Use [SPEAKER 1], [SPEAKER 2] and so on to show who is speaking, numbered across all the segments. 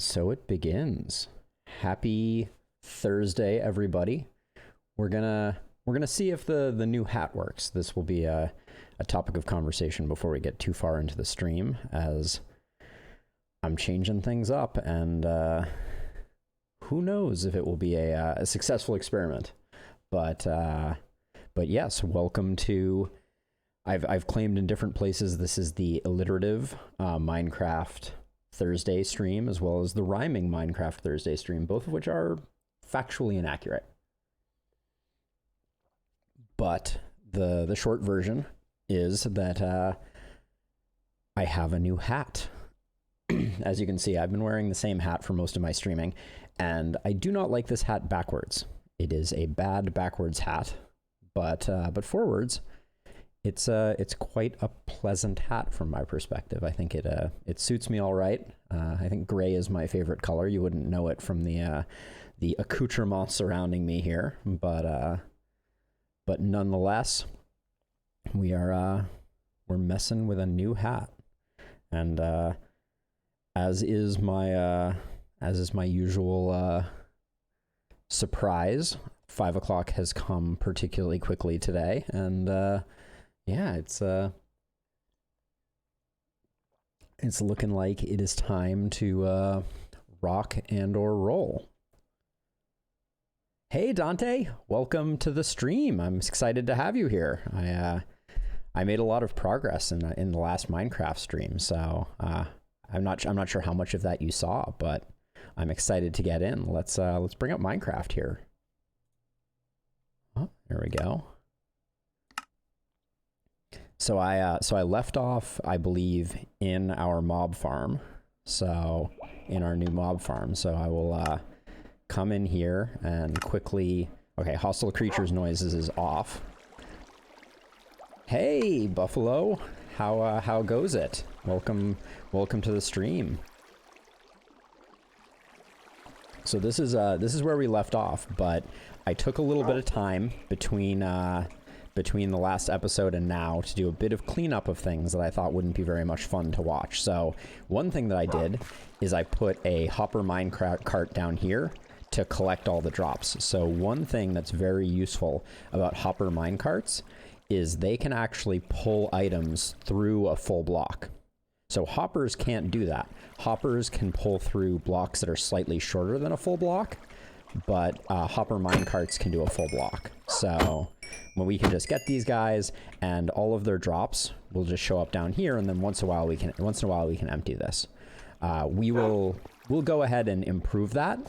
[SPEAKER 1] And so it begins. Happy Thursday, everybody. We're gonna see if the new hat works. This will be a topic of conversation before we get too far into the stream, as I'm changing things up, and who knows if it will be a successful experiment. But yes, welcome to. I've claimed in different places this is the alliterative Minecraft Thursday stream, as well as the rhyming Minecraft Thursday stream, both of which are factually inaccurate. But the short version is that I have a new hat. As you can see, I've been wearing the same hat for most of my streaming, and I do not like this hat backwards. It is a bad backwards hat, but forwards, it's quite a pleasant hat from my perspective. I think it suits me all right. I think gray is my favorite color. You wouldn't know it from the accoutrements surrounding me here, but nonetheless, we're messing with a new hat, and as is my usual surprise, 5 o'clock has come particularly quickly today, and yeah, it's looking like it is time to rock and or roll. Hey Dante, welcome to the stream. I'm excited to have you here. I made a lot of progress in the last Minecraft stream, so I'm not sure how much of that you saw, but I'm excited to get in. Let's bring up Minecraft here. Oh, there we go. So I left off, I believe, in our mob farm. So in our new mob farm. So I will come in here and quickly. Okay, hostile creatures noises is off. Hey, Buffalo, how goes it? Welcome to the stream. So this is where we left off, but I took a little bit of time between the last episode and now to do a bit of cleanup of things that I thought wouldn't be very much fun to watch. So one thing that I did is I put a hopper minecart down here to collect all the drops. So one thing that's very useful about hopper minecarts is they can actually pull items through a full block. So hoppers can't do that. Hoppers can pull through blocks that are slightly shorter than a full block, but hopper minecarts can do a full block. So when we can just get these guys, and all of their drops will just show up down here, and then once in a while we can empty this. We'll go ahead and improve that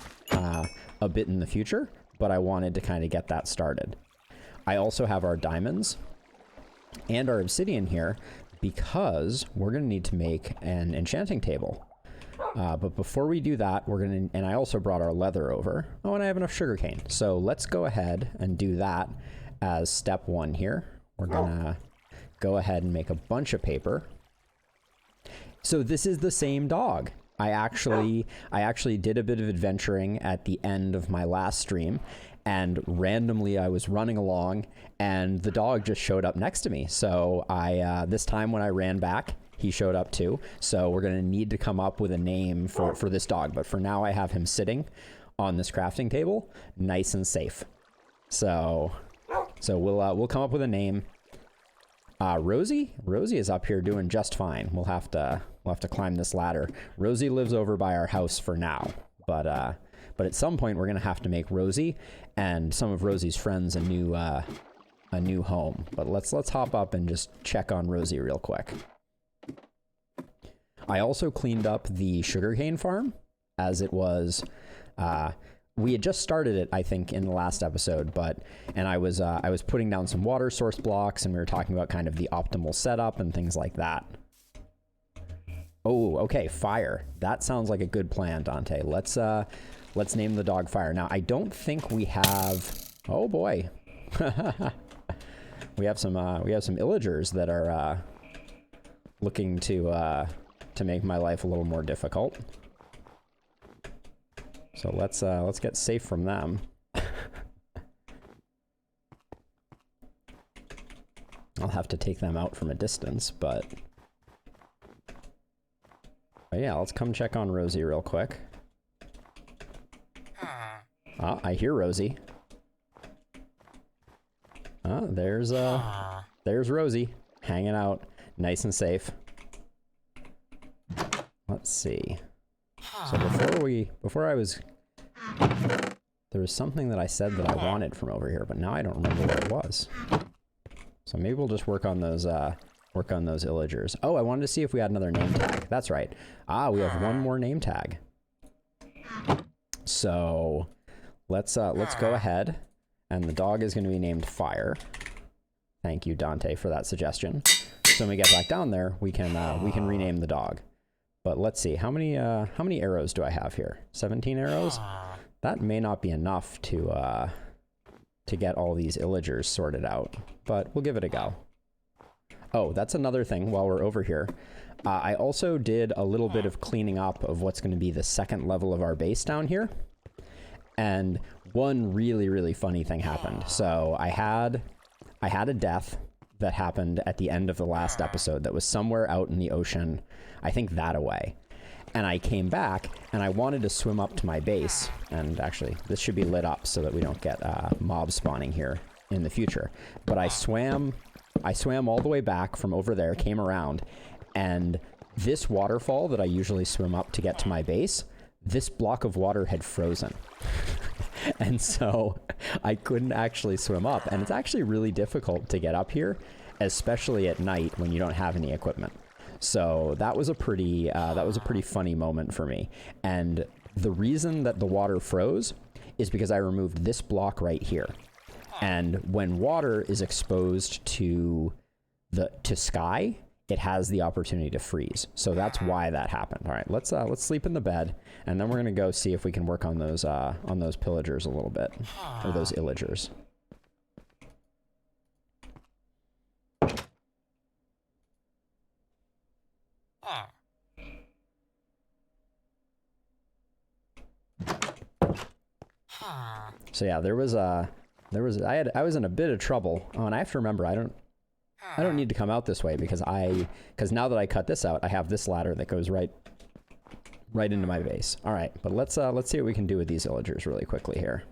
[SPEAKER 1] a bit in the future, but I wanted to kind of get that started. I also have our diamonds and our obsidian here because we're going to need to make an enchanting table. But before we do that, and I also brought our leather over. Oh, and I have enough sugarcane. So let's go ahead and do that as step one here. We're gonna go ahead and make a bunch of paper. So this is the same dog. I actually did a bit of adventuring at the end of my last stream, and randomly I was running along and the dog just showed up next to me. So this time when I ran back, he showed up too. So we're going to need to come up with a name for this dog. But for now, I have him sitting on this crafting table, nice and safe. So we'll come up with a name. Rosie is up here doing just fine. We'll have to climb this ladder. Rosie lives over by our house for now, but at some point we're going to have to make Rosie and some of Rosie's friends a new home. But let's hop up and just check on Rosie real quick. I also cleaned up the sugarcane farm, as it was, we had just started it, I think, in the last episode, and I was putting down some water source blocks, and we were talking about kind of the optimal setup and things like that. Oh, okay, Fire. That sounds like a good plan, Dante. Let's name the dog Fire. Now, I don't think we have, oh boy. we have some illagers that are, looking to make my life a little more difficult. So let's get safe from them. I'll have to take them out from a distance, but yeah, let's come check on Rosie real quick. Ah, I hear Rosie. Ah, there's Rosie hanging out nice and safe. Let's see. So there was something that I said that I wanted from over here, but now I don't remember what it was. So maybe we'll just work on those illagers. Oh, I wanted to see if we had another name tag. That's right. Ah, we have one more name tag. So let's go ahead, and the dog is going to be named Fire. Thank you, Dante, for that suggestion. So when we get back down there, we can rename the dog. But let's see, how many arrows do I have here? 17 arrows? That may not be enough to get all these illagers sorted out, but we'll give it a go. Oh, that's another thing while we're over here. I also did a little bit of cleaning up of what's going to be the second level of our base down here. And one really, really funny thing happened. So I had a death that happened at the end of the last episode that was somewhere out in the ocean, I think that away. And I came back, and I wanted to swim up to my base. And actually, this should be lit up so that we don't get mobs spawning here in the future. But I swam all the way back from over there, came around, and this waterfall that I usually swim up to get to my base, this block of water had frozen. And so I couldn't actually swim up. And it's actually really difficult to get up here, especially at night when you don't have any equipment. So that was a pretty funny moment for me. And the reason that the water froze is because I removed this block right here. And when water is exposed to sky, it has the opportunity to freeze. So that's why that happened. All right, let's sleep in the bed, and then we're gonna go see if we can work on those pillagers a little bit, or those illagers. So yeah, I was in a bit of trouble. Oh, and I have to remember, I don't need to come out this way because now that I cut this out, I have this ladder that goes right into my base. All right, but let's see what we can do with these illagers really quickly here.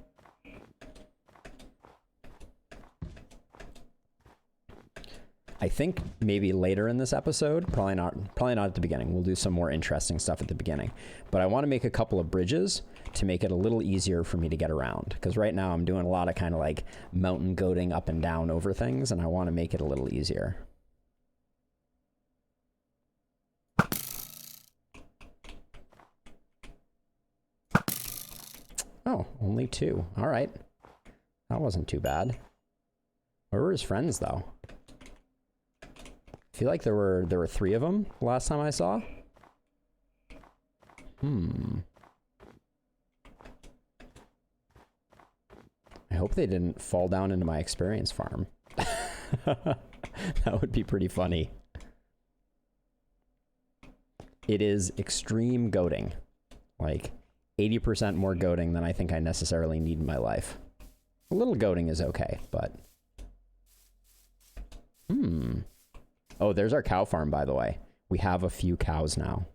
[SPEAKER 1] I think maybe later in this episode, probably not at the beginning. We'll do some more interesting stuff at the beginning. But I want to make a couple of bridges to make it a little easier for me to get around. Because right now I'm doing a lot of kind of like mountain goating up and down over things, and I want to make it a little easier. Oh, only 2. All right. That wasn't too bad. Where were his friends, though? I feel like there were 3 of them last time I saw. I hope they didn't fall down into my experience farm. That would be pretty funny. It is extreme goating. Like 80% more goating than I think I necessarily need in my life. A little goating is okay, but... Oh, there's our cow farm, by the way. We have a few cows now.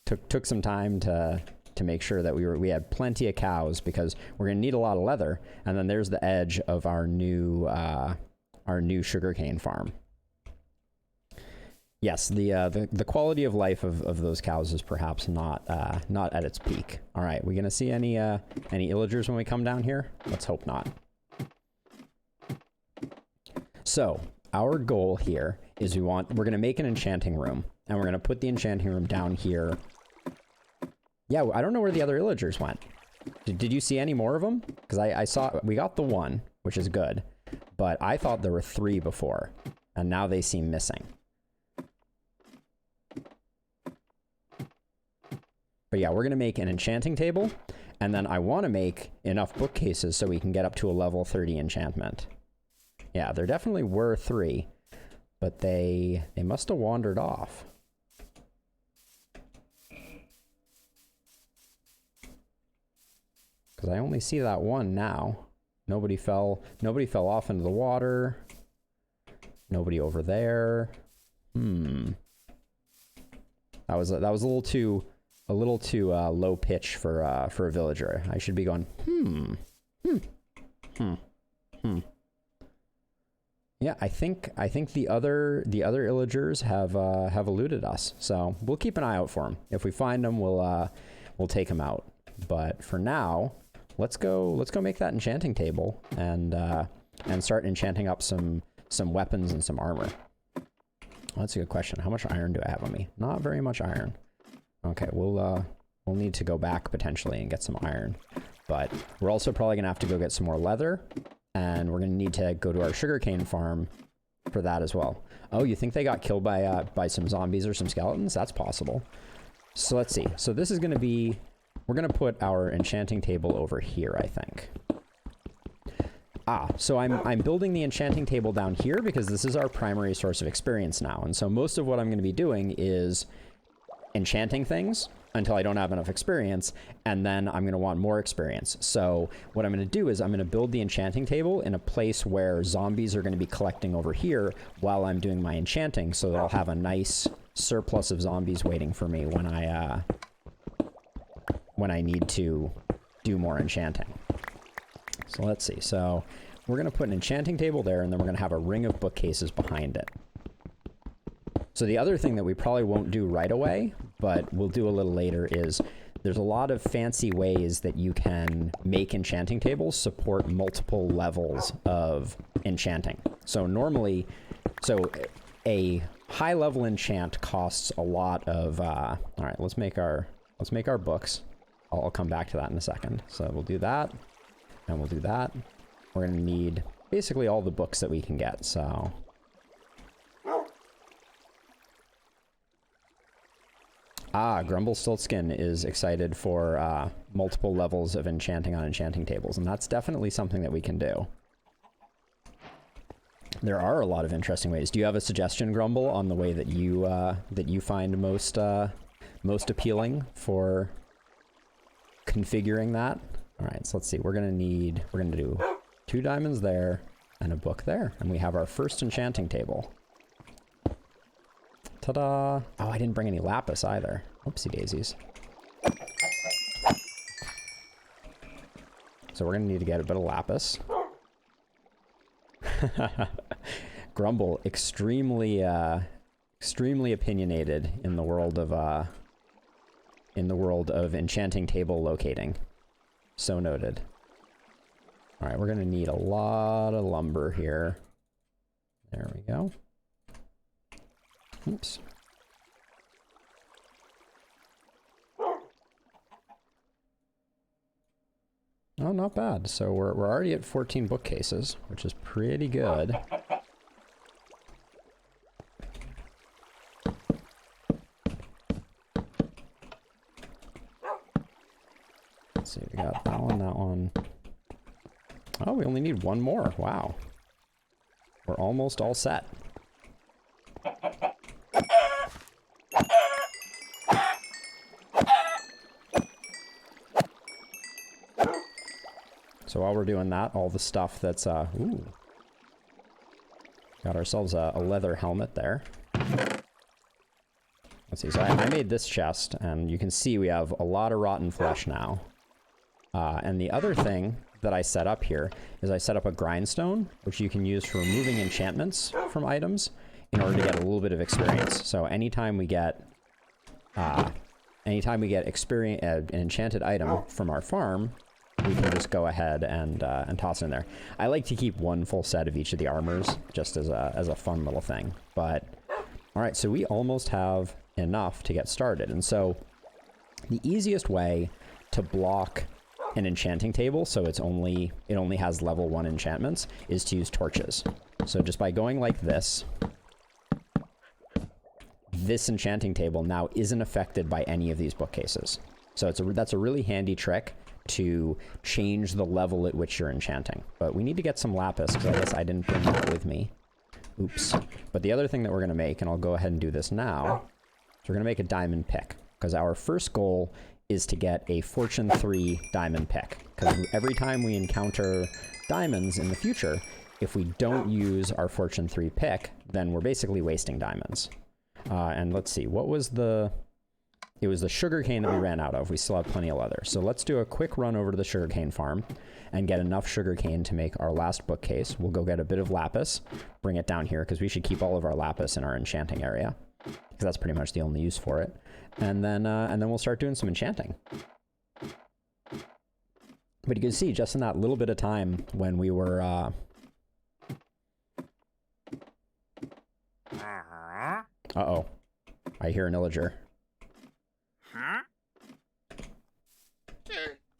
[SPEAKER 1] Took some time to make sure that we had plenty of cows because we're gonna need a lot of leather. And then there's the edge of our new sugarcane farm. Yes, the quality of life of those cows is perhaps not at its peak. All right, we gonna see any illagers when we come down here? Let's hope not. So our goal here is we're going to make an enchanting room, and we're going to put the enchanting room down here. Yeah, I don't know where the other illagers went. Did you see any more of them? Because I saw, we got the 1, which is good, but I thought there were 3 before, and now they seem missing. But yeah, we're going to make an enchanting table, and then I want to make enough bookcases so we can get up to a level 30 enchantment. Yeah, there definitely were 3, but they must have wandered off. Because I only see that 1 now. Nobody fell off into the water. Nobody over there. That was a little too too low pitch for a villager. I should be going, Yeah, I think the other illagers have eluded us, so we'll keep an eye out for them. If we find them, we'll take them out. But for now, let's go make that enchanting table and start enchanting up some weapons and some armor. Well, that's a good question. How much iron do I have on me? Not very much iron. Okay, we'll need to go back potentially and get some iron, but we're also probably gonna have to go get some more leather. And we're going to need to go to our sugarcane farm for that as well. Oh, you think they got killed by some zombies or some skeletons? That's possible. So let's see. So this is going to be... We're going to put our enchanting table over here, I think. So I'm building the enchanting table down here because this is our primary source of experience now. And so most of what I'm going to be doing is enchanting things until I don't have enough experience, and then I'm going to want more experience. So what I'm going to do is I'm going to build the enchanting table in a place where zombies are going to be collecting over here while I'm doing my enchanting, so that I'll have a nice surplus of zombies waiting for me when I need to do more enchanting. So let's see. So we're going to put an enchanting table there, and then we're going to have a ring of bookcases behind it. So the other thing that we probably won't do right away, but we'll do a little later, is there's a lot of fancy ways that you can make enchanting tables support multiple levels of enchanting. So normally, a high level enchant costs a lot of, all right, let's make our books. I'll come back to that in a second. So we'll do that, and we'll do that. We're gonna need basically all the books that we can get, so. Grumblestiltskin is excited for multiple levels of enchanting on enchanting tables, and that's definitely something that we can do. There are a lot of interesting ways. Do you have a suggestion, Grumble, on the way that you find most appealing for configuring that? All right, so let's see. We're gonna do 2 diamonds there and a book there, and we have our first enchanting table. Ta-da! Oh, I didn't bring any lapis either. Oopsie daisies. So we're gonna need to get a bit of lapis. Grumble, extremely opinionated in the world of enchanting table locating. So noted. All right, we're gonna need a lot of lumber here. There we go. Oops. Oh, not bad. So we're already at 14 bookcases, which is pretty good. Let's see, we got that one. Oh, we only need one more. Wow. We're almost all set. So while we're doing that, all the stuff that's, ooh. Got ourselves a leather helmet there. Let's see, so I made this chest, and you can see we have a lot of rotten flesh now. And the other thing that I set up here is I set up a grindstone, which you can use for removing enchantments from items in order to get a little bit of experience. So anytime we get experience, an enchanted item from our farm, we can just go ahead and toss it in there. I like to keep one full set of each of the armors, just as a fun little thing. But, all right, so we almost have enough to get started. And so the easiest way to block an enchanting table, so it only has level 1 enchantments, is to use torches. So just by going like this enchanting table now isn't affected by any of these bookcases. So that's a really handy trick to change the level at which you're enchanting. But we need to get some lapis, because I guess I didn't bring that with me. Oops. But the other thing that we're going to make, and I'll go ahead and do this now, is we're going to make a diamond pick, because our first goal is to get a Fortune 3 diamond pick. Because every time we encounter diamonds in the future, if we don't use our Fortune 3 pick, then we're basically wasting diamonds. And let's see, what was the it was the sugarcane that we ran out of. We still have plenty of leather. So let's do a quick run over to the sugarcane farm and get enough sugarcane to make our last bookcase. We'll go get a bit of lapis, bring it down here, because we should keep all of our lapis in our enchanting area, because that's pretty much the only use for it. And then we'll start doing some enchanting. But you can see just in that little bit of time when we were... Uh-oh. I hear an illager.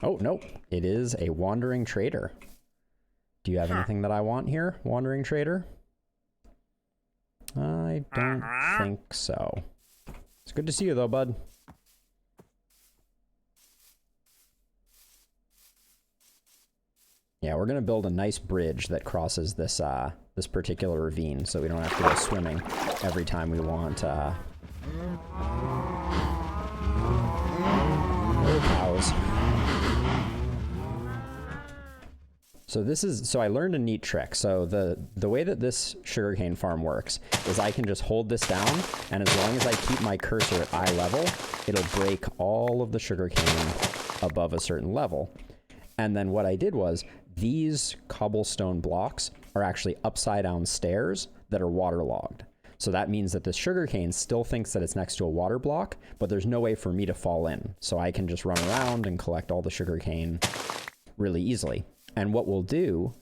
[SPEAKER 1] Oh, no. It is a wandering trader. Do you have anything that I want here, wandering trader? I don't think so. It's good to see you, though, bud. Yeah, we're going to build a nice bridge that crosses this this particular ravine, so we don't have to go swimming every time we want cows. So I learned a neat trick. So the way that this sugarcane farm works is I can just hold this down, and as long as I keep my cursor at eye level, it'll break all of the sugarcane above a certain level. And then what I did was, these cobblestone blocks are actually upside down stairs that are waterlogged. So that means that this sugarcane still thinks that it's next to a water block, but there's no way for me to fall in. So I can just run around and collect all the sugarcane really easily. And what we'll do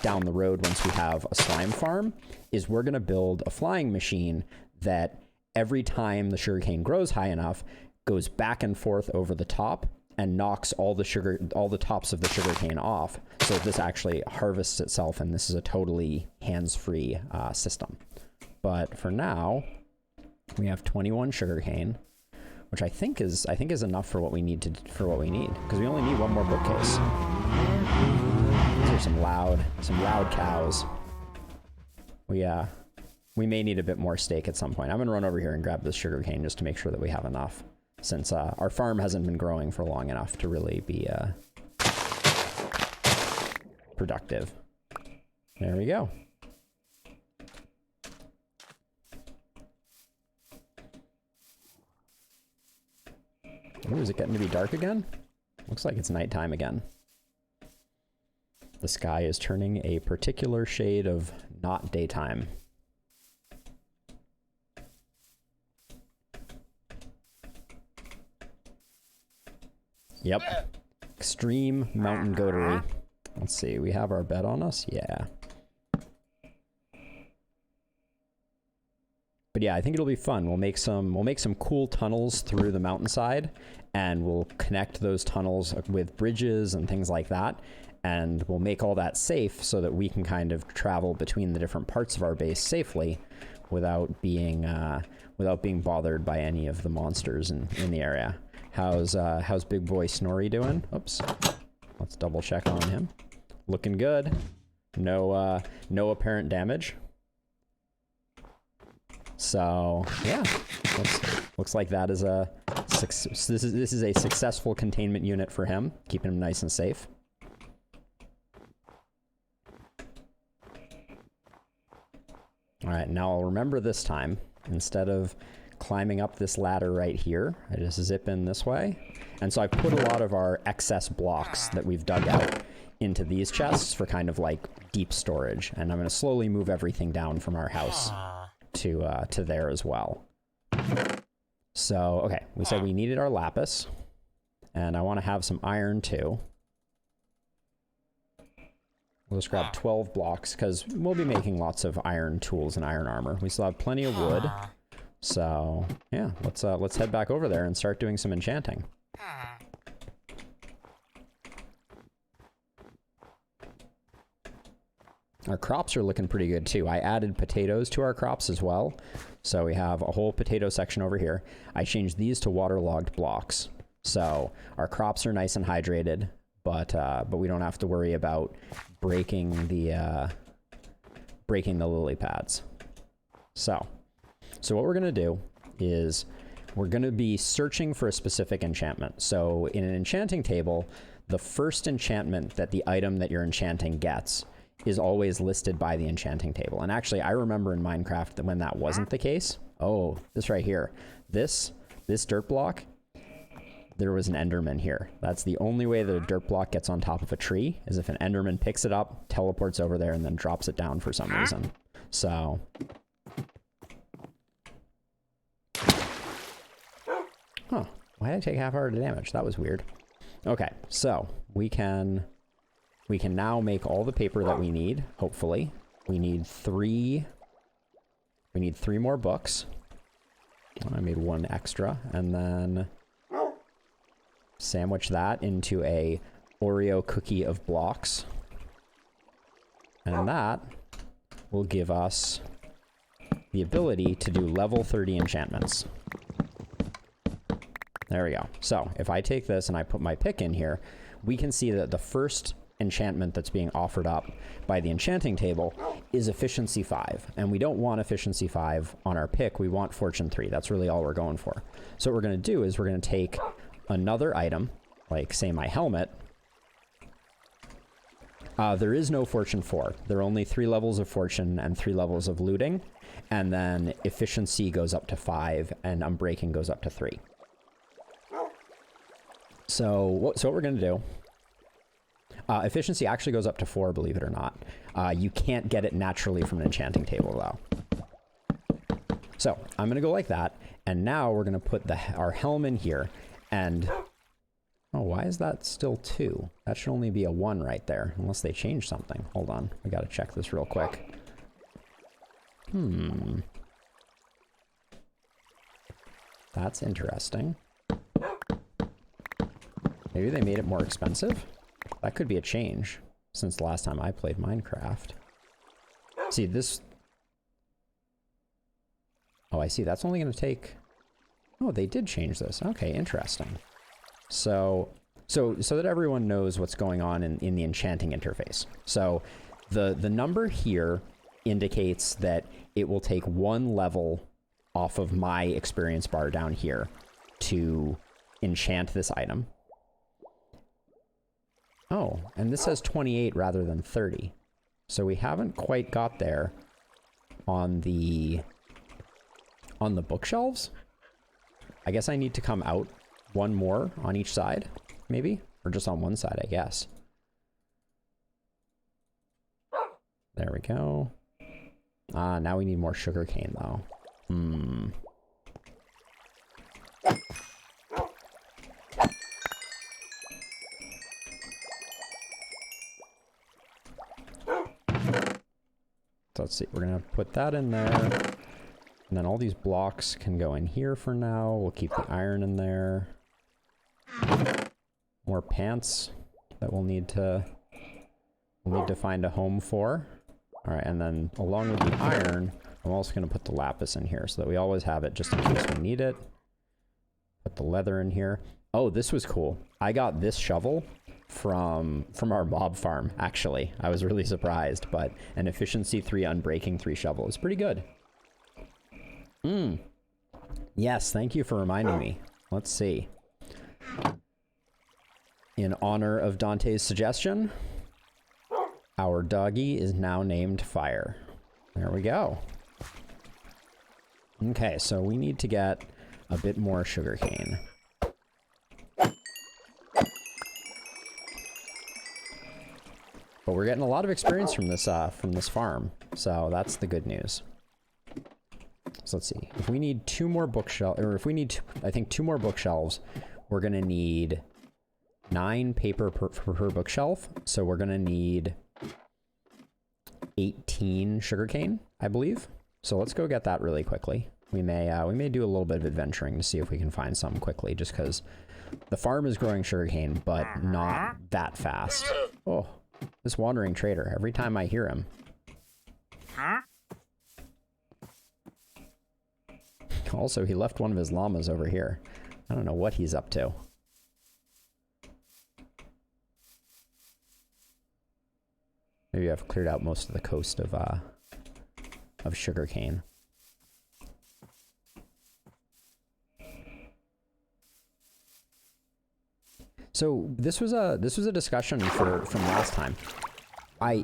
[SPEAKER 1] down the road once we have a slime farm is we're going to build a flying machine that every time the sugarcane grows high enough, goes back and forth over the top and knocks all the tops of the sugarcane off. So this actually harvests itself, and this is a totally hands-free system. But for now, we have 21 sugarcane, which I think is enough for what we need because we only need one more bookcase. These are some loud cows. We may need a bit more steak at some point. I'm gonna run over here and grab this sugarcane just to make sure that we have enough, since our farm hasn't been growing for long enough to really be productive. There we go. Ooh, is it getting to be dark again? Looks like it's nighttime again. The sky is turning a particular shade of not daytime. Yep. Extreme mountain goatery. Let's see, we have our bed on us? Yeah. But yeah, I think it'll be fun. We'll make some cool tunnels through the mountainside, and we'll connect those tunnels with bridges and things like that. And we'll make all that safe so that we can kind of travel between the different parts of our base safely without being bothered by any of the monsters in the area. How's big boy Snorri doing? Oops. Let's double check on him. Looking good. No apparent damage. So yeah, looks like that is this is a successful containment unit for him, keeping him nice and safe. All right, now I'll remember this time, instead of climbing up this ladder right here, I just zip in this way. And so I've put a lot of our excess blocks that we've dug out into these chests for kind of like deep storage. And I'm going to slowly move everything down from our house to there as well. So, okay, we said we needed our lapis, and I want to have some iron too. We'll just grab 12 blocks, because we'll be making lots of iron tools and iron armor. We still have plenty of wood. So, yeah, let's head back over there and start doing some enchanting. Our crops are looking pretty good too. I added potatoes to our crops as well. So we have a whole potato section over here. I changed these to waterlogged blocks. So our crops are nice and hydrated, but we don't have to worry about breaking the lily pads. So what we're gonna do is we're gonna be searching for a specific enchantment. So in an enchanting table, the first enchantment that the item that you're enchanting gets is always listed by the enchanting table. And actually, I remember in Minecraft that when that wasn't the case, oh, this right here, this this dirt block, there was an Enderman here. That's the only way that a dirt block gets on top of a tree, is if an Enderman picks it up, teleports over there, and then drops it down for some reason. So... Huh. Why did I take half hour to damage? That was weird. Okay, so we can now make all the paper that we need, hopefully. We need three more books. I made one extra, and then sandwich that into a Oreo cookie of blocks. And that will give us the ability to do level 30 enchantments. There we go. So if I take this and I put my pick in here, we can see that the first enchantment that's being offered up by the enchanting table is efficiency 5. And we don't want efficiency 5 on our pick. We want fortune 3. That's really all we're going for. So what we're going to do is we're going to take another item, like say my helmet. There is no fortune 4. There are only 3 levels of fortune and 3 levels of looting. And then efficiency goes up to 5 and unbreaking goes up to 3. So what we're going to do, efficiency actually goes up to 4, believe it or not. You can't get it naturally from an enchanting table, though. So I'm going to go like that, and now we're going to put our helm in here, and... Oh, why is that still 2? That should only be a 1 right there, unless they changed something. Hold on, we got to check this real quick. That's interesting. Maybe they made it more expensive? That could be a change since the last time I played Minecraft. See, this... Oh, I see. That's only going to take... Oh, they did change this. Okay, interesting. So that everyone knows what's going on in the enchanting interface. So the number here indicates that it will take 1 level off of my experience bar down here to enchant this item. Oh, and this says 28 rather than 30. So we haven't quite got there on the bookshelves. I guess I need to come out 1 more on each side, maybe? Or just on one side, I guess. There we go. Now we need more sugarcane, though. So let's see, we're gonna put that in there. And then all these blocks can go in here for now. We'll keep the iron in there. More pants that we'll need to find a home for. All right, and then along with the iron, I'm also gonna put the lapis in here so that we always have it just in case we need it. Put the leather in here. Oh, this was cool. I got this shovel from our mob farm, actually. I was really surprised, but an efficiency 3 unbreaking 3 shovel is pretty good. Yes, thank you for reminding me. Let's see. In honor of Dante's suggestion, our doggy is now named Fire. There we go. Okay, so we need to get a bit more sugarcane. But we're getting a lot of experience from this farm, so that's the good news. So let's see. If we need 2 more bookshelves, or if we need, I think 2 more bookshelves, we're gonna need 9 paper per bookshelf. So we're gonna need 18 sugarcane, I believe. So let's go get that really quickly. We may do a little bit of adventuring to see if we can find some quickly, just because the farm is growing sugarcane, but not that fast. Oh, this wandering trader. Every time I hear him. Also, he left one of his llamas over here. I don't know what he's up to. Maybe I've cleared out most of the coast of sugarcane. So this was a discussion from last time. We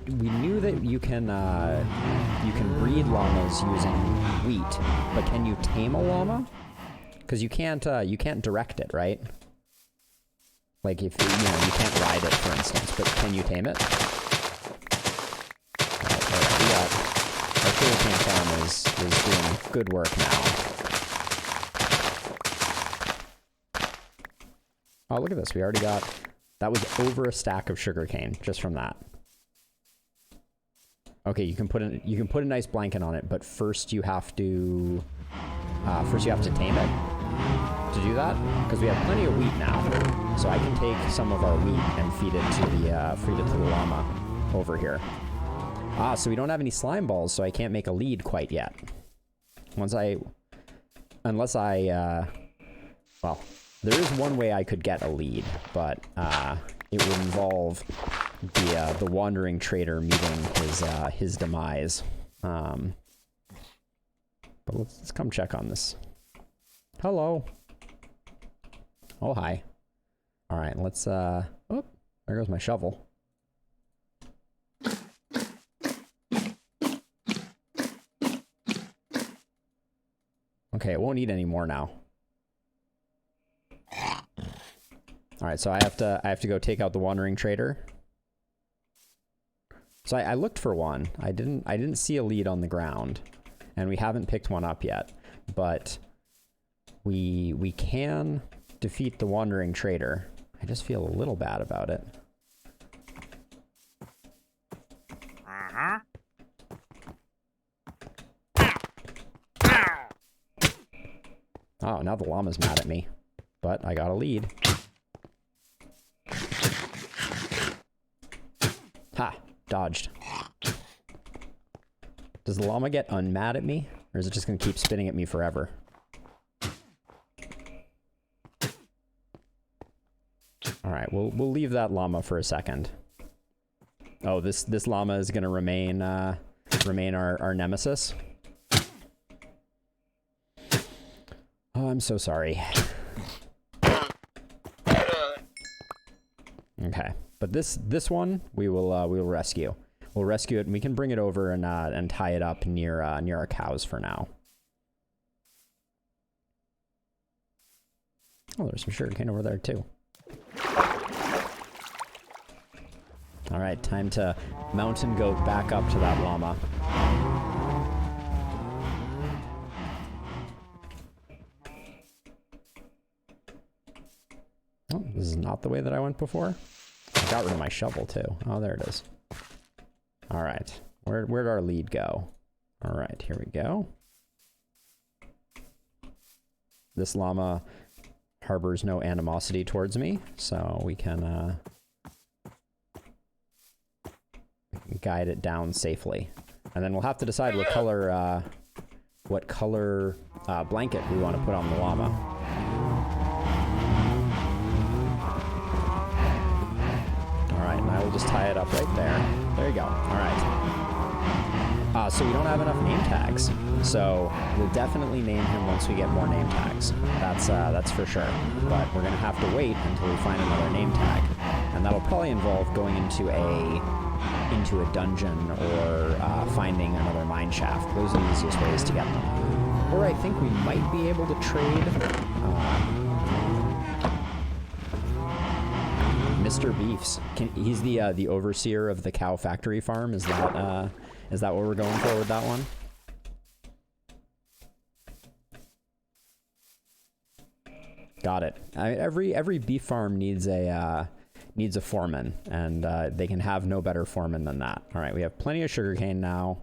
[SPEAKER 1] knew that you can breed llamas using wheat, but can you tame a llama? because you can't direct it, right? Like if you can't ride it, for instance, but can you tame it? Alright, our sugarcane farm is doing good work now. Oh, look at this. We already got... That was over a stack of sugarcane just from that. Okay, you can put a nice blanket on it, but first you have to tame it to do that, because we have plenty of wheat now. So I can take some of our wheat and feed it to the llama over here. Ah, so we don't have any slime balls, so I can't make a lead quite yet. Unless I well, there is one way I could get a lead, but it would involve the wandering trader meeting his demise. But let's come check on this. Hello. Oh, hi. All right, let's oh, there goes my shovel. Okay, it won't eat any more now. All right, so I have to go take out the wandering trader. So I looked for one. I didn't see a lead on the ground, and we haven't picked one up yet. But we can defeat the wandering trader. I just feel a little bad about it. Oh, now the llama's mad at me, but I got a lead. Ha! Dodged. Does the llama get unmad at me, or is it just gonna keep spitting at me forever? Alright, we'll leave that llama for a second. Oh, this llama is gonna remain our nemesis? Oh, I'm so sorry. Okay, but this one we will rescue. We'll rescue it, and we can bring it over and tie it up near our cows for now. Oh, there's some sugarcane over there too. All right, time to mountain goat back up to that llama. Oh, this is not the way that I went before. I got rid of my shovel too. Oh, there it is. All right, where'd our lead go? All right, here we go. This llama harbors no animosity towards me, so we can guide it down safely. And then we'll have to decide what color blanket we want to put on the llama. And I will just tie it up right there. There you go. All right. So we don't have enough name tags. So we'll definitely name him once we get more name tags. That's for sure. But we're gonna have to wait until we find another name tag, and that'll probably involve going into a dungeon or finding another mine shaft. Those are the easiest ways to get them. Or I think we might be able to trade. Mr. Beefs. He's the overseer of the cow factory farm. Is that what we're going for with that one? Got it. Every beef farm needs a foreman, and they can have no better foreman than that. All right, we have plenty of sugarcane now.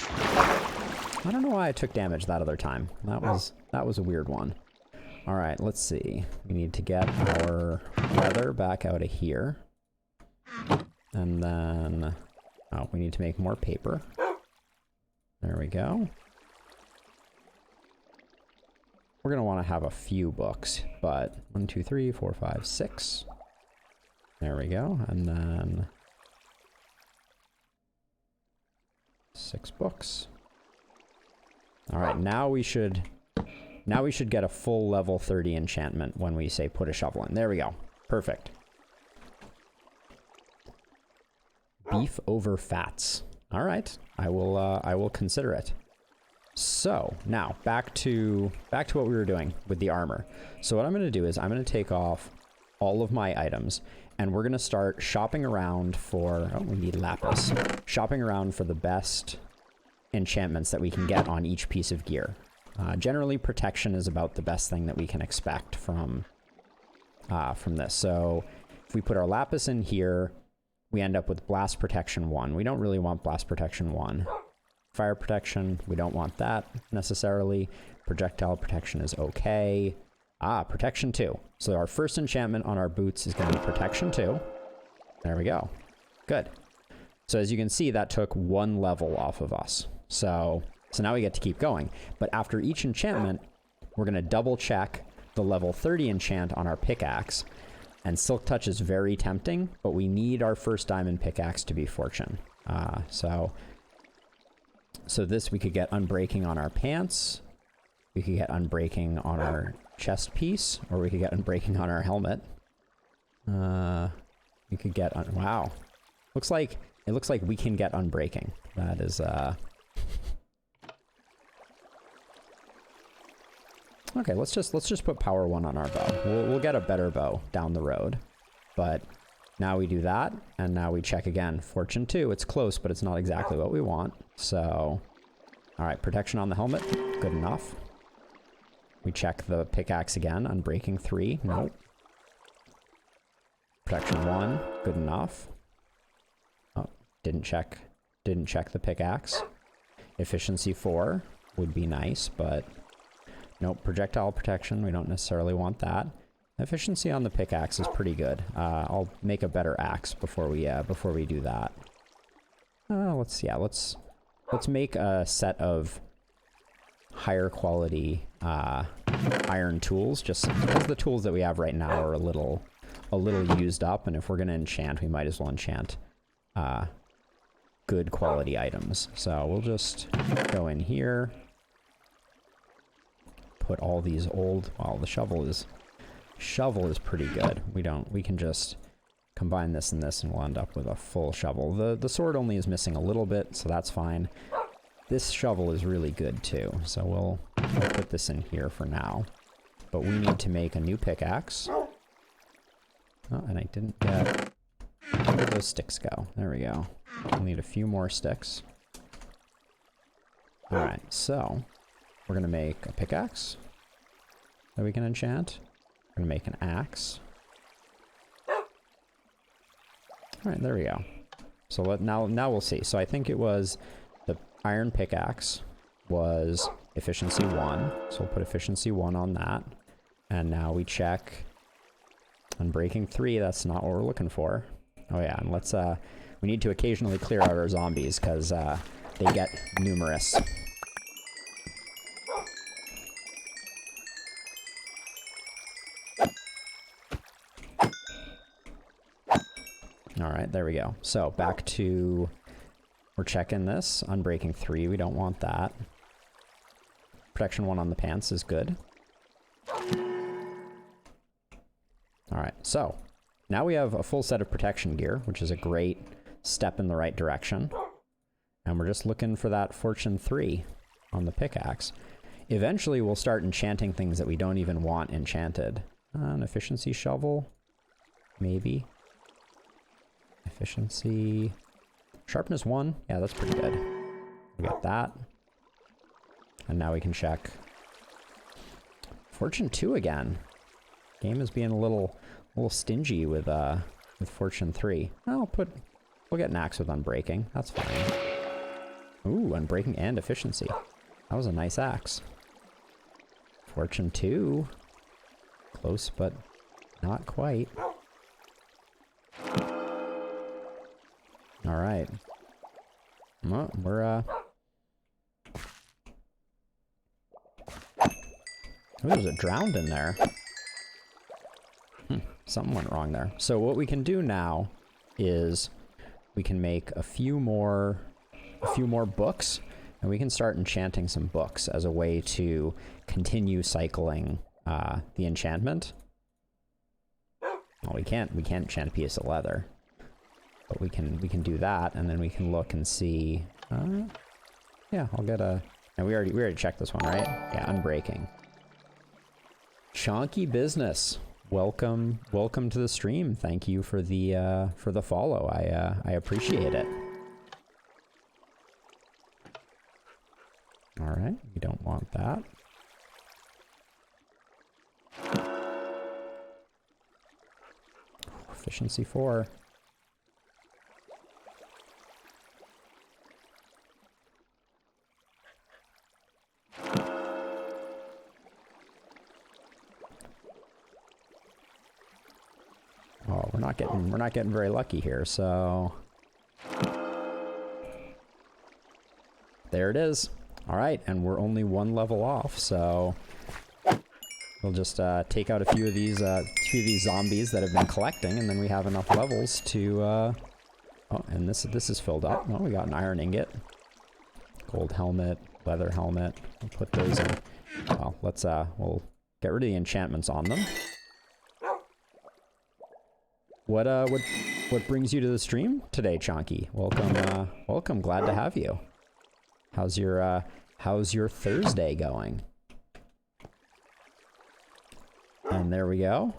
[SPEAKER 1] I don't know why I took damage that other time. That was a weird one. All right, let's see. We need to get our leather back out of here. And then, oh, we need to make more paper. There we go. We're gonna wanna have a few books, but 1, 2, 3, 4, 5, 6. There we go, and then 6 books. All right, now we should get a full level 30 enchantment when we say put a shovel in. There we go. Perfect. Beef over fats. All right. I will consider it. So now back to what we were doing with the armor. So what I'm going to do is I'm going to take off all of my items, and we're going to start shopping around for, oh, we need lapis, shopping around for the best enchantments that we can get on each piece of gear. Generally, protection is about the best thing that we can expect from this. So if we put our lapis in here, we end up with blast protection 1. We don't really want blast protection 1. Fire protection, we don't want that necessarily. Projectile protection is okay. Protection 2. So our first enchantment on our boots is going to be protection 2. There we go. Good. So as you can see, that took 1 level off of us. So now we get to keep going. But after each enchantment, we're going to double check the level 30 enchant on our pickaxe. And Silk Touch is very tempting, but we need our first diamond pickaxe to be fortune. So this, we could get unbreaking on our pants. We could get unbreaking on our chest piece, or we could get unbreaking on our helmet. We could get, wow. It looks like we can get unbreaking. That is, okay, let's just put power 1 on our bow. We'll get a better bow down the road. But now we do that, and now we check again. Fortune 2, it's close, but it's not exactly what we want. So, all right, protection on the helmet, good enough. We check the pickaxe again, unbreaking 3, nope. Protection 1, good enough. Oh, didn't check the pickaxe. Efficiency 4 would be nice, but nope. Projectile protection, we don't necessarily want that. Efficiency on the pickaxe is pretty good. I'll make a better axe before we do that. Let's make a set of higher quality iron tools, just because the tools that we have right now are a little used up, and if we're gonna enchant, we might as well enchant good quality items. So we'll just go in here, put all these old, well, the shovel is pretty good. We can just combine this and this, and we'll end up with a full shovel. The sword only is missing a little bit, so that's fine. This shovel is really good too, so we'll put this in here for now. But we need to make a new pickaxe. Oh, and I didn't get... Where did those sticks go? There we go. We'll need a few more sticks. Alright, so we're gonna make a pickaxe that we can enchant. We're gonna make an axe. Alright, there we go. So now we'll see. So I think it was the iron pickaxe was efficiency 1. So we'll put efficiency 1 on that. And now we check unbreaking 3. That's not what we're looking for. Oh yeah, and let's we need to occasionally clear out our zombies because they get numerous. All right, there we go. So back to, we're checking this. Unbreaking 3, we don't want that. Protection 1 on the pants is good. All right, so now we have a full set of protection gear, which is a great step in the right direction. And we're just looking for that Fortune 3 on the pickaxe. Eventually, we'll start enchanting things that we don't even want enchanted. An efficiency shovel, maybe. Efficiency, sharpness 1. Yeah, that's pretty good. We got that. And now we can check Fortune 2 again. Game is being a little stingy with Fortune 3. We'll get an axe with unbreaking. That's fine. Ooh, unbreaking and efficiency. That was a nice axe. Fortune 2. Close, but not quite. All right. Well, we're oh, there's a drowned in there. Something went wrong there. So what we can do now is we can make a few more books, and we can start enchanting some books as a way to continue cycling the enchantment. Well, we can't enchant a piece of leather, but we can do that, and then we can look and see. Yeah, I'll get a And we already checked this one, right? Yeah, unbreaking. Chonky business. Welcome to the stream. Thank you for the follow. I appreciate it. All right, we don't want that. Efficiency 4. Oh, we're not getting very lucky here, so there it is. All right, and we're only one level off, so we'll just take out a few of these zombies that have been collecting, and then we have enough levels to. Oh, and this is filled up. Oh, we got an iron ingot, gold helmet, leather helmet. We'll put those in. Well, let's we'll get rid of the enchantments on them. What brings you to the stream today, Chonky? Welcome, welcome. Glad to have you. How's your Thursday going? And there we go.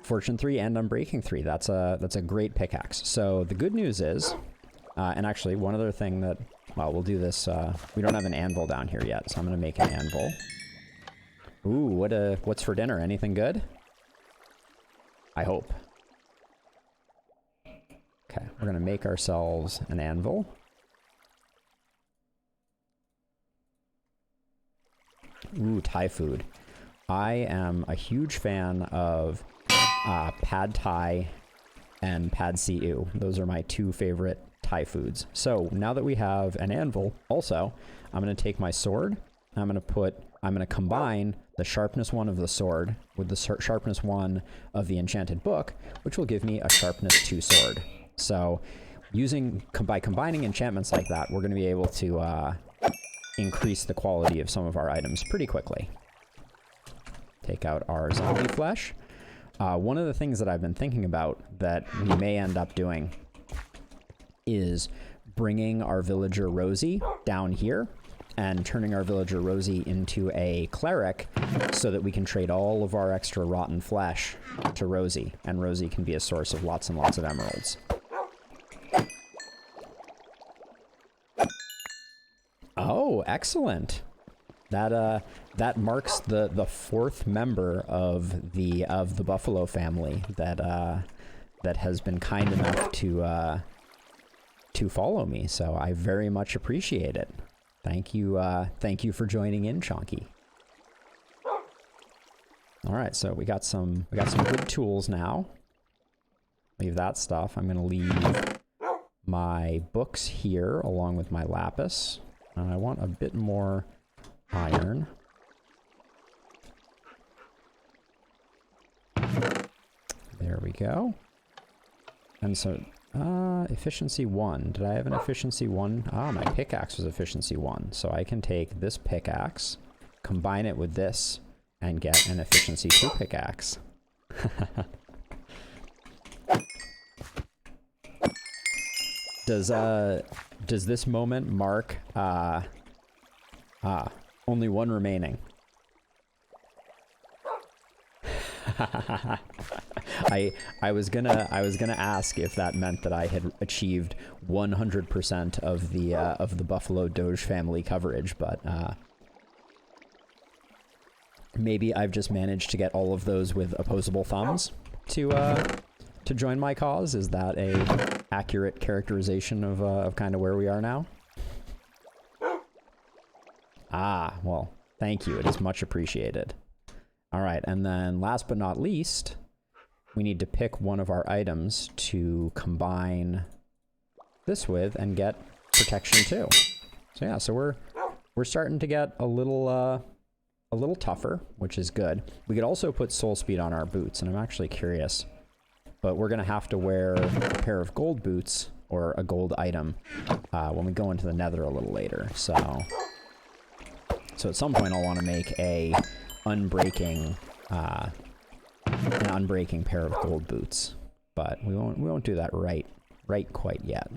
[SPEAKER 1] Fortune 3 and Unbreaking 3. That's a great pickaxe. So the good news is, and actually one other thing that, well, we'll do this. We don't have an anvil down here yet, so I'm gonna make an anvil. Ooh, what's for dinner? Anything good? I hope. Okay, we're gonna make ourselves an anvil. Ooh, Thai food. I am a huge fan of pad Thai and pad see ew. Those are my two favorite Thai foods. So now that we have an anvil, also, I'm gonna take my sword. I'm gonna combine the sharpness 1 of the sword with the sharpness 1 of the enchanted book, which will give me a sharpness 2 sword. So by combining enchantments like that, we're gonna be able to increase the quality of some of our items pretty quickly. Take out our zombie flesh. One of the things that I've been thinking about that we may end up doing is bringing our villager Rosie down here and turning our villager Rosie into a cleric so that we can trade all of our extra rotten flesh to Rosie, and Rosie can be a source of lots and lots of emeralds. Oh, excellent. That marks the 4th member of the Buffalo family that has been kind enough to follow me. So I very much appreciate it. Thank you for joining in, Chonky. All right, so we got some good tools now. Leave that stuff. I'm gonna leave my books here along with my lapis. I want a bit more iron. There we go. And so, efficiency 1. Did I have an efficiency 1? Ah, my pickaxe was efficiency 1. So I can take this pickaxe, combine it with this, and get an efficiency 2 pickaxe. Does this moment mark, only one remaining? I was gonna ask if that meant that I had achieved 100% of the Buffalo Doge family coverage, but maybe I've just managed to get all of those with opposable thumbs to join my cause. Is that a accurate characterization of kind of where we are now? Ah, well, thank you. It is much appreciated. All right, and then last but not least, we need to pick one of our items to combine this with and get protection 2. So yeah, so we're starting to get a little tougher, which is good. We could also put soul speed on our boots, and I'm actually curious, but we're gonna have to wear a pair of gold boots or a gold item when we go into the nether a little later. So at some point I'll want to make an unbreaking pair of gold boots, but we won't do that right quite yet.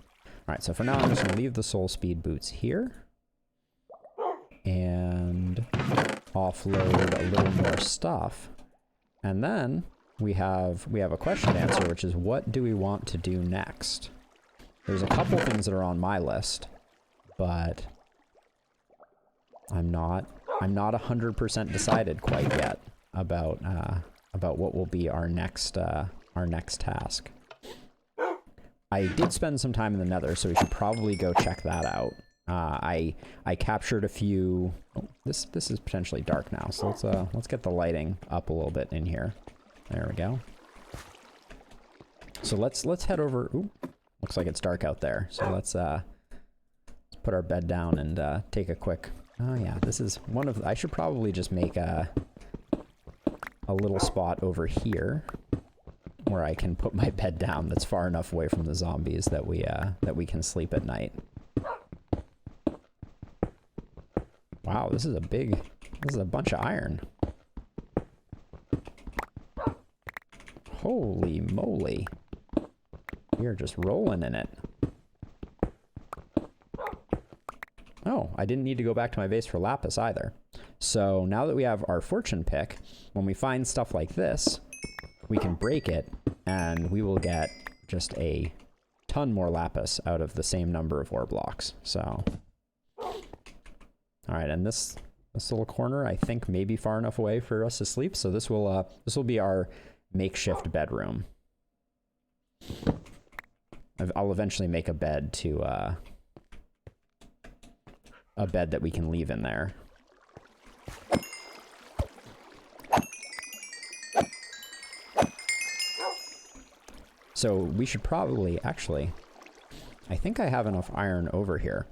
[SPEAKER 1] right, so for now I'm just going to leave the soul speed boots here. And offload a little more stuff. And then we have a question to answer, which is what do we want to do next? There's a couple things that are on my list, but I'm not 100% decided quite yet about what will be our next task. I did spend some time in the Nether, so we should probably go check that out. I captured a few. Oh, this is potentially dark now, so let's get the lighting up a little bit in here. There we go. So let's head over. Ooh, looks like it's dark out there. So let's put our bed down and take a quick. Oh yeah, this is one of. I should probably just make a little spot over here where I can put my bed down. That's far enough away from the zombies that we can sleep at night. Wow, this is a bunch of iron. Holy moly. We are just rolling in it. Oh, I didn't need to go back to my base for lapis either. So now that we have our fortune pick, when we find stuff like this, we can break it and we will get just a ton more lapis out of the same number of ore blocks. So, all right, and this little corner I think may be far enough away for us to sleep. So this will be our makeshift bedroom. I'll eventually make a bed to a bed that we can leave in there. So we should probably, actually, I think I have enough iron over here.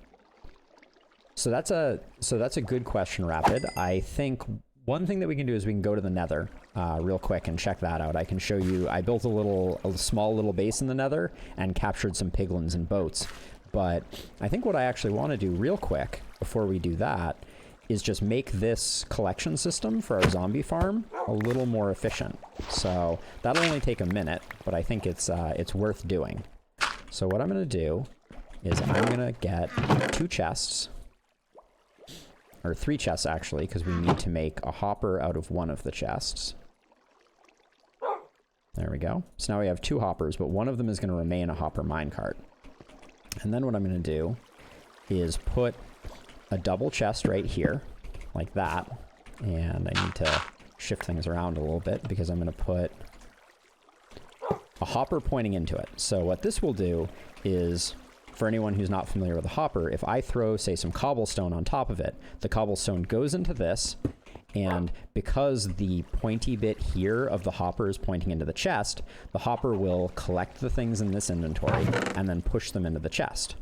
[SPEAKER 1] So that's a good question, Rapid. I think one thing that we can do is we can go to the Nether real quick and check that out. I can show you, I built a small little base in the Nether and captured some piglins and boats. But I think what I actually want to do real quick before we do that is just make this collection system for our zombie farm a little more efficient. So that'll only take a minute, but I think it's worth doing. So what I'm going to do is I'm going to get 2 chests, or 3 chests actually, because we need to make a hopper out of one of the chests. There we go. So now we have 2 hoppers, but one of them is going to remain a hopper minecart. And then what I'm going to do is put a double chest right here, like that. And I need to shift things around a little bit because I'm going to put a hopper pointing into it. So what this will do is, for anyone who's not familiar with a hopper, if I throw, say, some cobblestone on top of it, the cobblestone goes into this, and because the pointy bit here of the hopper is pointing into the chest, the hopper will collect the things in this inventory and then push them into the chest.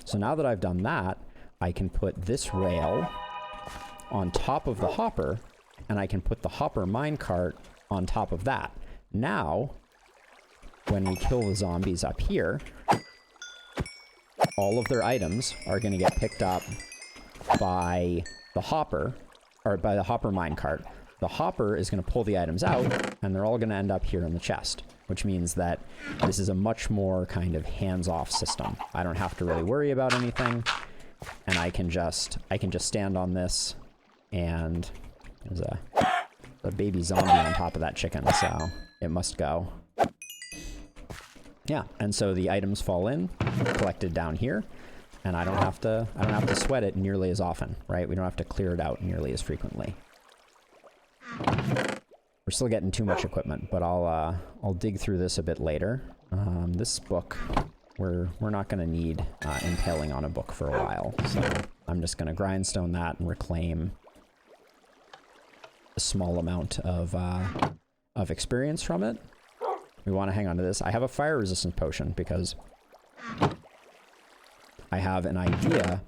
[SPEAKER 1] So now that I've done that, I can put this rail on top of the hopper, and I can put the hopper minecart on top of that. Now, when we kill the zombies up here, all of their items are going to get picked up by the hopper, or by the hopper minecart. The hopper is going to pull the items out, and they're all going to end up here in the chest, which means that this is a much more kind of hands-off system. I don't have to really worry about anything, and I can just stand on this, and there's a baby zombie on top of that chicken, so it must go. Yeah, and so the items fall in, collected down here, and I don't have to sweat it nearly as often, right? We don't have to clear it out nearly as frequently. We're still getting too much equipment, but I'll dig through this a bit later. This book, we're not going to need impaling on a book for a while, so I'm just going to grindstone that and reclaim a small amount of experience from it. We want to hang on to this. I have a fire resistance potion because I have an idea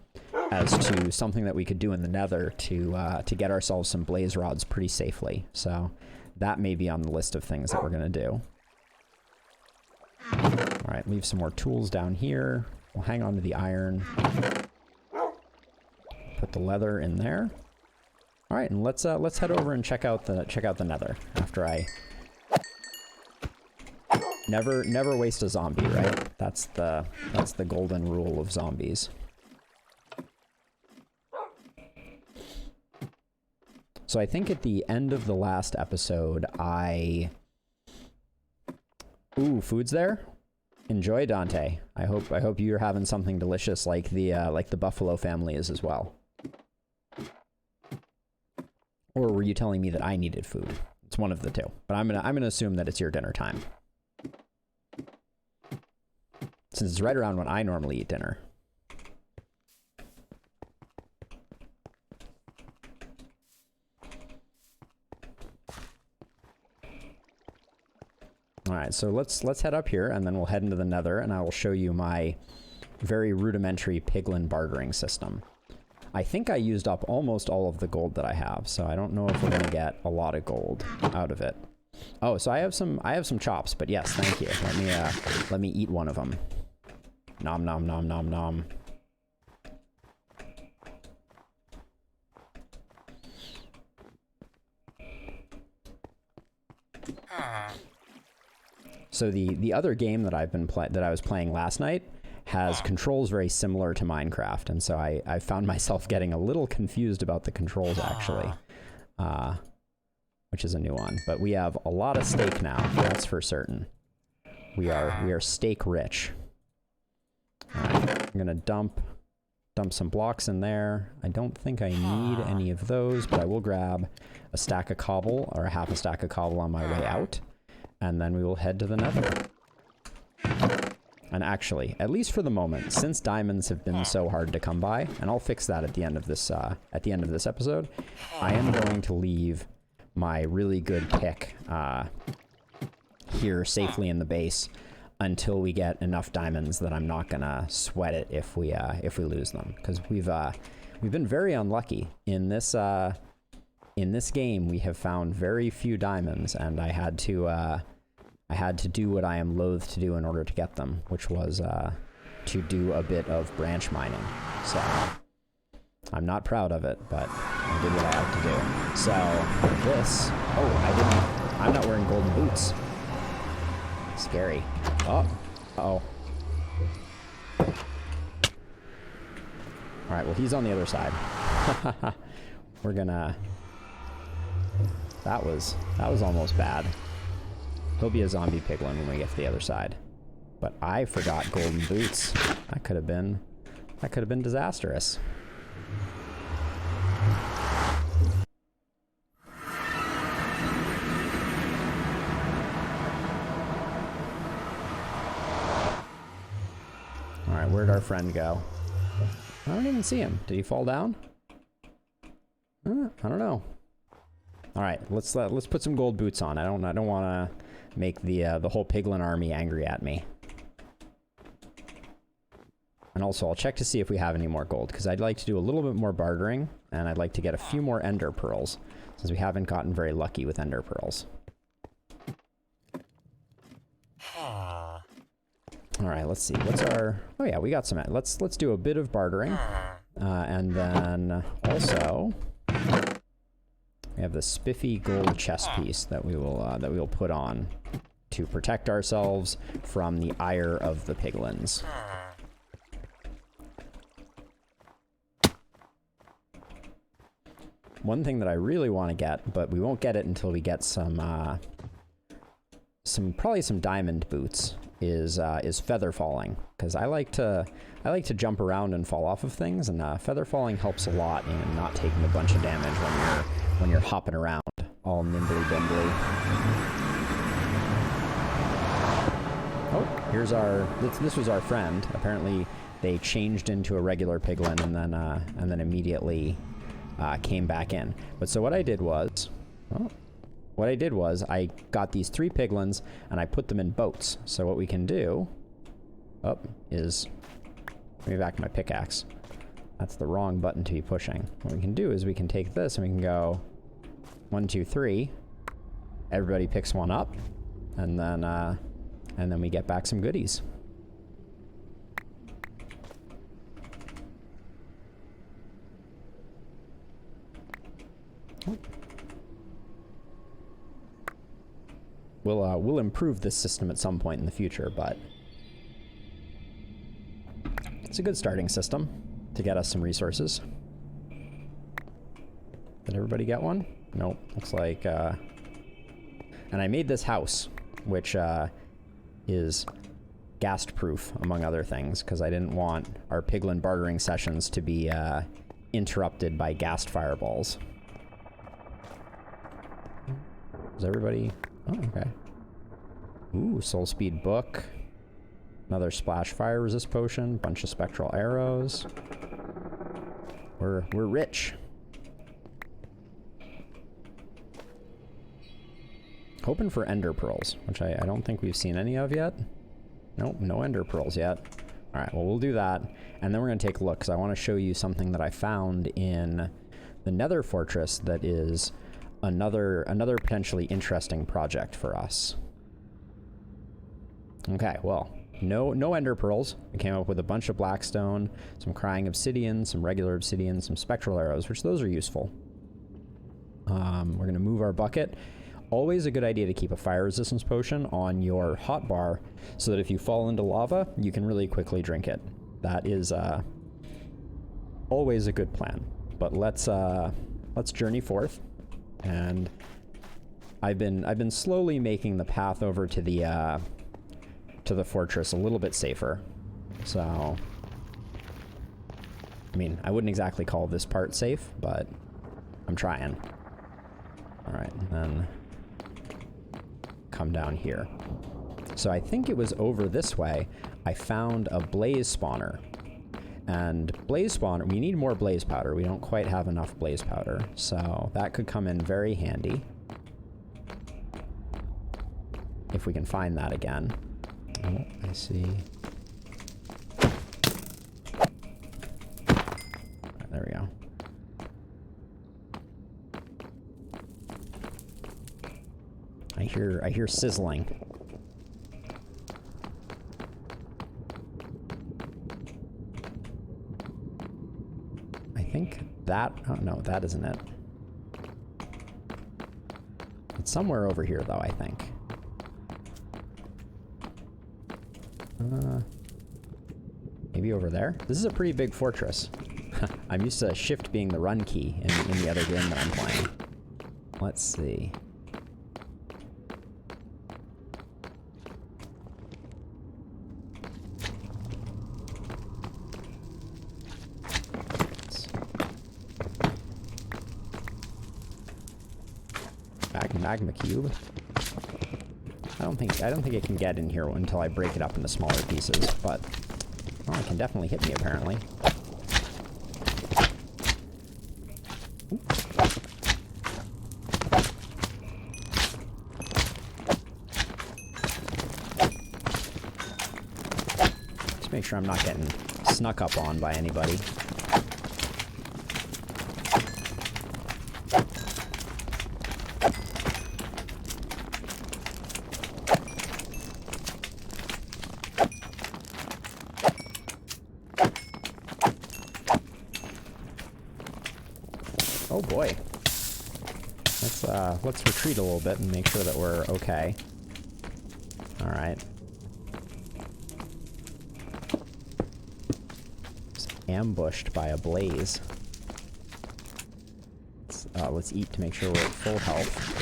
[SPEAKER 1] as to something that we could do in the Nether to get ourselves some blaze rods pretty safely. So that may be on the list of things that we're going to do. All right, leave some more tools down here. We'll hang on to the iron. Put the leather in there. All right, and let's head over and check out the Nether after I never waste a zombie, right? That's the golden rule of zombies. So I think at the end of the last episode, Ooh, food's there? Enjoy, Dante. I hope you're having something delicious like the Buffalo family is as well. Or were you telling me that I needed food? It's one of the two. But I'm gonna assume that it's your dinner time. Since it's right around when I normally eat dinner. Alright, so let's head up here and then we'll head into the Nether and I will show you my very rudimentary piglin bartering system. I think I used up almost all of the gold that I have, so I don't know if we're gonna get a lot of gold out of it. Oh, so I have some chops, but yes, thank you. Let me eat one of them. Nom nom nom nom nom. So the other game that I was playing last night has controls very similar to Minecraft, and so I found myself getting a little confused about the controls actually, which is a new one. But we have a lot of steak now, that's for certain. We are steak rich. All right, I'm gonna dump some blocks in there. I don't think I need any of those, but I will grab a stack of cobble or a half a stack of cobble on my way out, and then we will head to the Nether. And actually, at least for the moment, since diamonds have been so hard to come by, and I'll fix that at the end of this episode, I am going to leave my really good pick here safely in the base until we get enough diamonds that I'm not gonna sweat it if we lose them, because we've been very unlucky in this game. We have found very few diamonds, and I had to do what I am loath to do in order to get them, which was to do a bit of branch mining. So I'm not proud of it, but I did what I had to do. So this, I'm not wearing golden boots. Scary. Oh, uh-oh. All right, well, he's on the other side. We're gonna, that was almost bad. He'll be a zombie piglin when we get to the other side. But I forgot golden boots. That could have been disastrous. All right, where'd our friend go? I don't even see him. Did he fall down? I don't know. All right, let's put some gold boots on. I don't want to make the whole piglin army angry at me. And also, I'll check to see if we have any more gold, because I'd like to do a little bit more bartering, and I'd like to get a few more ender pearls, since we haven't gotten very lucky with ender pearls. All right, let's see. What's our... Oh yeah, we got some... Let's do a bit of bartering, and then also we have the spiffy gold chest piece that we will put on to protect ourselves from the ire of the piglins. One thing that I really want to get, but we won't get it until we get probably some diamond boots, is feather falling, because I like to jump around and fall off of things, and feather falling helps a lot in not taking a bunch of damage when you're hopping around all nimbly bimbly. Oh, here's this was our friend. Apparently they changed into a regular piglin and then immediately came back in. But so what I did was I got these 3 piglins and I put them in boats. So what we can do is, let me back to my pickaxe. That's the wrong button to be pushing. What we can do is we can take this and we can go 1, 2, 3. Everybody picks one up, and then we get back some goodies. We'll improve this system at some point in the future, but It's a good starting system to get us some resources. Did everybody get one? Nope. Looks like, and I made this house, which, is ghast proof, among other things, because I didn't want our piglin bartering sessions to be, interrupted by ghast fireballs. Is everybody... Oh, okay. Ooh, soul speed book. Another splash fire resist potion. Bunch of spectral arrows. We're rich. Hoping for ender pearls, which I don't think we've seen any of yet. Nope, no ender pearls yet. Alright, well, we'll do that. And then we're going to take a look, because I want to show you something that I found in the Nether Fortress that is another potentially interesting project for us. Okay, well, no ender pearls. I came up with a bunch of blackstone, some crying obsidian, some regular obsidian, some spectral arrows, which those are useful. We're going to move our bucket. Always a good idea to keep a fire resistance potion on your hotbar so that if you fall into lava, you can really quickly drink it. That is always a good plan. But let's journey forth. And I've been slowly making the path over to the fortress a little bit safer. So, I mean, I wouldn't exactly call this part safe, but I'm trying. All right, and then come down here. So I think it was over this way I found a blaze spawner. And blaze spawner, we need more blaze powder. We don't quite have enough blaze powder, so that could come in very handy. If we can find that again. Oh, I see. Right, there we go. I hear sizzling. I think that... Oh, no, that isn't it. It's somewhere over here, though, I think. Maybe over there? This is a pretty big fortress. I'm used to shift being the run key in the other game that I'm playing. Let's see. Magma cube. I don't think it can get in here until I break it up into smaller pieces, but well, it can definitely hit me apparently. Just make sure I'm not getting snuck up on by anybody. Oh boy. Let's retreat a little bit and make sure that we're okay. Alright. Just ambushed by a blaze. Let's eat to make sure we're at full health.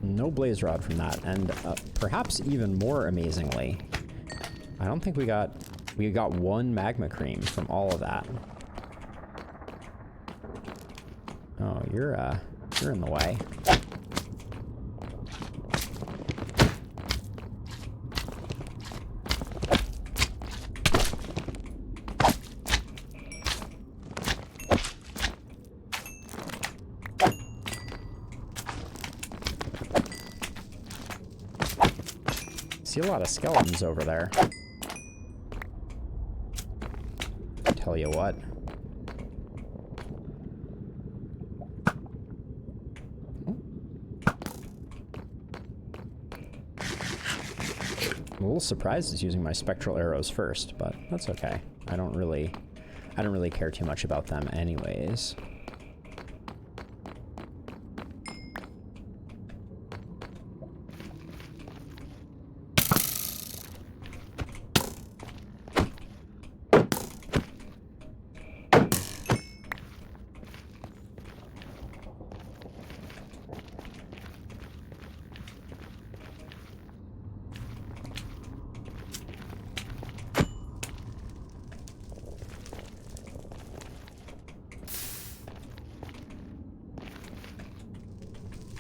[SPEAKER 1] No blaze rod from that, and perhaps even more amazingly, I don't think we got one magma cream from all of that. Oh, you're in the way. See a lot of skeletons over there. Tell you what. I'm a little surprised it's using my spectral arrows first, but that's okay. I don't really I don't really care too much about them anyways.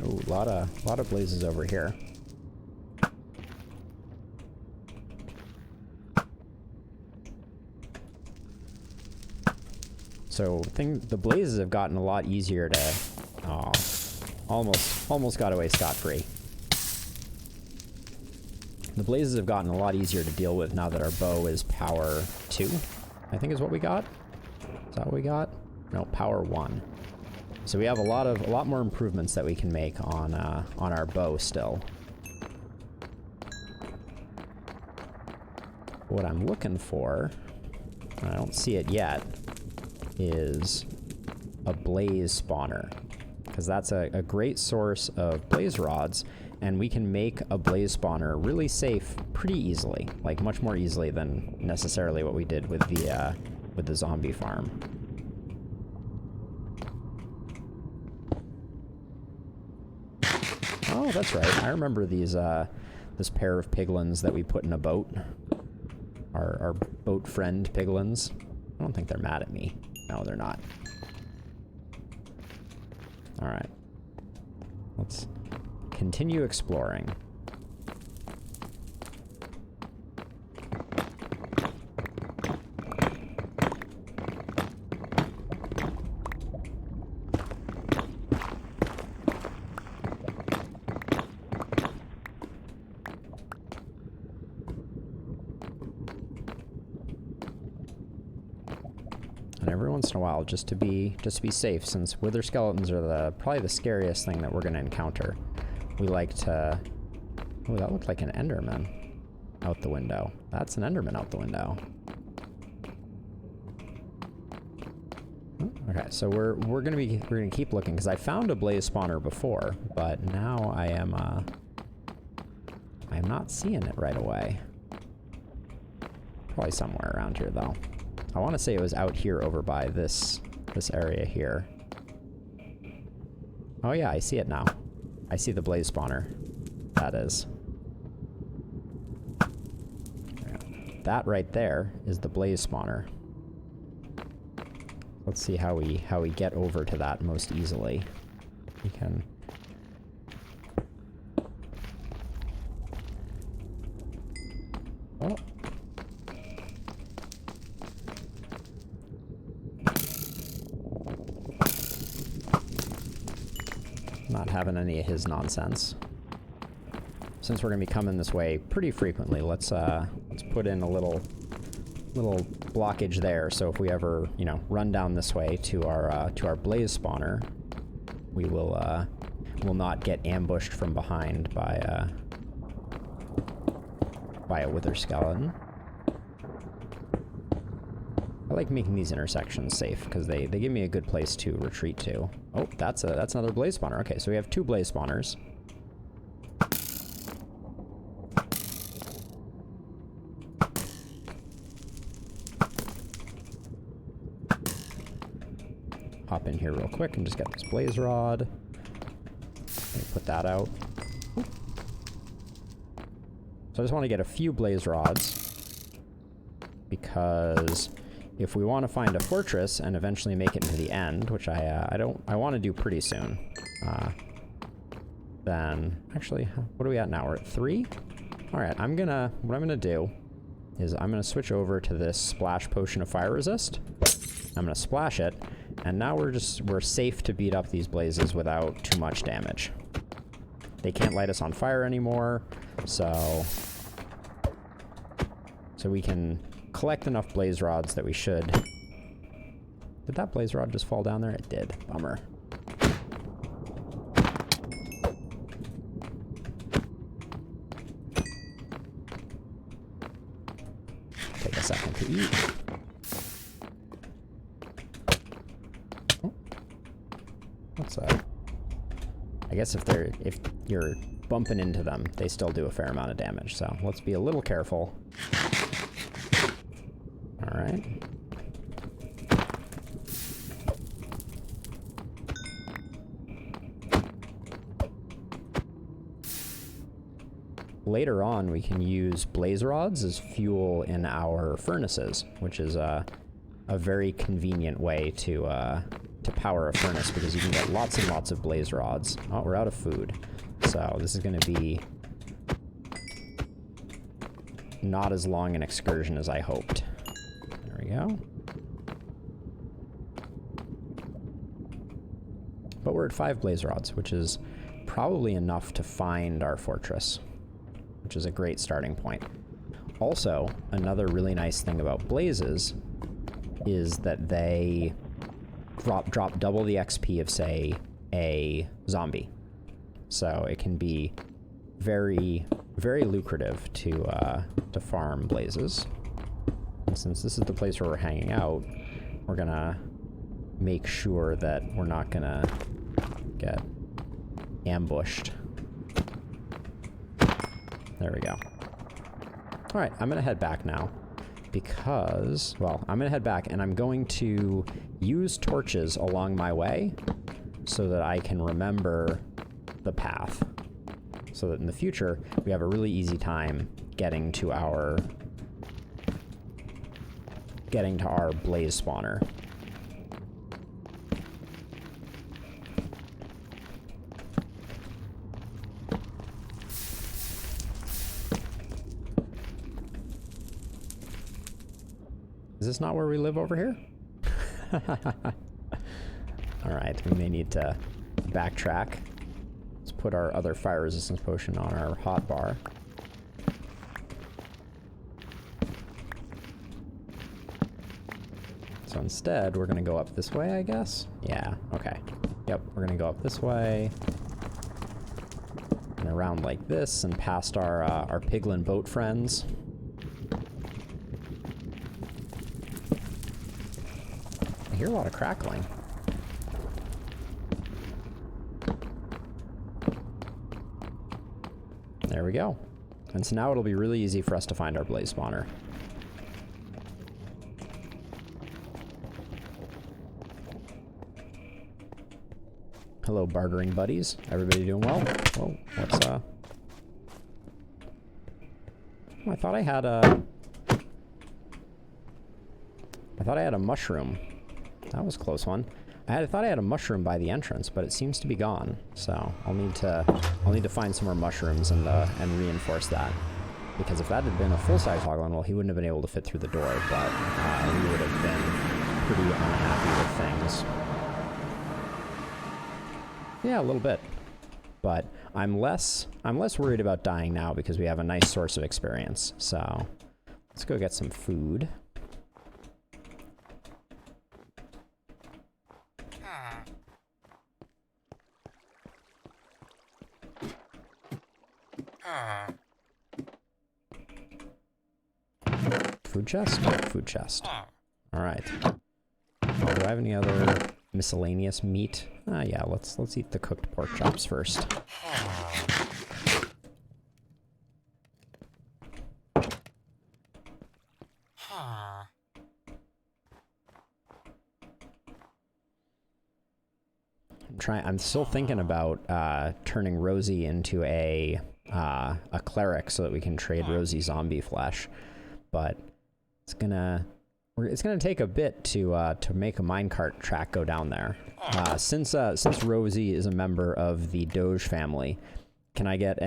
[SPEAKER 1] Ooh, lot of blazes over here. So the blazes have gotten a lot easier to... Oh, almost got away scot-free. The blazes have gotten a lot easier to deal with now that our bow is power 2, I think is what we got. Is that what we got? No, power 1. So we have a lot more improvements that we can make on our bow still. What I'm looking for, and I don't see it yet, is a blaze spawner, because that's a great source of blaze rods, and we can make a blaze spawner really safe pretty easily, like much more easily than necessarily what we did with the zombie farm. Oh, that's right. I remember these, this pair of piglins that we put in a boat. Our boat friend piglins. I don't think they're mad at me. No, they're not. Alright. Let's continue exploring. And every once in a while, just to be safe, since wither skeletons are probably the scariest thing that we're going to encounter, we like to... Oh, that looked like an enderman out the window. That's an enderman out the window. Okay, so we're gonna keep looking, because I found a blaze spawner before, but now I'm not seeing it right away. Probably somewhere around here though. I want to say it was out here over by this area here. Oh yeah, I see it now. I see the blaze spawner. That is. That right there is the blaze spawner. Let's see how we get over to that most easily. We can... Oh. Not having any of his nonsense. Since we're gonna be coming this way pretty frequently, let's put in a little blockage there, so if we ever, you know, run down this way to our blaze spawner, we will not get ambushed from behind by a wither skeleton. I like making these intersections safe because they give me a good place to retreat to. Oh, that's another blaze spawner. Okay, so we have 2 blaze spawners. Hop in here real quick and just get this blaze rod. Let me put that out. So I just want to get a few blaze rods, because if we want to find a fortress and eventually make it to the end, which I want to do pretty soon, then actually, what are we at now? We're at 3. All right, what I'm gonna do is I'm gonna switch over to this splash potion of fire resist. I'm gonna splash it, and now we're safe to beat up these blazes without too much damage. They can't light us on fire anymore, so we can collect enough blaze rods that we should... Did that blaze rod just fall down there? It did. Bummer. Take a second to eat. I guess if you're bumping into them, they still do a fair amount of damage. So let's be a little careful. All right. Later on, we can use blaze rods as fuel in our furnaces, which is a very convenient way to power a furnace, because you can get lots and lots of blaze rods. Oh, we're out of food. So this is going to be not as long an excursion as I hoped. There we go. But we're at 5 blaze rods, which is probably enough to find our fortress, which is a great starting point. Also, another really nice thing about blazes is that they drop double the XP of, say, a zombie. So it can be very, very lucrative to farm blazes. And since this is the place where we're hanging out, we're gonna make sure that we're not gonna get ambushed. There we go. All right, I'm gonna head back now because, well, I'm gonna head back and I'm going to use torches along my way so that I can remember the path, so that in the future we have a really easy time getting to our blaze spawner. Is this not where we live over here? Alright, we may need to backtrack. Let's put our other fire resistance potion on our hotbar. So instead, we're gonna go up this way, I guess? Yeah, okay. Yep, we're gonna go up this way. And around like this, and past our piglin boat friends. I hear a lot of crackling. There we go. And so now it'll be really easy for us to find our blaze spawner. Hello, bartering buddies. Everybody doing well? Whoa, what's oh, I thought I had a mushroom. That was a close one. I thought I had a mushroom by the entrance, but it seems to be gone. So I'll need to find some more mushrooms and reinforce that. Because if that had been a full-size hoglin, well, he wouldn't have been able to fit through the door, but we would have been pretty unhappy with things. Yeah, a little bit. But I'm less worried about dying now because we have a nice source of experience. So let's go get some food. Food chest? Food chest. Alright. Do I have any other miscellaneous meat? Yeah, let's eat the cooked pork chops first. I'm still thinking about turning Rosie into a cleric so that we can trade Rosie zombie flesh, but it's gonna take a bit to make a minecart track go down there. Since Rosie is a member of the Doge family, can I get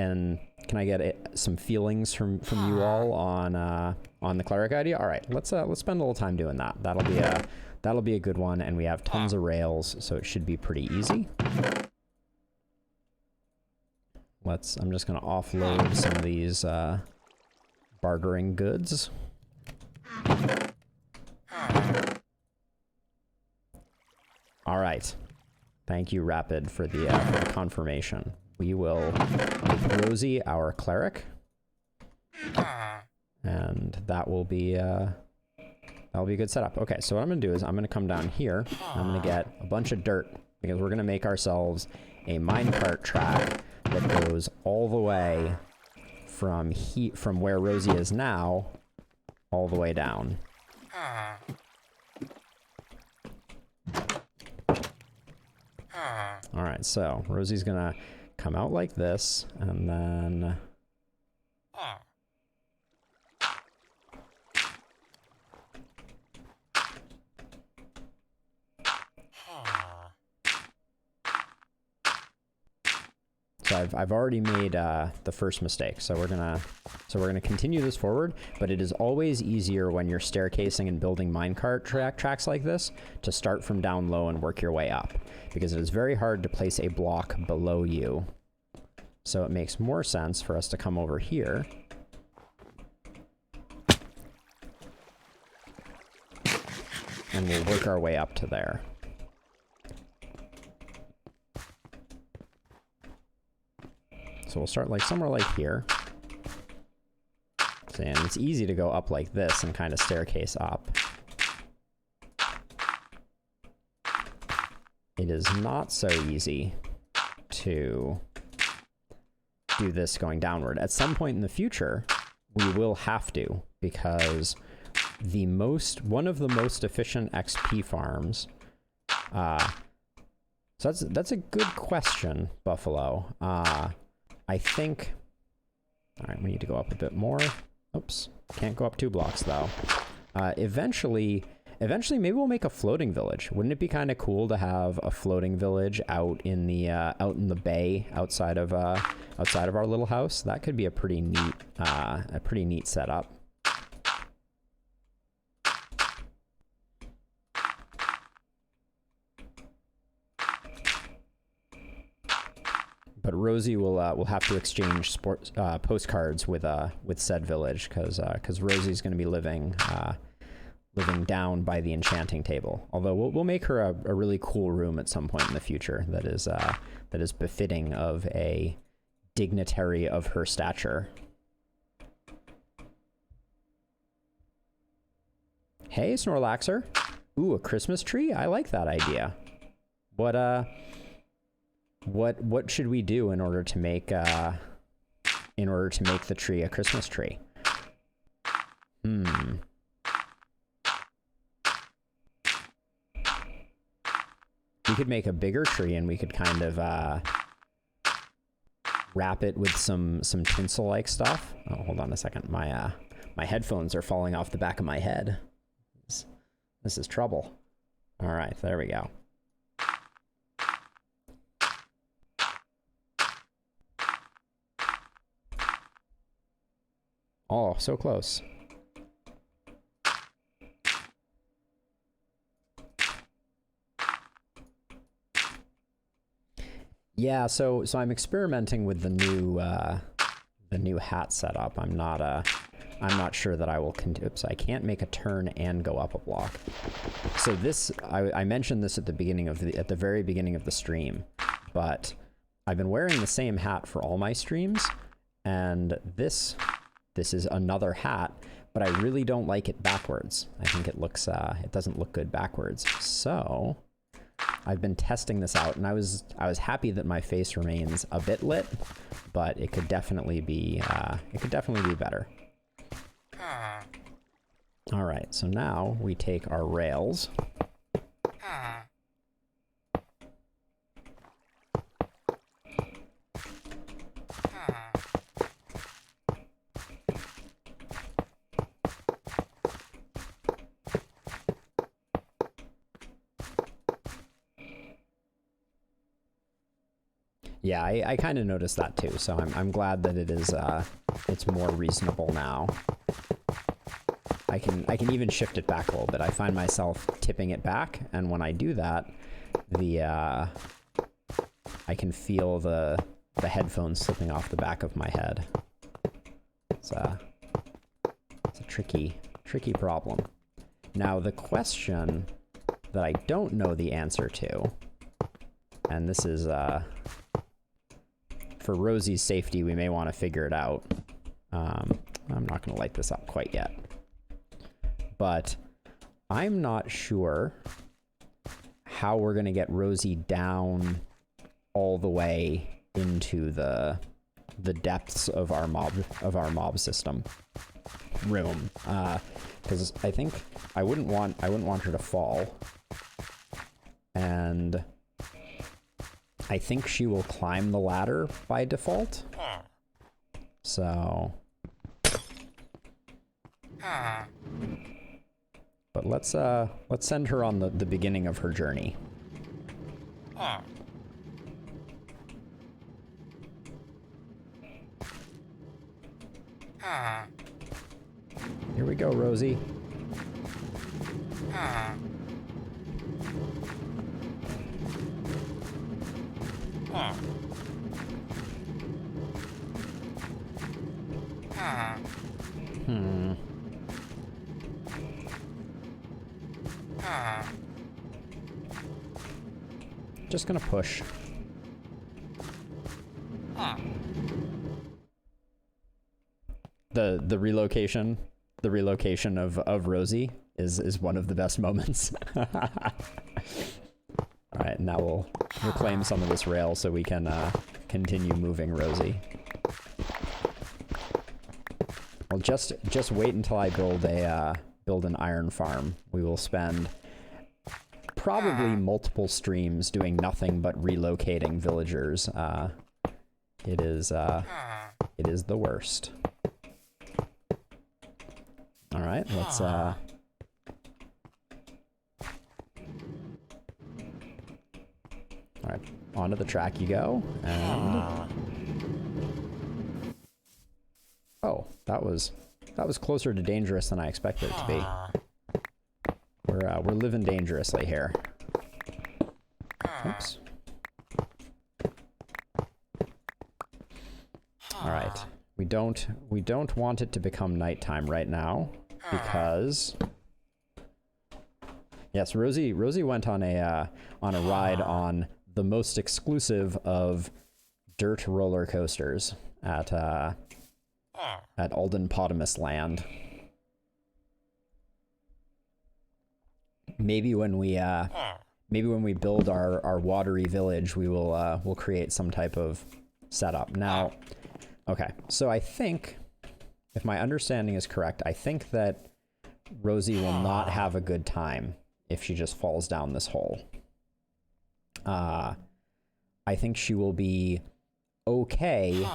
[SPEAKER 1] some feelings from you all on the cleric idea? All right, let's spend a little time doing that. That'll be a good one, and we have tons of rails, so it should be pretty easy. I'm just gonna offload some of these bartering goods. All right. Thank you, Rapid, for the confirmation. We will make Rosie our cleric, and that'll be a good setup. Okay, so what I'm gonna do is I'm gonna come down here. I'm gonna get a bunch of dirt because we're going to make ourselves a minecart track that goes all the way from where Rosie is now all the way down. All right, so Rosie's gonna come out like this, and then so I've already made the first mistake, so we're gonna continue this forward. But it is always easier when you're staircasing and building minecart tracks like this to start from down low and work your way up, because it is very hard to place a block below you. So it makes more sense for us to come over here and we'll work our way up to there. So we'll start like somewhere like here. And it's easy to go up like this and kind of staircase up. It is not so easy to do this going downward. At some point in the future, we will have to, because one of the most efficient XP farms, so that's a good question, Buffalo. I think, all right, we need to go up a bit more. Oops, can't go up 2 blocks though. Eventually maybe we'll make a floating village. Wouldn't it be kind of cool to have a floating village out in the bay outside of our little house? That could be a pretty neat setup. But Rosie will have to exchange postcards with said village, because Rosie's going to be living down by the enchanting table. Although we'll make her a really cool room at some point in the future that is befitting of a dignitary of her stature. Hey, Snorlaxer. Ooh, a Christmas tree? I like that idea. What should we do in order to make the tree a Christmas tree? We could make a bigger tree, and we could kind of wrap it with some tinsel-like stuff. Oh, hold on a second. My headphones are falling off the back of my head. This is trouble. All right, there we go. Oh, so close. Yeah, so I'm experimenting with the new hat setup. I'm not sure that I will oops, I can't make a turn and go up a block. So this, I mentioned this at the very beginning of the stream, but I've been wearing the same hat for all my streams, and this is another hat, but I really don't like it backwards. I think it doesn't look good backwards. So I've been testing this out, and I was happy that my face remains a bit lit, but it could definitely be better. All right, so now we take our rails. Yeah, I kind of noticed that too, so I'm glad that it's more reasonable now. I can even shift it back a little bit. I find myself tipping it back, and when I do that, I can feel the headphones slipping off the back of my head. It's a tricky problem. Now the question that I don't know the answer to, and this is for Rosie's safety, we may want to figure it out. I'm not going to light this up quite yet. But I'm not sure how we're gonna get Rosie down all the way into the depths of our mob system room, because I think I wouldn't want her to fall, and I think she will climb the ladder by default. So, but let's send her on the beginning of her journey. Here we go, Rosie. Just gonna push. The relocation of Rosie is one of the best moments. All right, now we'll reclaim some of this rail so we can continue moving Rosie. Well, just wait until I build an iron farm. We will spend probably multiple streams doing nothing but relocating villagers. It is the worst. All right, let's all right, onto the track you go, and oh, that was closer to dangerous than I expected it to be. We're living dangerously here. Oops. All right. We don't want it to become nighttime right now because yes, Rosie went on a ride on the most exclusive of dirt roller coasters at Alden Potamus Land. Maybe when we build our watery village, we'll create some type of setup. Now, okay, so I think, if my understanding is correct, I think that Rosie will not have a good time if she just falls down this hole. I think she will be okay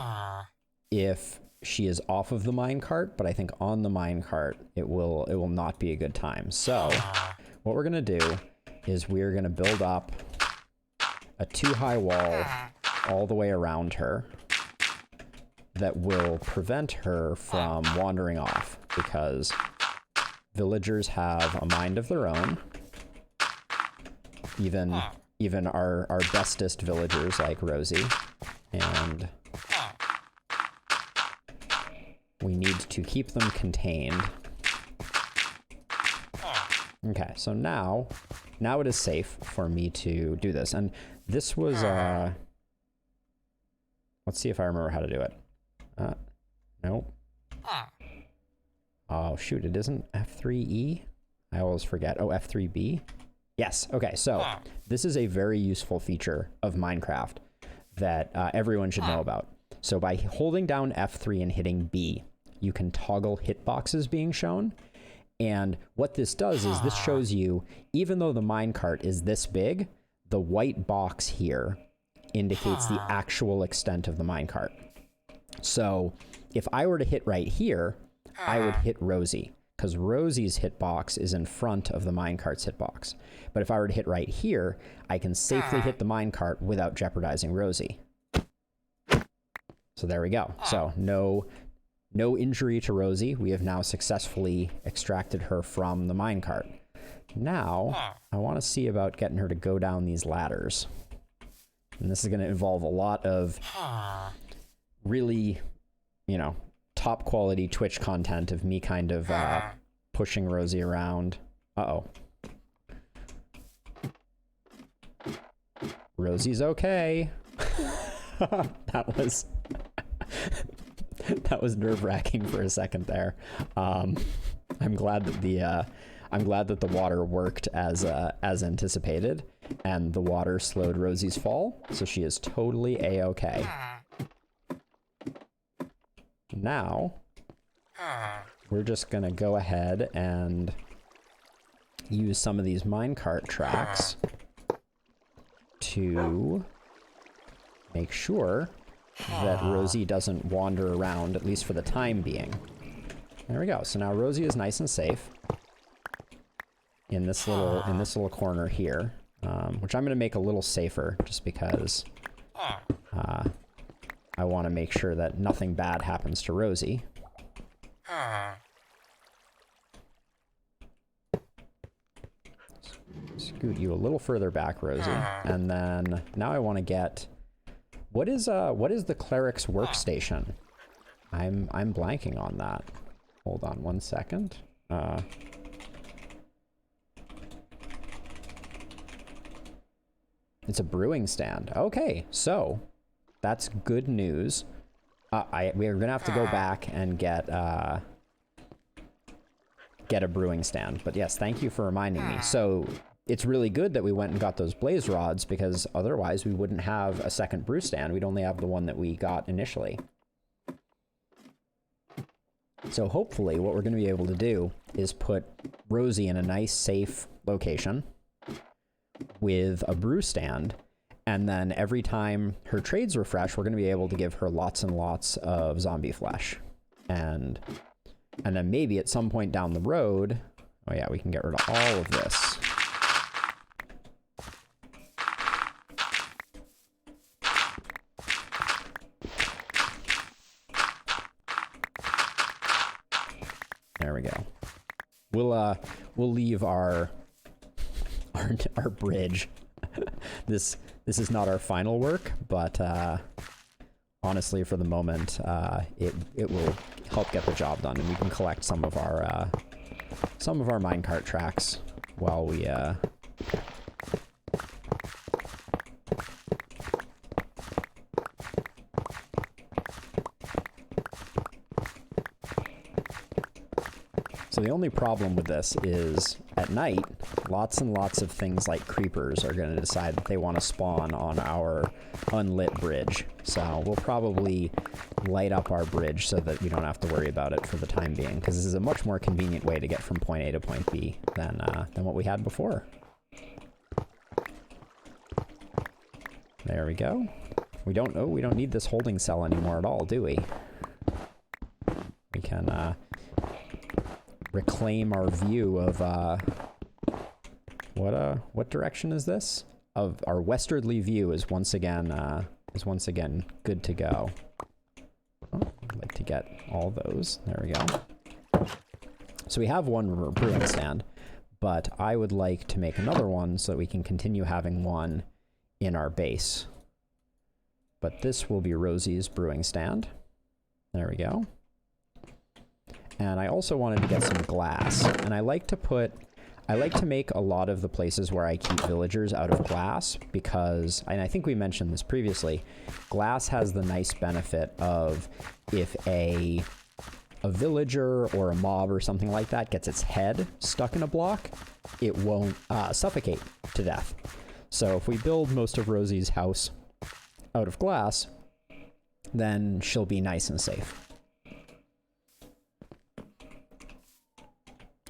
[SPEAKER 1] if she is off of the minecart, but I think on the minecart it will not be a good time. So what we're gonna do is we're gonna build up a 2-high wall all the way around her that will prevent her from wandering off, because villagers have a mind of their own. Even our bestest villagers like Rosie, and we need to keep them contained. Okay, so now it is safe for me to do this, and this was let's see if I remember how to do it. Nope. Oh shoot, it isn't F3E? I always forget. Oh, F3B? Yes, okay, so this is a very useful feature of Minecraft that everyone should know about. So by holding down F3 and hitting B, you can toggle hitboxes being shown. And what this does is this shows you, even though the minecart is this big, the white box here indicates the actual extent of the minecart. So if I were to hit right here, I would hit Rosie, because Rosie's hitbox is in front of the minecart's hitbox. But if I were to hit right here, I can safely hit the minecart without jeopardizing Rosie. So there we go. So no injury to Rosie. We have now successfully extracted her from the minecart. Now, I want to see about getting her to go down these ladders. And this is going to involve a lot of really, top quality Twitch content of me kind of pushing Rosie around. Uh-oh. Rosie's okay. That was nerve-wracking for a second there. I'm glad that the water worked as anticipated. and the water slowed Rosie's fall, so she is totally a-okay. Now, we're just gonna go ahead and use some of these minecart tracks to make sure that Rosie doesn't wander around, at least for the time being. There we go. So now Rosie is nice and safe in this little corner here, which I'm going to make a little safer just because I want to make sure that nothing bad happens to Rosie. Scoot you a little further back, Rosie, and then now I want to get what is the cleric's workstation? I'm blanking on that. Hold on one second. It's a brewing stand. Okay, so that's good news. We're gonna have to go back and get a brewing stand. But yes, thank you for reminding me. So it's really good that we went and got those blaze rods, because otherwise we wouldn't have a second brew stand. We'd only have the one that we got initially. So hopefully what we're going to be able to do is put Rosie in a nice, safe location with a brew stand, and then every time her trades refresh, we're going to be able to give her lots and lots of zombie flesh. And then maybe at some point down the road, oh yeah, we can get rid of all of this. There we go. We'll leave our bridge. This is not our final work, but honestly, for the moment, it will help get the job done, and we can collect some of our minecart tracks while we So the only problem with this is at night, lots and lots of things like creepers are going to decide that they want to spawn on our unlit bridge. So we'll probably light up our bridge so that we don't have to worry about it for the time being, because this is a much more convenient way to get from point A to point B than what we had before. There we go. We don't need this holding cell anymore at all, do we? We can reclaim our view of what direction is this? Of our westerly view is once again good to go. Oh, I'd like to get all those. There we go. So we have one brewing stand, but I would like to make another one so that we can continue having one in our base. But this will be Rosie's brewing stand. There we go. And I also wanted to get some glass, and I like to make a lot of the places where I keep villagers out of glass, because, and I think we mentioned this previously, glass has the nice benefit of if a villager or a mob or something like that gets its head stuck in a block, it won't suffocate to death. So if we build most of Rosie's house out of glass, then she'll be nice and safe.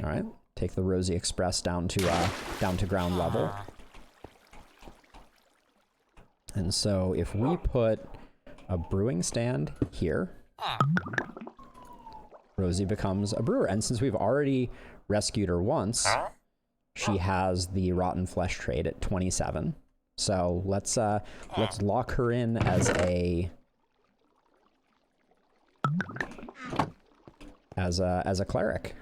[SPEAKER 1] All right, take the Rosie Express down to ground level. And so if we put a brewing stand here, Rosie becomes a brewer. And since we've already rescued her once, she has the rotten flesh trade at 27. So let's lock her in as a cleric.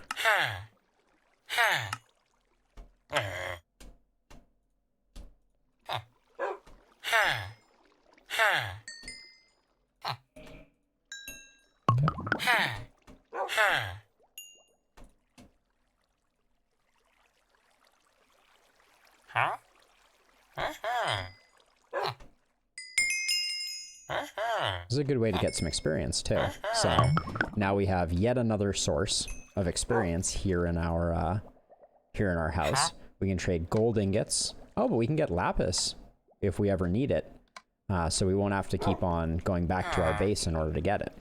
[SPEAKER 1] This is a good way to get some experience too. So now we have yet another source of experience here in our house. We can trade gold ingots Oh, but we can get lapis if we ever need it. So we won't have to keep on going back to our base in order to get it.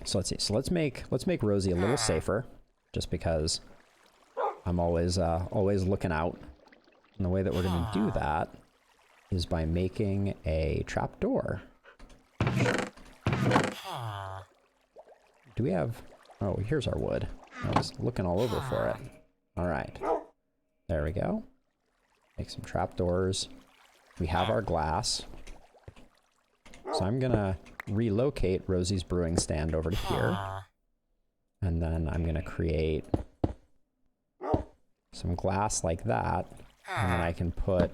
[SPEAKER 1] So let's see. So let's make Rosie a little safer, just because I'm always looking out. And the way that we're going to do that is by making a trapdoor. Do we have... Oh, here's our wood. I was looking all over for it. All right. There we go. Make some trapdoors. We have our glass. So I'm going to relocate Rosie's brewing stand over to here. And then I'm going to create some glass like that. And then I can put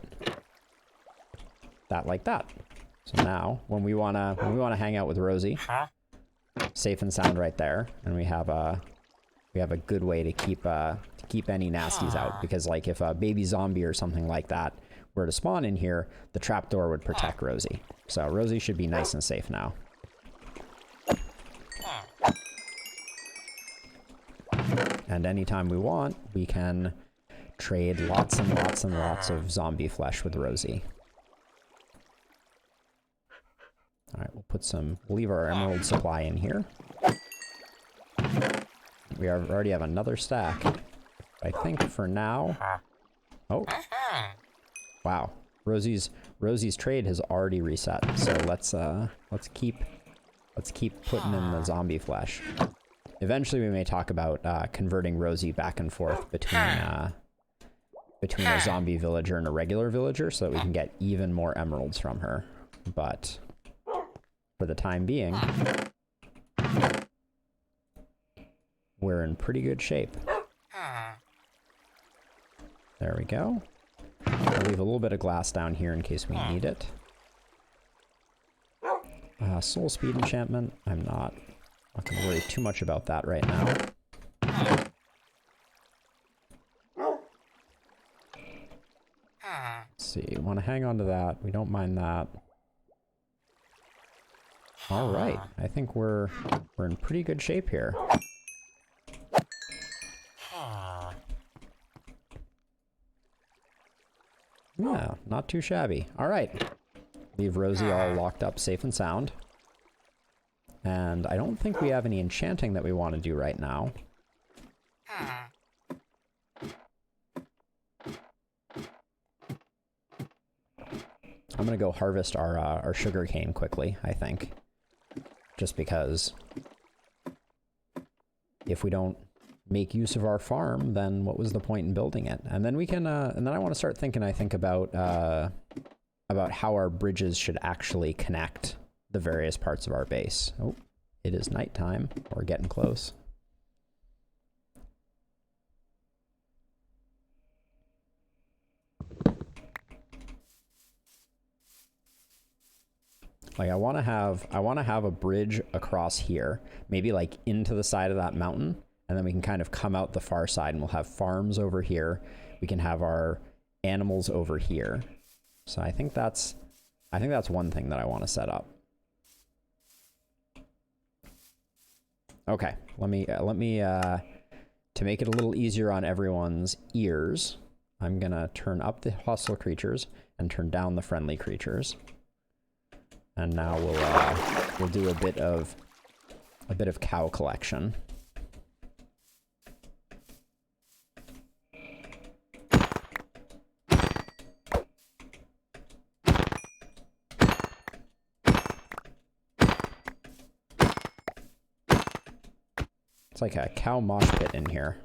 [SPEAKER 1] that like that. So now, when we wanna hang out with Rosie, safe and sound right there, and we have a good way to keep any nasties out. Because like if a baby zombie or something like that were to spawn in here, the trapdoor would protect Rosie. So Rosie should be nice and safe now. And anytime we want, we can trade lots and lots and lots of zombie flesh with Rosie. All right, we'll leave our emerald supply in here. We already have another stack. I think for now... Oh. Wow. Rosie's trade has already reset. So let's keep putting in the zombie flesh. Eventually we may talk about converting Rosie back and forth between a zombie villager and a regular villager so that we can get even more emeralds from her. But for the time being, we're in pretty good shape. There we go. I'll leave a little bit of glass down here in case we need it. Soul speed enchantment. I'm not going to worry too much about that right now. Let's see, want to hang on to that. We don't mind that. All right, I think we're in pretty good shape here. Yeah, not too shabby. All right, leave Rosie all locked up safe and sound. And I don't think we have any enchanting that we want to do right now. I'm gonna go harvest our sugar cane quickly, I think. Just because if we don't make use of our farm, then what was the point in building it? And then we can, and then I want to start thinking, I think, about how our bridges should actually connect the various parts of our base. Oh, it is nighttime. We're getting close. Like I want to have a bridge across here, maybe like into the side of that mountain, and then we can kind of come out the far side and we'll have farms over here. We can have our animals over here. So I think that's one thing that I want to set up. Okay, let me to make it a little easier on everyone's ears, I'm gonna turn up the hostile creatures and turn down the friendly creatures. And now we'll do a bit of cow collection. It's like a cow mosh pit in here.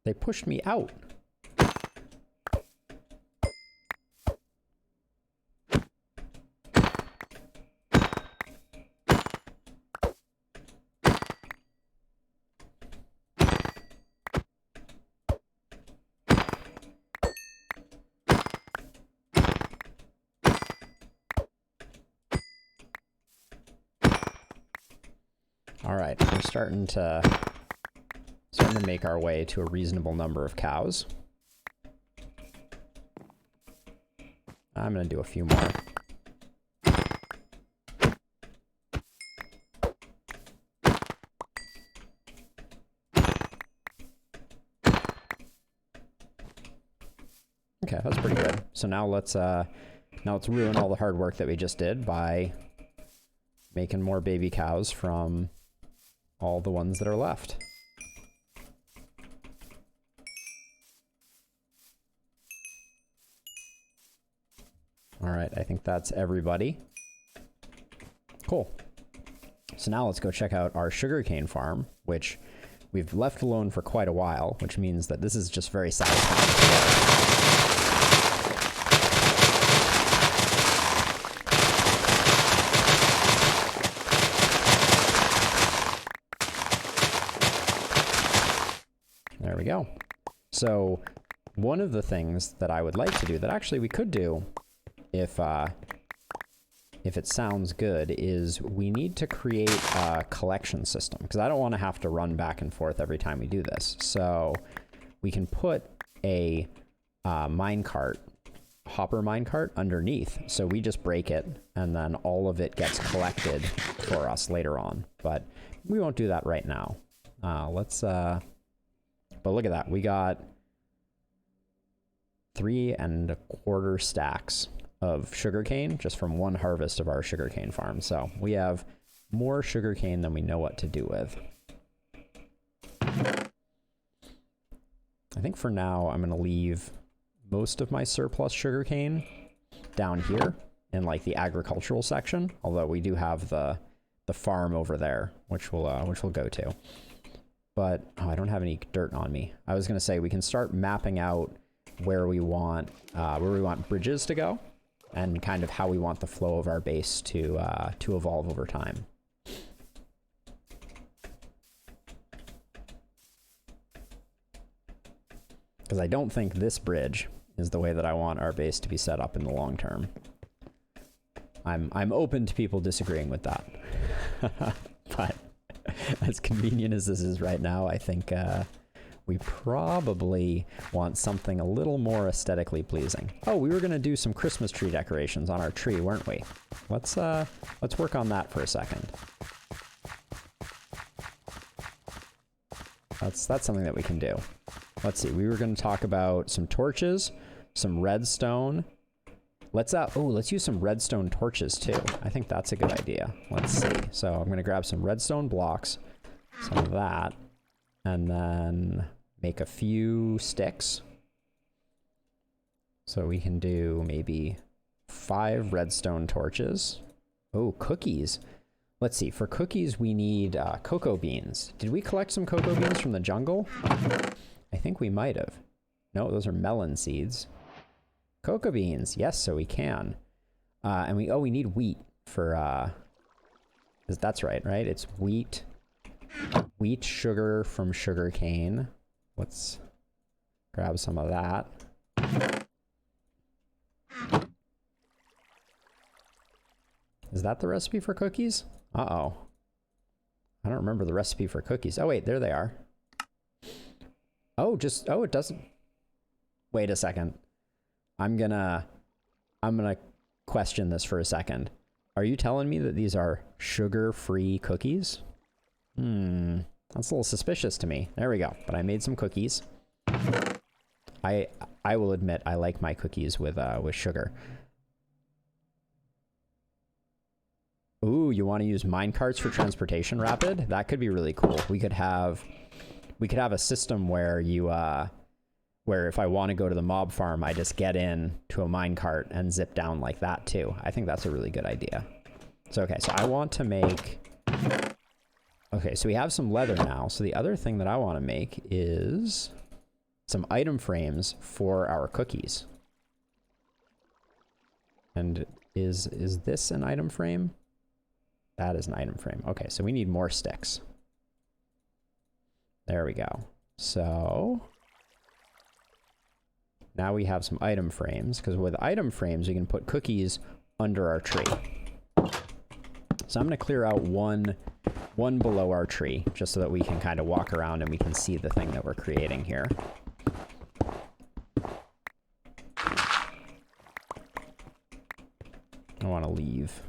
[SPEAKER 1] They pushed me out. All right, we're starting to make our way to a reasonable number of cows. I'm gonna do a few more. Okay, that's pretty good. So now let's ruin all the hard work that we just did by making more baby cows from all the ones that are left. All right, I think that's everybody. Cool. So now let's go check out our sugarcane farm, which we've left alone for quite a while, which means that this is just very satisfying. There we go. So one of the things that I would like to do, that actually we could do if it sounds good, is we need to create a collection system, because I don't want to have to run back and forth every time we do this. So we can put a minecart, hopper minecart underneath. So we just break it and then all of it gets collected for us later on. But we won't do that right now. But look at that. We got 3 1/4 stacks of sugarcane just from one harvest of our sugarcane farm. So we have more sugarcane than we know what to do with. I think for now I'm going to leave most of my surplus sugarcane down here in like the agricultural section, although we do have the farm over there, which we'll go to. But oh, I don't have any dirt on me. I was going to say we can start mapping out where we want bridges to go, and kind of how we want the flow of our base to evolve over time. Because I don't think this bridge is the way that I want our base to be set up in the long term. I'm open to people disagreeing with that. But as convenient as this is right now, I think we probably want something a little more aesthetically pleasing. Oh, we were gonna do some Christmas tree decorations on our tree, weren't we? Let's work on that for a second. That's something that we can do. Let's see, we were gonna talk about some torches, some redstone. Let's use some redstone torches too. I think that's a good idea. Let's see. So I'm gonna grab some redstone blocks, some of that, and then make a few sticks. So we can do maybe 5 redstone torches. Oh, cookies. Let's see, for cookies we need cocoa beans. Did we collect some cocoa beans from the jungle? I think we might have. No, those are melon seeds. Cocoa beans, yes, so we can. And we need wheat for, that's right? It's wheat, sugar from sugarcane. Let's grab some of that. Is that the recipe for cookies? Uh-oh. I don't remember the recipe for cookies. Oh, wait, there they are. Oh, it doesn't. Wait a second. I'm gonna question this for a second. Are you telling me that these are sugar-free cookies? That's a little suspicious to me. There we go. But I made some cookies. I will admit I like my cookies with sugar. Ooh, you want to use minecarts for transportation rapid? That could be really cool. We could have a system where where if I want to go to the mob farm, I just get in to a minecart and zip down like that too. I think that's a really good idea. So, okay, so I want to make... Okay, so we have some leather now. So the other thing that I want to make is some item frames for our cookies. And is this an item frame? That is an item frame. Okay, so we need more sticks. There we go. So... now we have some item frames, because with item frames, we can put cookies under our tree. So I'm going to clear out one below our tree, just so that we can kind of walk around and we can see the thing that we're creating here. I want to leave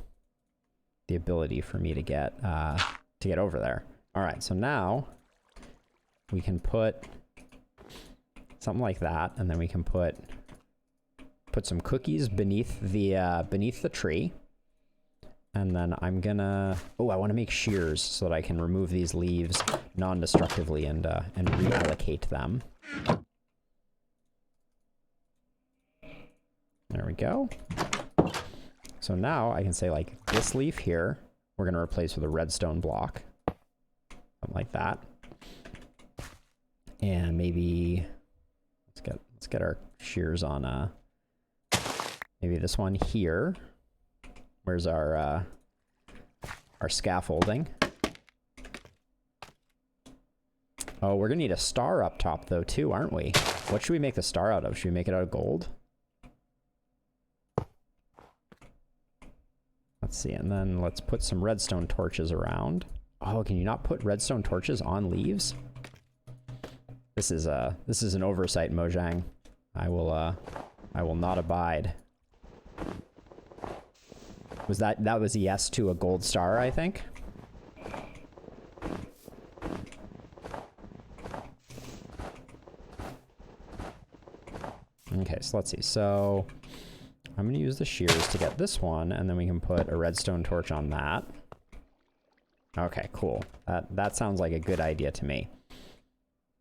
[SPEAKER 1] the ability for me to get over there. All right, so now we can put something like that, and then we can put put some cookies beneath the tree. And then I'm gonna, oh, I want to make shears so that I can remove these leaves non-destructively and reallocate them. There we go. So now I can say, like, this leaf here, we're gonna replace with a redstone block. Something like that. And maybe, let's get our shears on, maybe this one here. Where's our scaffolding? Oh, we're gonna need a star up top though too, aren't we? What should we make the star out of? Should we make it out of gold? Let's see, and then let's put some redstone torches around. Oh, can you not put redstone torches on leaves? This is an oversight, Mojang. I will not abide. That was a yes to a gold star, I think. Okay, so let's see. So I'm gonna use the shears to get this one, and then we can put a redstone torch on that. Okay, cool. That sounds like a good idea to me.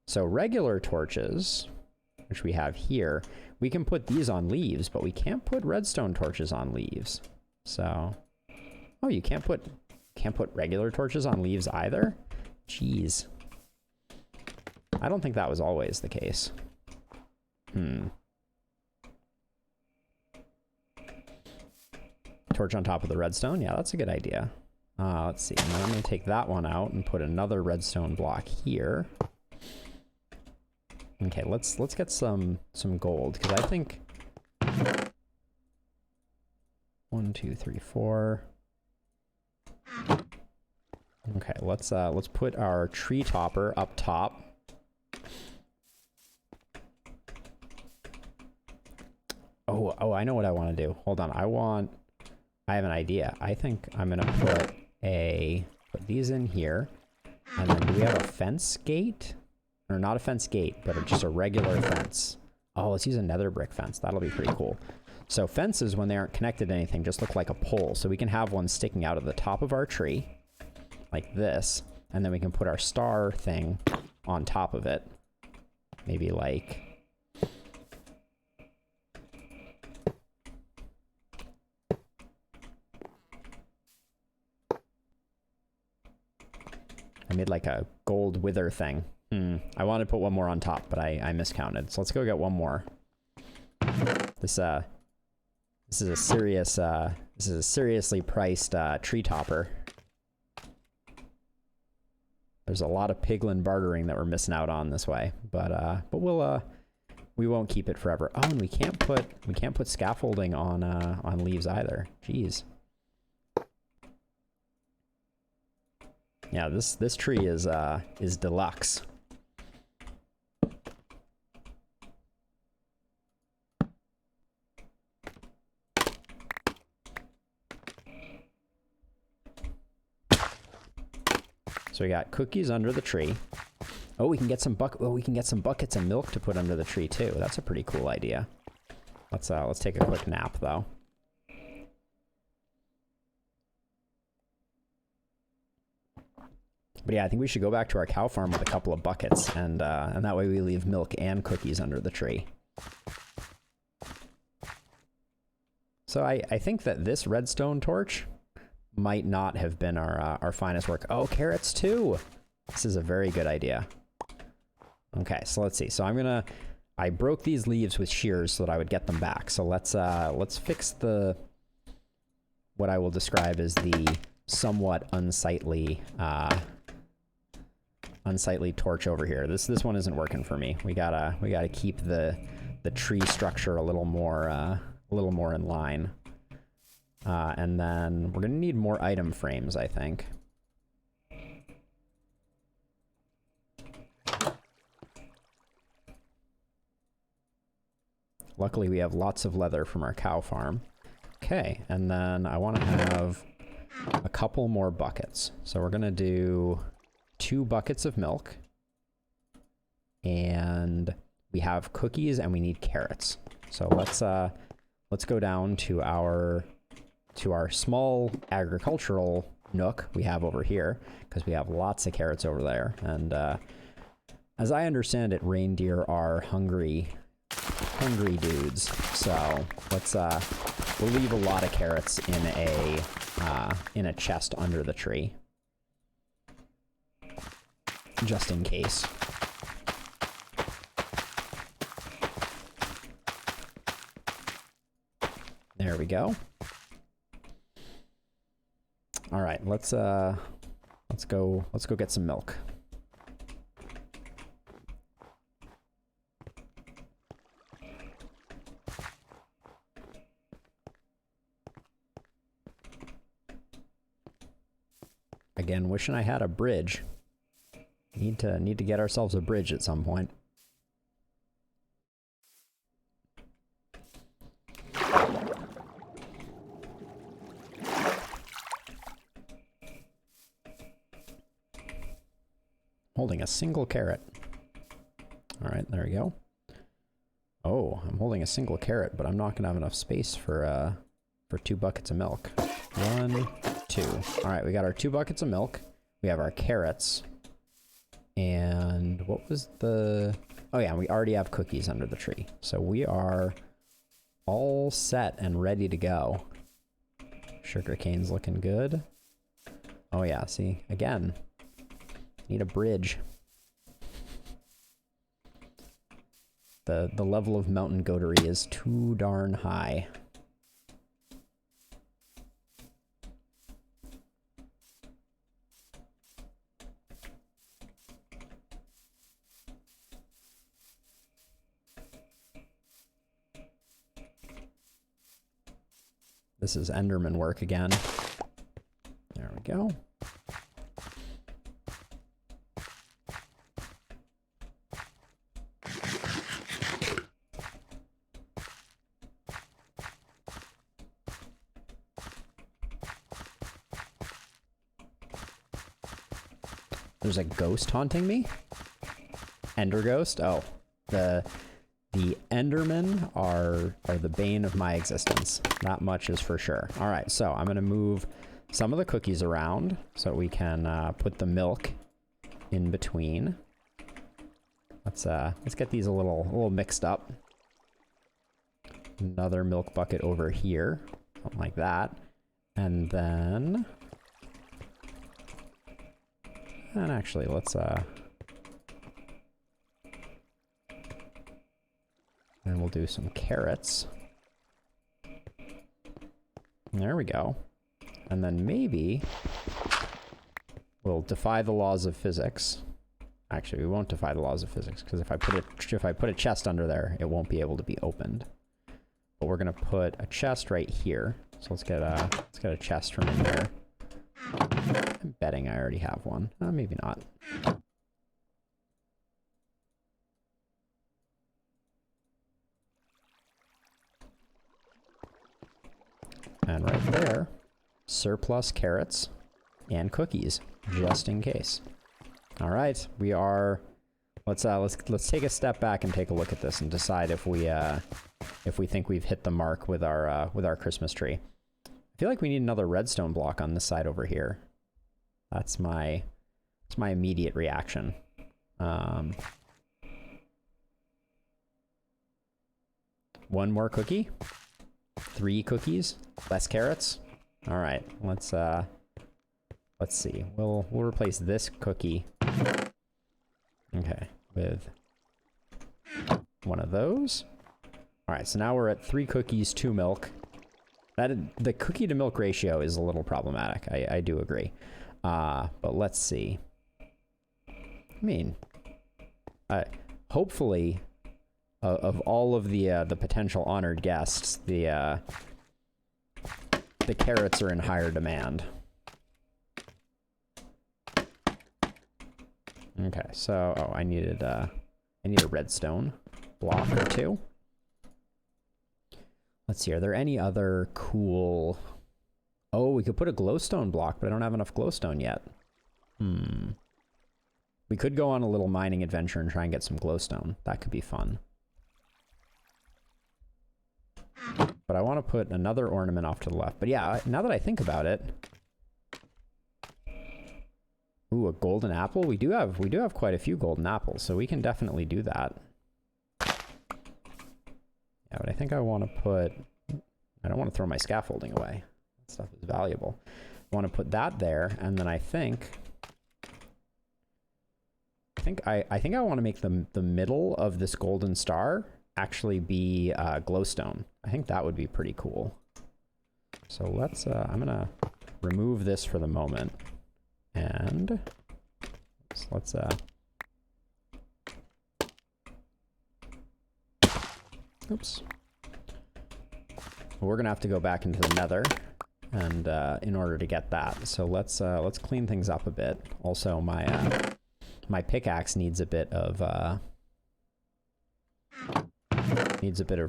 [SPEAKER 1] So regular torches, which we have here, we can put these on leaves, but we can't put redstone torches on leaves. So, oh, you can't put regular torches on leaves either? Jeez. I don't think that was always the case. Torch on top of the redstone? Yeah, that's a good idea. Let's see. And then I'm going to take that one out and put another redstone block here. Okay, let's get some gold, because I think 1, 2, 3, 4. Okay, let's put our tree topper up top. Oh, I know what I want to do. Hold on, I have an idea. I think I'm gonna put these in here, and then do we have a fence gate? Or not a fence gate, but just a regular fence. Oh, let's use a nether brick fence. That'll be pretty cool. So fences, when they aren't connected to anything, just look like a pole. So we can have one sticking out of the top of our tree, like this, and then we can put our star thing on top of it. Maybe like... I made like a gold wither thing. I wanted to put one more on top, but I miscounted. So let's go get one more. This is a seriously priced tree topper. There's a lot of piglin bartering that we're missing out on this way, but we won't keep it forever. Oh, and we can't put scaffolding on leaves either. Jeez. Yeah, this tree is deluxe. So we got cookies under the tree. Oh, we can get some buckets of milk to put under the tree too. That's a pretty cool idea. Let's take a quick nap though. But yeah, I think we should go back to our cow farm with a couple of buckets, and that way we leave milk and cookies under the tree. So I think that this redstone torch might not have been our finest work. Oh, carrots too! This is a very good idea. Okay, so let's see. So I broke these leaves with shears so that I would get them back. So let's fix what I will describe as the somewhat unsightly torch over here. This one isn't working for me. We gotta keep the tree structure a little more in line. And then we're gonna need more item frames, I think. Luckily, we have lots of leather from our cow farm. Okay, and then I want to have a couple more buckets. So we're gonna do 2 buckets of milk. And we have cookies and we need carrots. So let's go down to our small agricultural nook we have over here, because we have lots of carrots over there. And as I understand it, reindeer are hungry dudes. So let's we'll leave a lot of carrots in a chest under the tree, just in case. There we go. All right, let's go get some milk. Again, wishing I had a bridge. Need to get ourselves a bridge at some point. Holding a single carrot. All right, there we go. Oh, I'm holding a single carrot, but I'm not gonna have enough space for 2 buckets of milk. 1, 2. All right, we got our 2 buckets of milk. We have our carrots. And what was the... Oh yeah, we already have cookies under the tree. So we are all set and ready to go. Sugarcane's looking good. Oh yeah, see, again, need a bridge. The level of mountain goatery is too darn high. This is Enderman work again. There we go. There's a ghost haunting me? Ender ghost? Oh, the Endermen are the bane of my existence. That much is for sure. All right, so I'm gonna move some of the cookies around so we can put the milk in between. Let's get these a little mixed up. Another milk bucket over here, something like that, and then, and actually let's and we'll do some carrots. There we go. And then maybe we'll defy the laws of physics. Actually, we won't defy the laws of physics, because if I put a chest under there, it won't be able to be opened. But we're gonna put a chest right here. So let's get a chest from in here. I'm betting I already have one. Maybe not. And right there, surplus carrots and cookies, just in case. All right, we are. Let's take a step back and take a look at this and decide if we think we've hit the mark with our Christmas tree. I feel like we need another redstone block on this side over here. That's my immediate reaction. 1 more cookie. 3 cookies, less carrots. All right, let's see. We'll replace this cookie, okay, with 1 of those. All right, so now we're at 3 cookies, 2 milk. The cookie to milk ratio is a little problematic. I do agree. But let's see. I mean, hopefully, of all of the potential honored guests, the carrots are in higher demand. Okay, so I need a redstone block or 2. Let's see, are there any other cool... Oh, we could put a glowstone block, but I don't have enough glowstone yet. We could go on a little mining adventure and try and get some glowstone. That could be fun. But but I want to put another ornament off to the left. But yeah, now that I think about it, ooh, a golden apple. We do have quite a few golden apples, so we can definitely do that. Yeah, but I think I want to put. I don't want to throw my scaffolding away. That stuff is valuable. I want to put that there, and then I think I want to make the middle of this golden star actually be glowstone. I think that would be pretty cool. So let's. I'm gonna remove this for the moment, and let's. Oops. We're gonna have to go back into the nether, and in order to get that. So let's clean things up a bit. Also, my pickaxe needs a bit of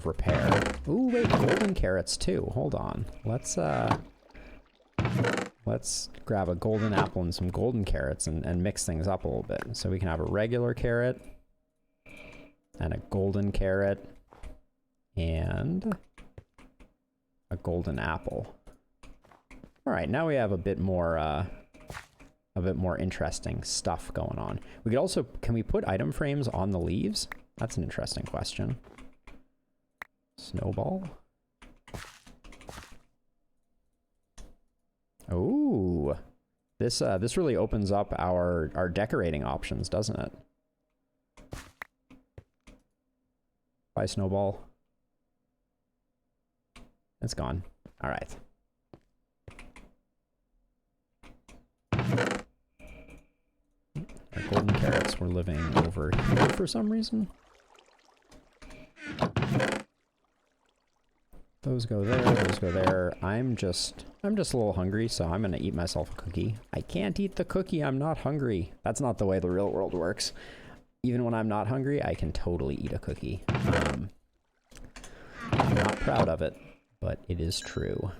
[SPEAKER 1] repair. Ooh, wait, golden carrots too. Hold on. Let's grab a golden apple and some golden carrots and mix things up a little bit. So we can have a regular carrot and a golden carrot and a golden apple. All right, now we have a bit more interesting stuff going on. We could also, can we put item frames on the leaves? That's an interesting question. Snowball. Ooh, this really opens up our decorating options, doesn't it? Bye, Snowball. It's gone. All right. Our golden carrots were living over here for some reason. Those go there, those go there. I'm just a little hungry, so I'm gonna eat myself a cookie. I can't eat the cookie, I'm not hungry. That's not the way the real world works. Even when I'm not hungry, I can totally eat a cookie. I'm not proud of it, but it is true.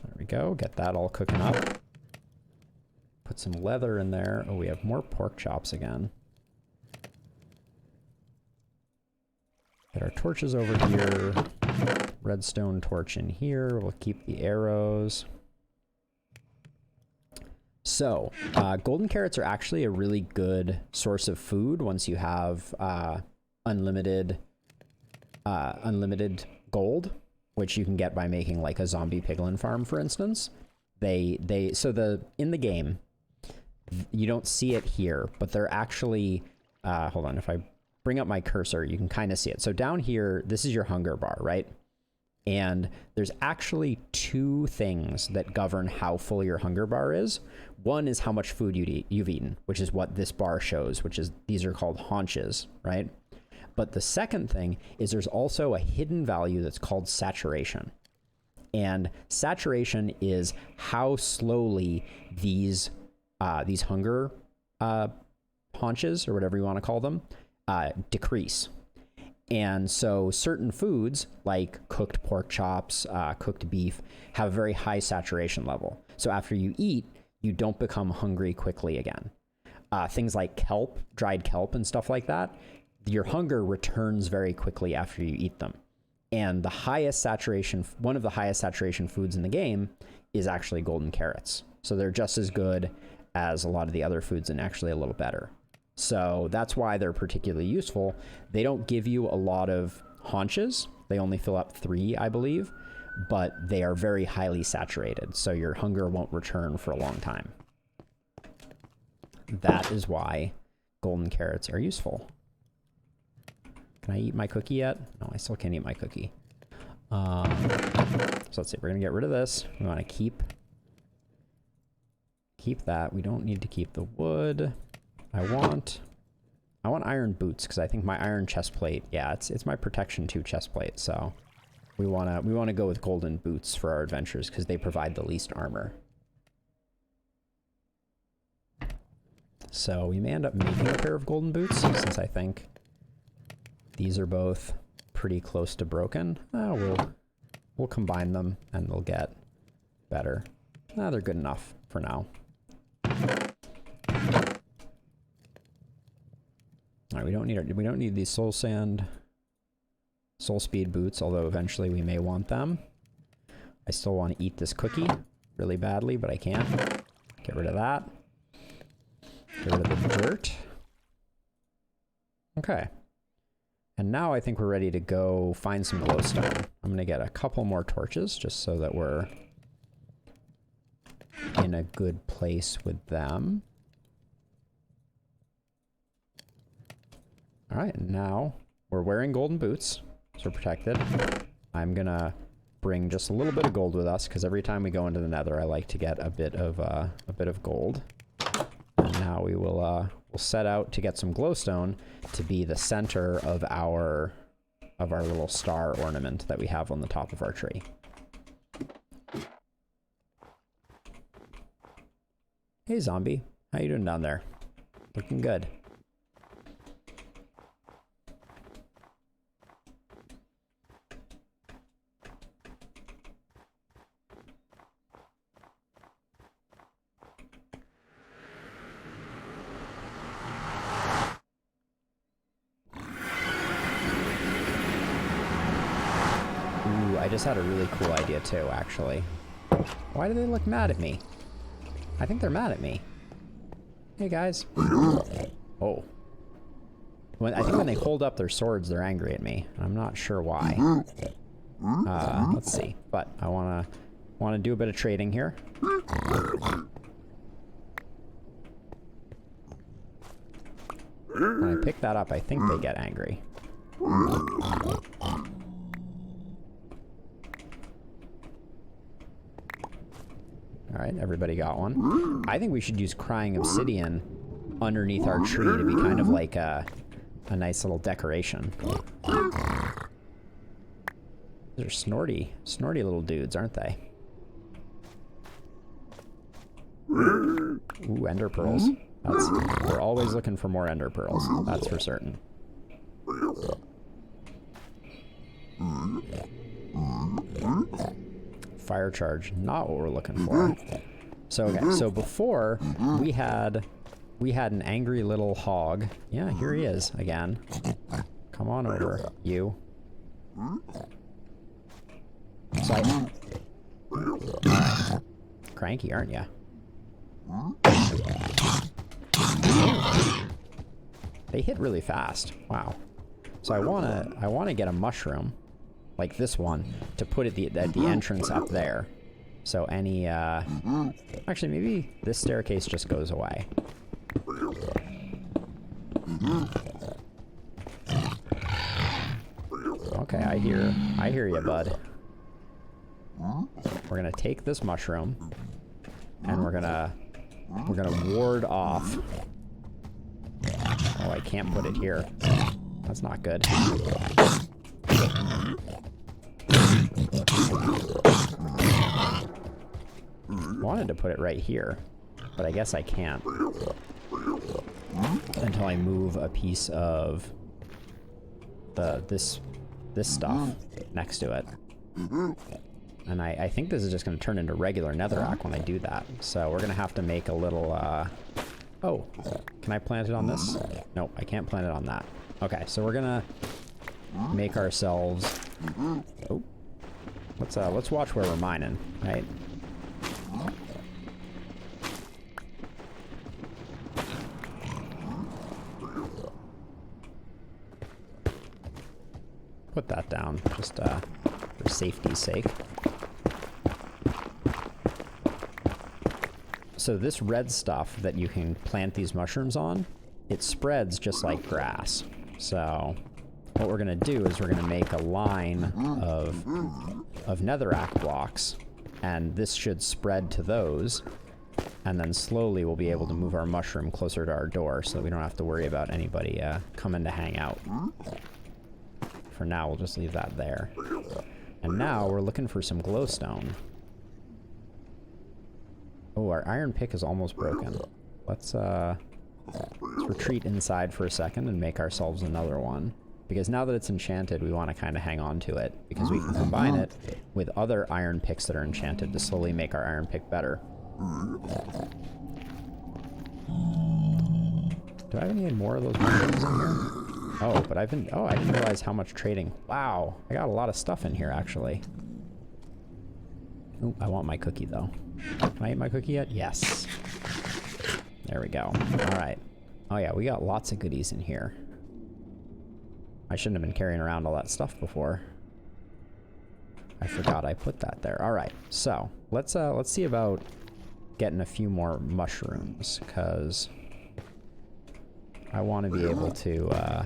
[SPEAKER 1] There we go, get that all cooking up. Put some leather in there. Oh, we have more pork chops again. Get our torches over here. Redstone torch in here. We'll keep the arrows. So, golden carrots are actually a really good source of food once you have unlimited gold, which you can get by making like a zombie piglin farm, for instance. In the game, you don't see it here, but they're actually, hold on, if I bring up my cursor, you can kind of see it. So down here, this is your hunger bar, right? And there's actually two things that govern how full your hunger bar is. One is how much food you've eaten, which is what this bar shows, which is, these are called haunches, right? But the second thing is there's also a hidden value that's called saturation. And saturation is how slowly these hunger haunches, or whatever you want to call them, decrease. And so certain foods like cooked pork chops, cooked beef have a very high saturation level. So after you eat, you don't become hungry quickly again. Things like kelp, dried kelp and stuff like that, your hunger returns very quickly after you eat them. And the highest saturation, one of the highest saturation foods in the game is actually golden carrots. So they're just as good as a lot of the other foods and actually a little better. So that's why they're particularly useful. They don't give you a lot of haunches. They only fill up 3, I believe, but they are very highly saturated. So your hunger won't return for a long time. That is why golden carrots are useful. Can I eat my cookie yet? No, I still can't eat my cookie. So let's see, we're gonna get rid of this. We wanna keep that. We don't need to keep the wood. I want iron boots because I think my iron chest plate, yeah, it's my protection 2 chest plate. So we wanna go with golden boots for our adventures because they provide the least armor. So we may end up making a pair of golden boots since I think these are both pretty close to broken. We'll combine them and they'll get better. They're good enough for now. All Alright, we don't need these soul speed boots, although eventually we may want them. I still want to eat this cookie really badly, but I can't. Get rid of that. Get rid of the dirt. Okay. And now I think we're ready to go find some glowstone. I'm going to get a couple more torches just so that we're in a good place with them. All right, now we're wearing golden boots, so we're protected. I'm going to bring just a little bit of gold with us because every time we go into the Nether, I like to get a bit of gold. And now we will we'll set out to get some glowstone to be the center of our little star ornament that we have on the top of our tree. Hey zombie, how you doing down there? Looking good. I just had a really cool idea too, actually. Why do they look mad at me? I think they're mad at me. Hey guys. Oh. I think when they hold up their swords, they're angry at me. I'm not sure why. Let's see. But I wanna do a bit of trading here. When I pick that up, I think they get angry. Alright, everybody got one. I think we should use crying obsidian underneath our tree to be kind of like a nice little decoration. These are snorty little dudes, aren't they? Ooh, ender pearls. We're always looking for more ender pearls, that's for certain. Fire charge, not what we're looking for. So okay, so before we had an angry little hog. Yeah, here he is again. Come on over, you. So right. Cranky, aren't ya? They hit really fast. Wow. So I wanna get a mushroom, like this one, to put at the entrance up there. So any actually maybe this staircase just goes away. Okay, I hear you, bud. We're gonna take this mushroom and we're gonna ward off. Oh, I can't put it here. That's not good. Wanted to put it right here, but I guess I can't until I move a piece of this stuff next to it. And I think this is just going to turn into regular netherrack when I do that. So we're going to have to make a little, oh, can I plant it on this? Nope, I can't plant it on that. Okay, so we're going to make ourselves, oh, let's watch where we're mining, right? Put that down, just for safety's sake. So this red stuff that you can plant these mushrooms on, it spreads just like grass. So what we're gonna do is we're gonna make a line of netherrack blocks, and this should spread to those, and then slowly we'll be able to move our mushroom closer to our door so that we don't have to worry about anybody coming to hang out. For now, we'll just leave that there. And now we're looking for some glowstone. Oh, our iron pick is almost broken. Let's retreat inside for a second and make ourselves another one. Because now that it's enchanted, we want to kind of hang on to it, because we can combine it with other iron picks that are enchanted to slowly make our iron pick better. Do I have any more of those mushrooms in here? Oh, but I didn't realize how much trading. Wow, I got a lot of stuff in here, actually. Ooh, I want my cookie, though. Can I eat my cookie yet? Yes. There we go. All right. Oh, yeah, we got lots of goodies in here. I shouldn't have been carrying around all that stuff before. I forgot I put that there. All right, so let's see about getting a few more mushrooms, because I want to be able to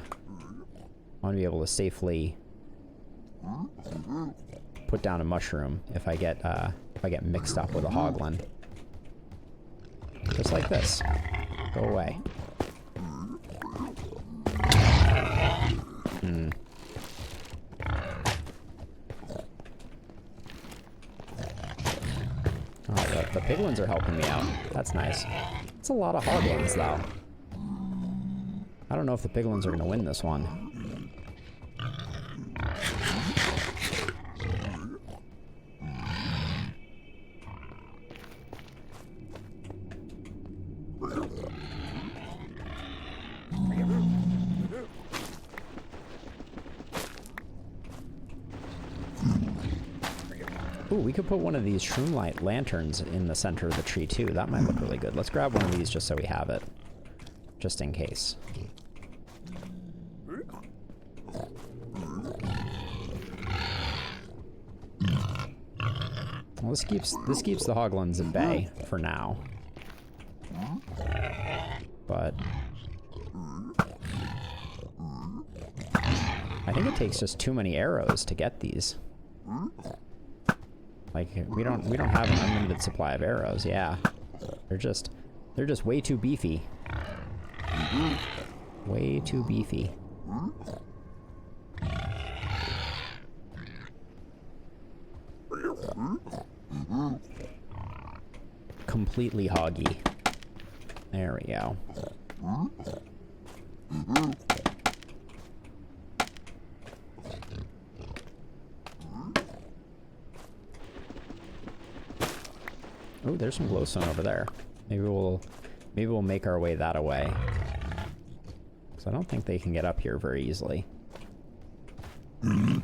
[SPEAKER 1] safely put down a mushroom if I get mixed up with a hoglin. Just like this. Go away. Hmm. Oh, the piglins are helping me out. That's nice. It's a lot of hoglins, though. I don't know if the piglins are going to win this one. Ooh, we could put one of these shroom light lanterns in the center of the tree, too. That might look really good. Let's grab one of these just so we have it. Just in case. Well, this keeps the hoglins at bay for now. But I think it takes just too many arrows to get these. Like we don't have an unlimited supply of arrows. Yeah, they're just way too beefy. Way too beefy. Completely hoggy. There we go. Oh, there's some glowstone over there. Maybe we'll make our way that away. Because I don't think they can get up here very easily. If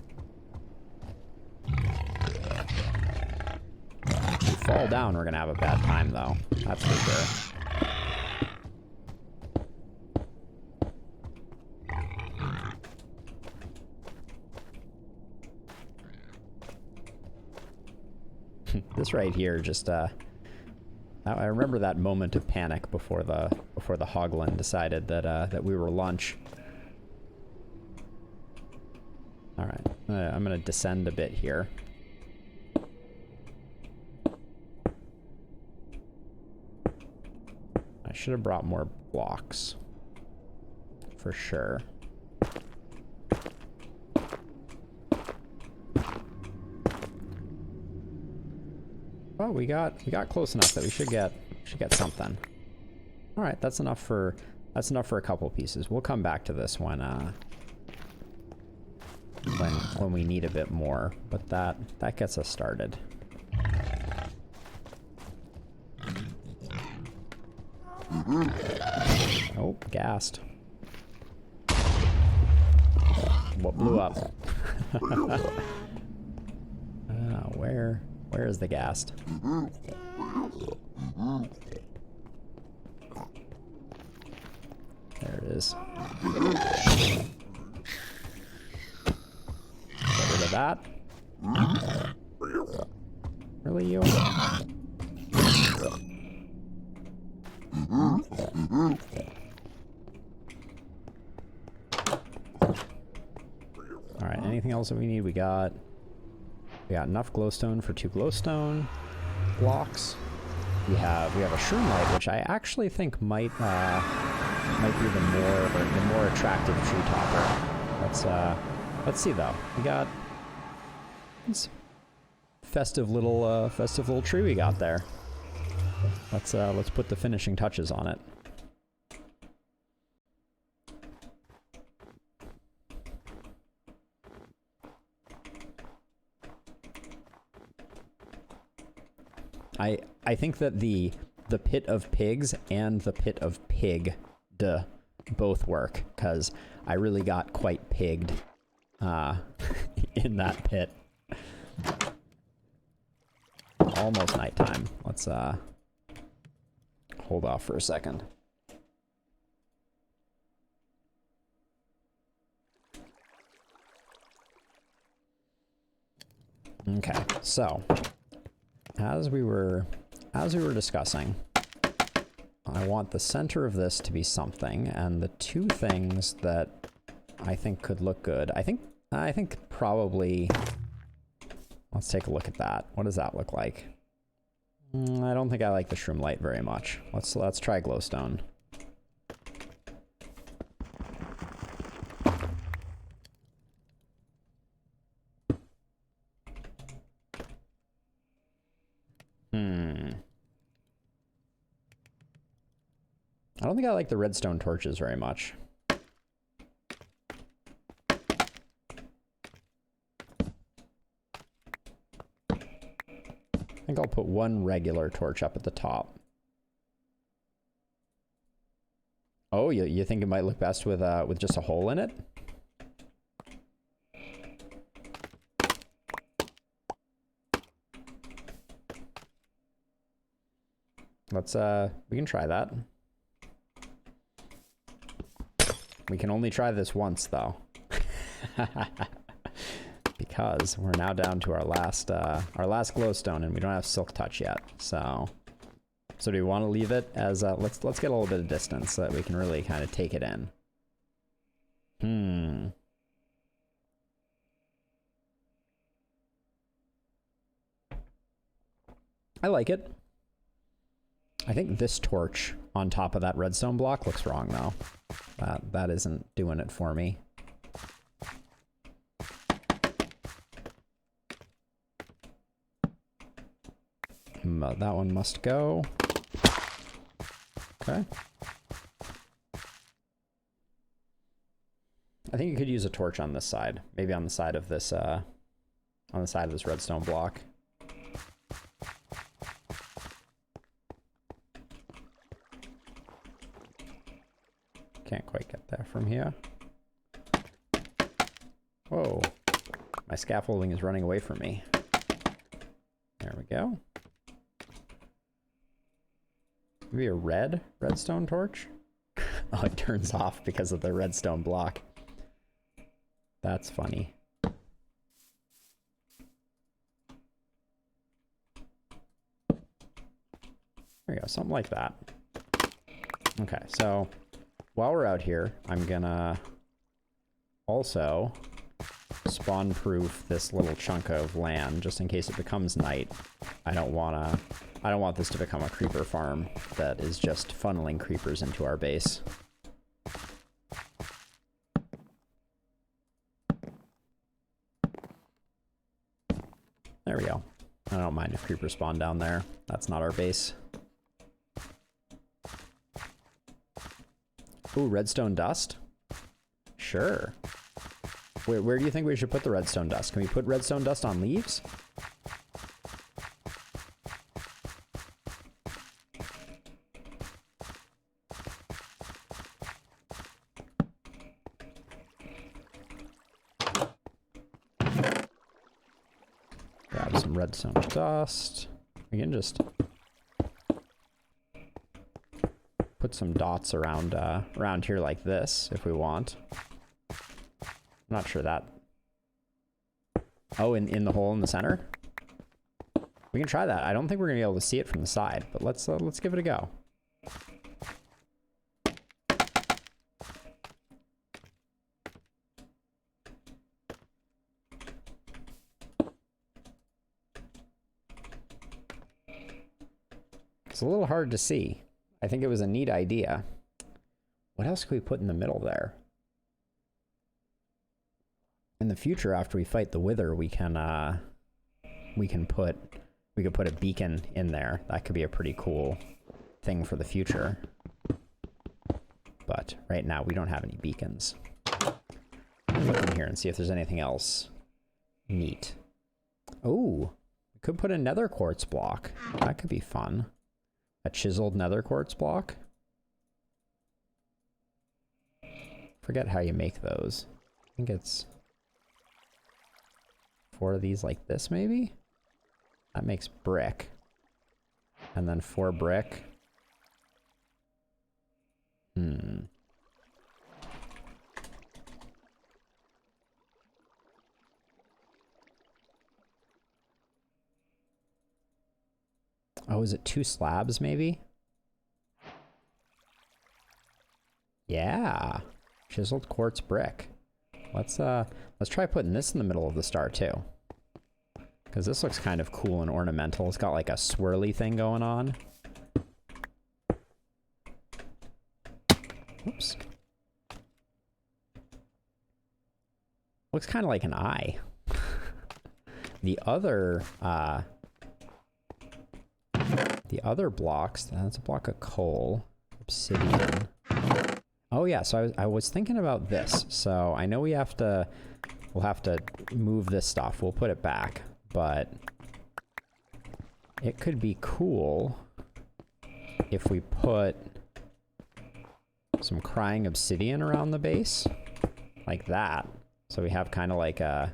[SPEAKER 1] we fall down, we're gonna have a bad time, though. That's for sure. This right here just I remember that moment of panic before the hoglin decided that we were lunch. All right, I'm gonna descend a bit here. I should have brought more blocks, for sure. Oh, we got close enough that we should get something. All right, that's enough for a couple pieces. We'll come back to this when we need a bit more, but that gets us started. Oh, gassed. What blew up? Where is the ghast? There it is. Get rid of that. Really, you? Alright, anything else that we need? We got enough glowstone for 2 glowstone blocks. We have a shroom light, which I actually think might be the more attractive tree topper. Let's see though. We got this festive little tree we got there. Let's put the finishing touches on it. I think that the pit of pigs and the pit of pig both work, because I really got quite pigged in that pit. Almost nighttime. Let's hold off for a second. Okay, so as we were discussing, I want the center of this to be something, and the two things that I think could look good. I think probably, let's take a look at that. What does that look like? I don't think I like the shroom light very much. Let's try glowstone. I don't think I like the redstone torches very much. I think I'll put one regular torch up at the top. Oh, you think it might look best with just a hole in it? Let's we can try that. We can only try this once though. Because we're now down to our last glowstone, and we don't have silk touch yet. So do we want to leave it as let's get a little bit of distance so that we can really kind of take it in. I like it. I think this torch on top of that redstone block looks wrong though. That isn't doing it for me. That one must go. Okay. I think you could use a torch on this side. Maybe on the side of this redstone block. Can't quite get there from here. Whoa. My scaffolding is running away from me. There we go. Maybe a redstone torch? Oh, it turns off because of the redstone block. That's funny. There we go, something like that. Okay, so while we're out here, I'm gonna also spawn-proof this little chunk of land just in case it becomes night. I don't want this to become a creeper farm that is just funneling creepers into our base. There we go. I don't mind if creepers spawn down there. That's not our base. Ooh, redstone dust? Sure. Where do you think we should put the redstone dust? Can we put redstone dust on leaves? Grab some redstone dust. We can just put some dots around around here like this if we want. I'm not sure that. Oh, in the hole in the center? We can try that. I don't think we're gonna be able to see it from the side, but let's give it a go. It's a little hard to see. I think it was a neat idea. What else could we put in the middle there? In the future, after we fight the Wither, we could put a beacon in there. That could be a pretty cool thing for the future. But right now, we don't have any beacons. Look in here and see if there's anything else neat. Oh, we could put a nether quartz block. That could be fun. A chiseled nether quartz block. Forget how you make those. I think it's 4 of these like this, maybe? That makes brick. And then 4 brick. Oh, is it 2 slabs, maybe? Yeah. Chiseled quartz brick. Let's try putting this in the middle of the star, too. Because this looks kind of cool and ornamental. It's got like a swirly thing going on. Oops. Looks kind of like an eye. The other blocks, that's a block of coal, obsidian. Oh yeah, so I was thinking about this. So I know we'll have to move this stuff. We'll put it back, but it could be cool if we put some crying obsidian around the base, like that. So we have kind of like a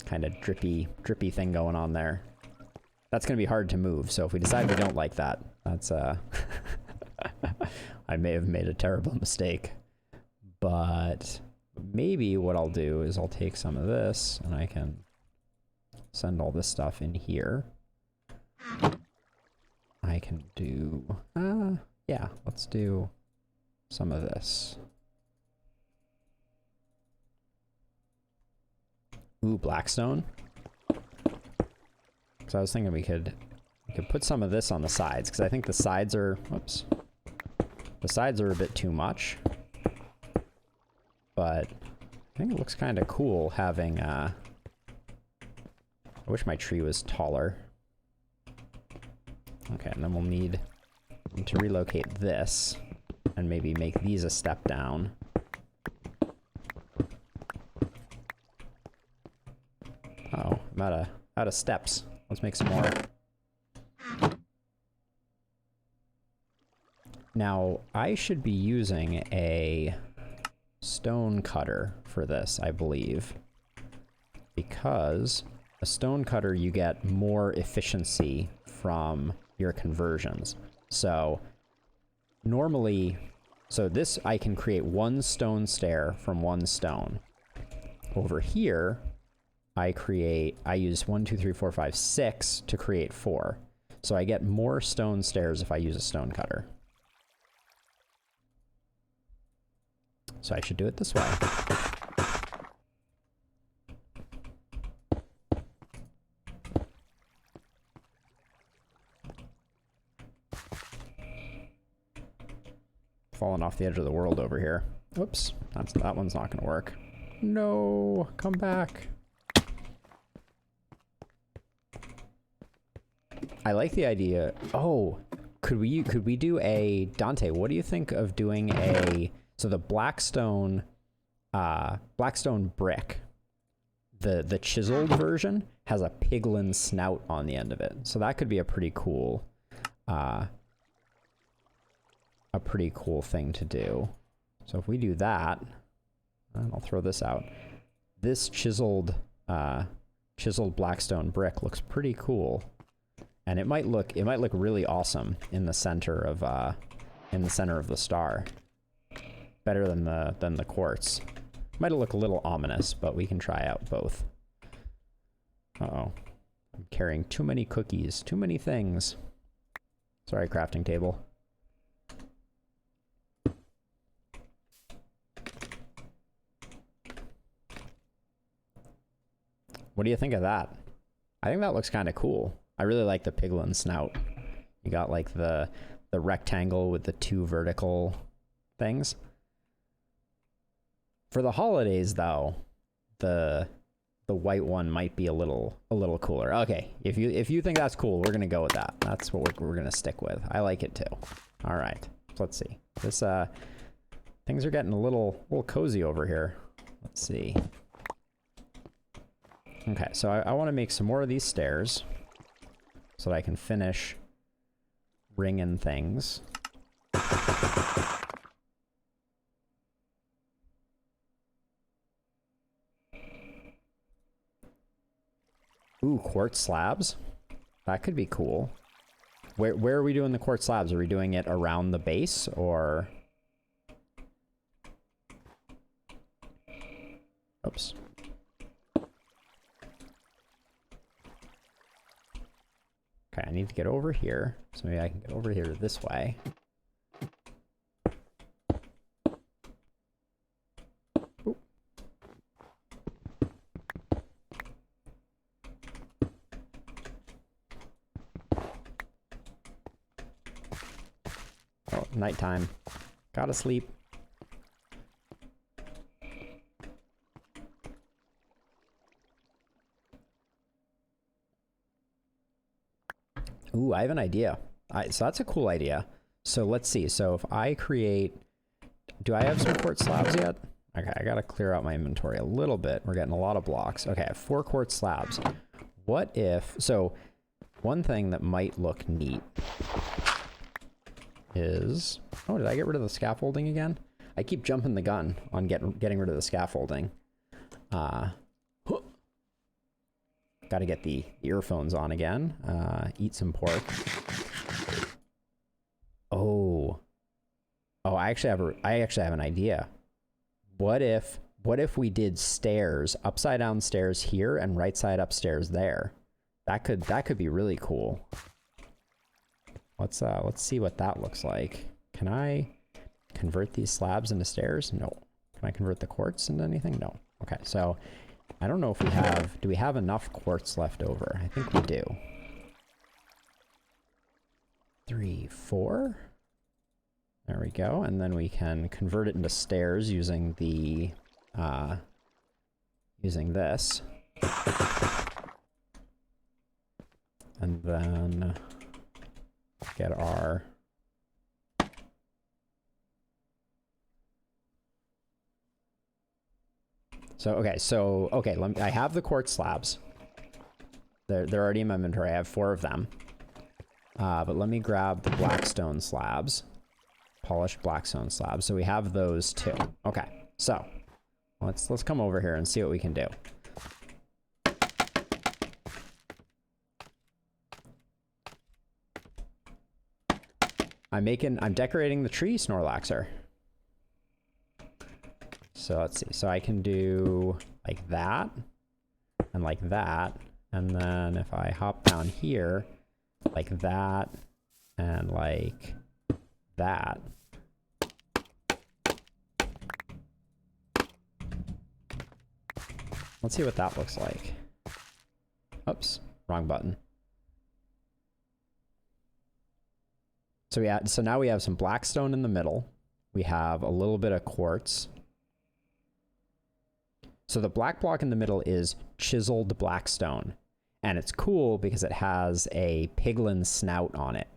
[SPEAKER 1] kind of drippy thing going on there. That's going to be hard to move, so if we decide we don't like that, that's I may have made a terrible mistake. But maybe what I'll do is I'll take some of this and I can send all this stuff in here. I can do, yeah, let's do some of this. Ooh, blackstone. So I was thinking we could put some of this on the sides, because I think the sides are, whoops, the sides are a bit too much. But I think it looks kind of cool having, I wish my tree was taller. Okay, and then we'll need to relocate this and maybe make these a step down. Oh, I'm out of steps. Let's make some more. Now, I should be using a stone cutter for this, I believe. Because a stone cutter, you get more efficiency from your conversions. So, normally, so this, I can create 1 stone stair from 1 stone. Over here, I use 1, 2, 3, 4, 5, 6 to create 4. So I get more stone stairs if I use a stone cutter. So I should do it this way. Falling off the edge of the world over here. Oops, that one's not gonna work. No, come back. I like the idea. Oh, could we do a Dante? What do you think of doing so the blackstone brick, the chiseled version has a piglin snout on the end of it, so that could be a pretty cool thing to do. So if we do that, and I'll throw this out. This chiseled blackstone brick looks pretty cool. And it might look really awesome in the center of the star. Better than the quartz. Might look a little ominous, but we can try out both. Uh-oh. I'm carrying too many cookies, too many things. Sorry, crafting table. What do you think of that? I think that looks kind of cool. I really like the piglin snout. You got like the rectangle with the 2 vertical things. For the holidays though, the white one might be a little cooler. Okay, if you think that's cool, we're gonna go with that. That's what we're gonna stick with. I like it too. All right, so let's see. This things are getting a little cozy over here. Let's see. Okay, so I want to make some more of these stairs, so that I can finish ringing things. Ooh, quartz slabs. That could be cool. Where are we doing the quartz slabs? Are we doing it around the base, or... Oops. Okay, I need to get over here. So maybe I can get over here this way. Ooh. Oh, nighttime. Gotta sleep. Ooh, I have an idea. So that's a cool idea. So let's see. So if I create... Do I have some quartz slabs yet? Okay, I gotta clear out my inventory a little bit. We're getting a lot of blocks. Okay, I have 4 quartz slabs. What if... So one thing that might look neat is... Oh, did I get rid of the scaffolding again? I keep jumping the gun on getting rid of the scaffolding. Got to get the earphones on again. Eat some pork. Oh, I actually have an idea. What if we did stairs, upside down stairs here and right side upstairs there? That could be really cool. Let's see what that looks like. Can I convert these slabs into stairs? No. Can I convert the quartz into anything? No. Okay, so I don't know if we have... Do we have enough quartz left over? I think we do. 3, 4. There we go. And then we can convert it into stairs using the... using this. And then get our... Okay, I have the quartz slabs. They're already in my inventory. I have 4 of them. But let me grab the blackstone slabs. Polished blackstone slabs. So we have those too. Okay, so let's come over here and see what we can do. I'm decorating the tree, Snorlaxer. So let's see. So I can do like that and like that. And then if I hop down here, like that and like that. Let's see what that looks like. Oops, wrong button. So now we have some blackstone in the middle. We have a little bit of quartz. So the black block in the middle is chiseled blackstone. And it's cool because it has a piglin snout on it.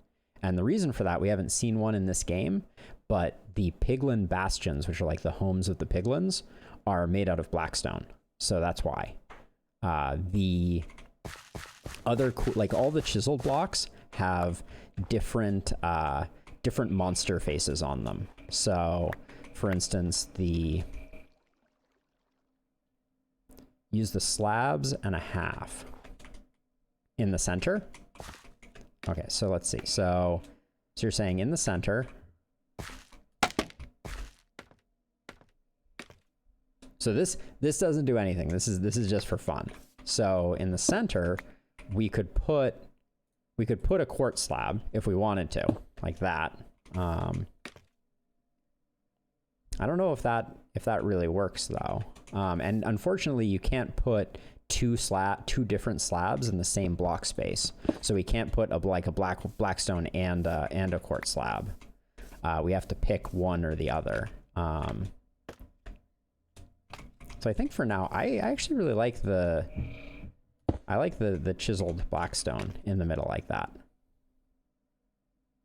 [SPEAKER 1] And the reason for that, we haven't seen one in this game, but the piglin bastions, which are like the homes of the piglins, are made out of blackstone. So that's why. The other cool, like all the chiseled blocks have different monster faces on them. So for instance, use the slabs and a half in the center. Okay, so let's see. So you're saying in the center. So this doesn't do anything. This is just for fun. So in the center, we could put a quartz slab if we wanted to, like that. I don't know if that really works though. And unfortunately, you can't put two different slabs in the same block space. So we can't put a blackstone and a quartz slab. We have to pick one or the other. So I think for now, I actually really like the chiseled blackstone in the middle like that.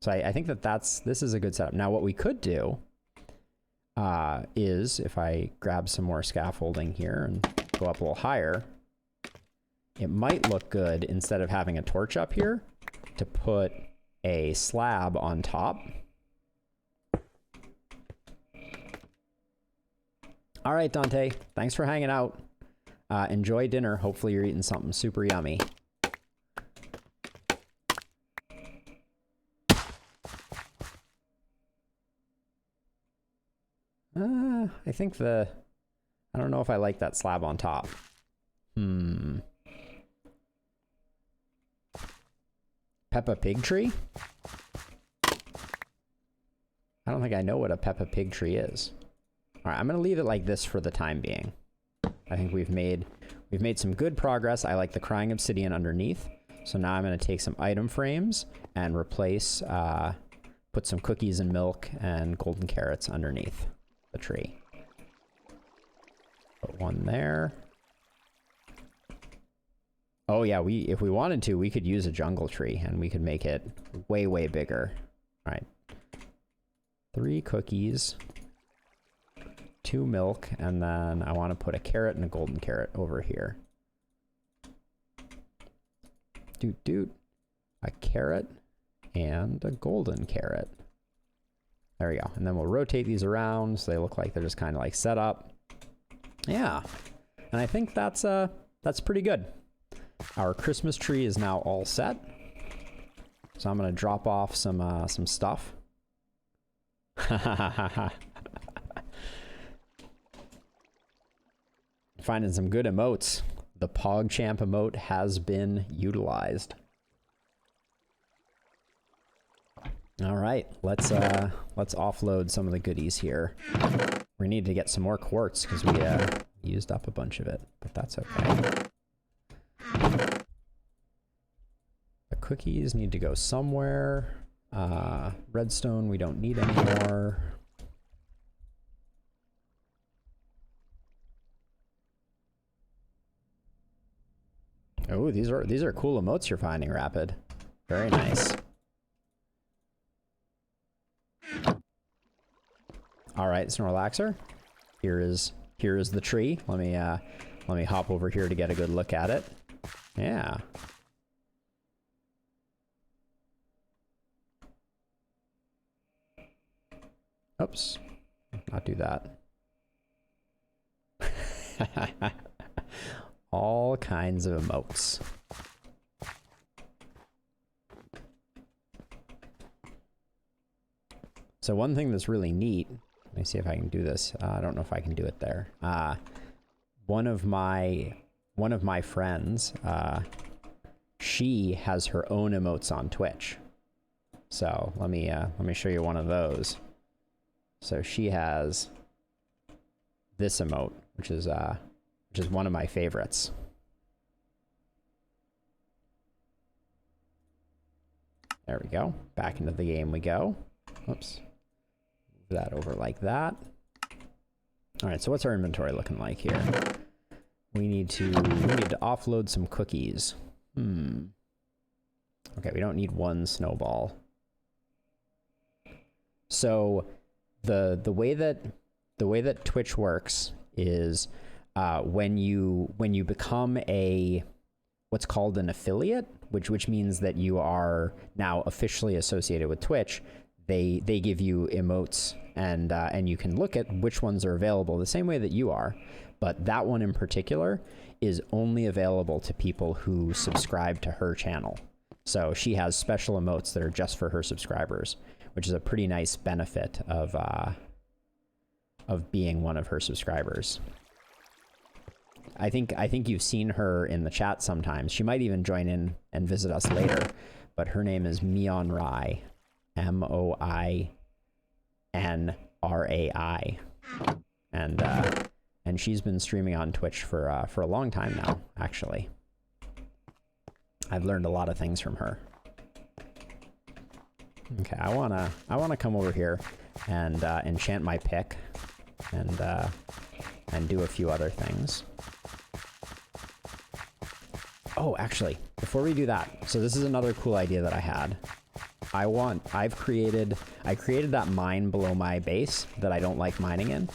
[SPEAKER 1] So I think this is a good setup. Now what we could do is if I grab some more scaffolding here and go up a little higher, it might look good instead of having a torch up here to put a slab on top. All right, Dante, thanks for hanging out. Enjoy dinner. Hopefully you're eating something super yummy. I think I don't know if I like that slab on top. Peppa Pig tree? I don't think I know what a Peppa Pig tree is. All right, I'm gonna leave it like this for the time being. I think we've made some good progress. I like the crying obsidian underneath. So now I'm gonna take some item frames and replace, put some cookies and milk and golden carrots underneath the tree. Put one there. Oh yeah, if we wanted to, we could use a jungle tree and we could make it way, way bigger. All right. 3 cookies, 2 milk, and then I want to put a carrot and a golden carrot over here. Doot. A carrot and a golden carrot. There we go. And then we'll rotate these around so they look like they're just kind of like set up. Yeah. And I think that's pretty good. Our Christmas tree is now all set. So I'm going to drop off some stuff. Finding some good emotes. The PogChamp emote has been utilized. All right, let's offload some of the goodies here. We need to get some more quartz because we used up a bunch of it, but that's okay. The cookies need to go somewhere. Redstone we don't need anymore. Oh, these are cool emotes you're finding, Rapid. Very nice. All right, Snorlaxer. Here is the tree. Let me hop over here to get a good look at it. Yeah. Oops. Not do that. All kinds of emotes. So one thing that's really neat, let me see if I can do this. I don't know if I can do it there. One of my friends, she has her own emotes on Twitch. So let me show you one of those. So she has this emote, which is one of my favorites. There we go. Back into the game we go. Oops. Move that over like that. All right, so what's our inventory looking like here? We need to offload some cookies. Okay, we don't need 1 snowball. So the way that Twitch works is when you become what's called an affiliate, which means that you are now officially associated with Twitch, they give you emotes and you can look at which ones are available the same way that you are, but that one in particular is only available to people who subscribe to her channel. So she has special emotes that are just for her subscribers, which is a pretty nice benefit of being one of her subscribers. I think you've seen her in the chat sometimes. She might even join in and visit us later, but her name is Moinrai, Moinrai, and she's been streaming on Twitch for a long time now. Actually, I've learned a lot of things from her. Okay, I wanna come over here and enchant my pick and do a few other things. Oh, actually, before we do that, so this is another cool idea that I had. I created that mine below my base that I don't like mining in.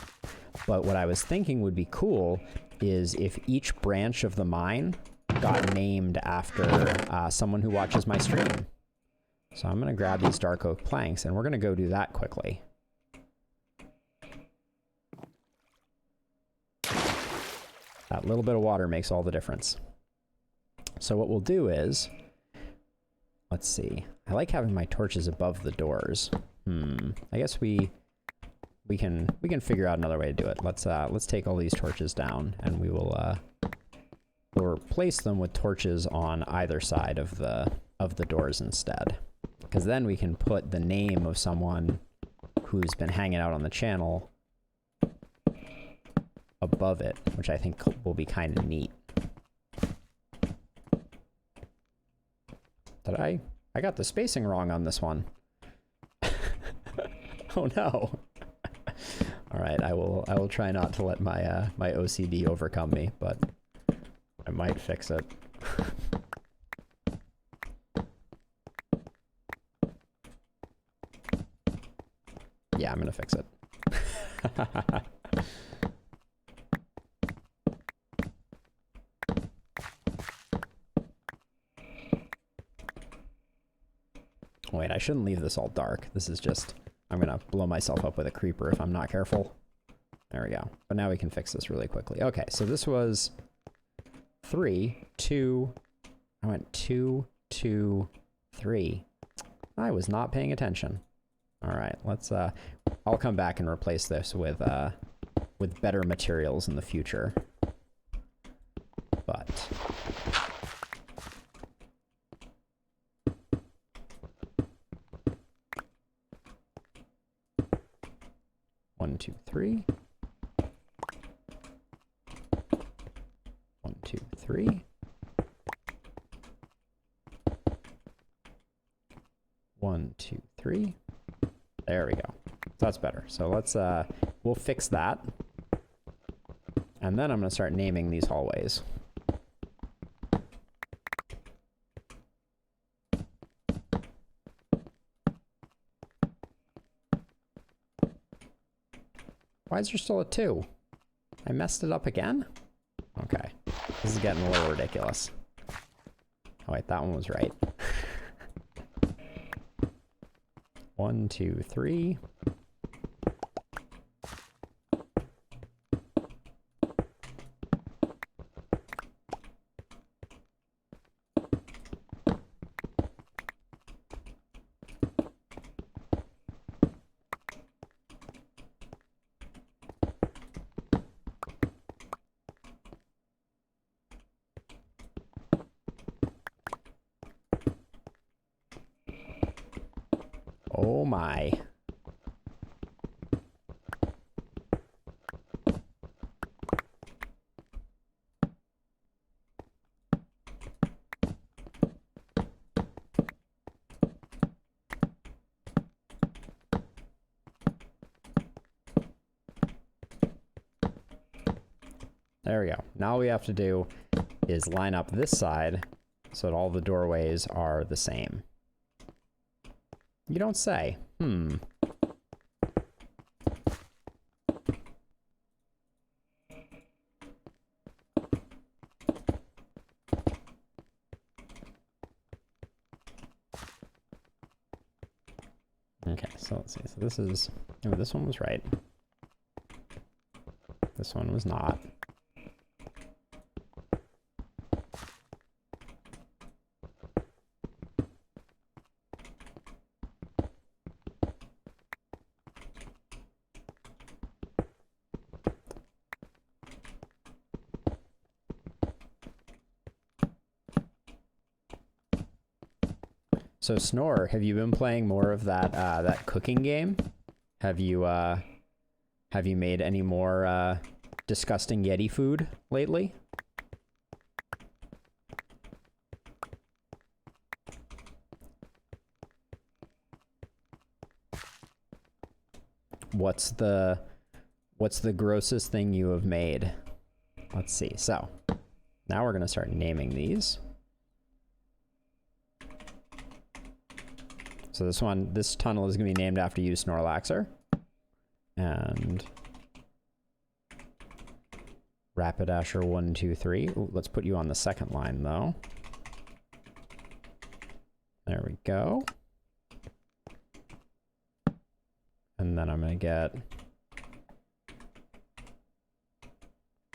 [SPEAKER 1] But what I was thinking would be cool is if each branch of the mine got named after someone who watches my stream. So I'm gonna grab these dark oak planks and we're gonna go do that quickly. That little bit of water makes all the difference. So what we'll do is, let's see. I like having my torches above the doors. I guess we we can figure out another way to do it. Let's take all these torches down, and we will we'll replace them with torches on either side of the doors instead. Because then we can put the name of someone who's been hanging out on the channel above it, which I think will be kind of neat. I got the spacing wrong on this one. Oh no. All right, I will try not to let my my OCD overcome me, but I might fix it. Yeah, I'm gonna fix it. Wait, I shouldn't leave this all dark. This is just, I'm gonna blow myself up with a creeper if I'm not careful. There we go. But now we can fix this really quickly. Okay, so this was 3, 2, I went 2, 2, 3. I was not paying attention. All right, let's, I'll come back and replace this with better materials in the future. But 1, 2, 3. 1, 2, 3. 1, 2, 3. There we go. That's better. So let's we'll fix that. And then I'm gonna start naming these hallways. Why is there still a 2? I messed it up again? Okay. This is getting a little ridiculous. Oh wait, that one was right. 1, 2, 3. Oh my. There we go. Now all we have to do is line up this side so that all the doorways are the same. You don't say. Okay, so let's see. So this is, oh, this one was right. This one was not. So Snore, have you been playing more of that that cooking game? Have you made any more disgusting Yeti food lately? What's the grossest thing you have made? Let's see. So now we're gonna start naming these. So this tunnel is going to be named after you, Snorlaxer. And Rapidasher 1, 2, 3. Ooh, let's put you on the second line, though. There we go. And then I'm going to get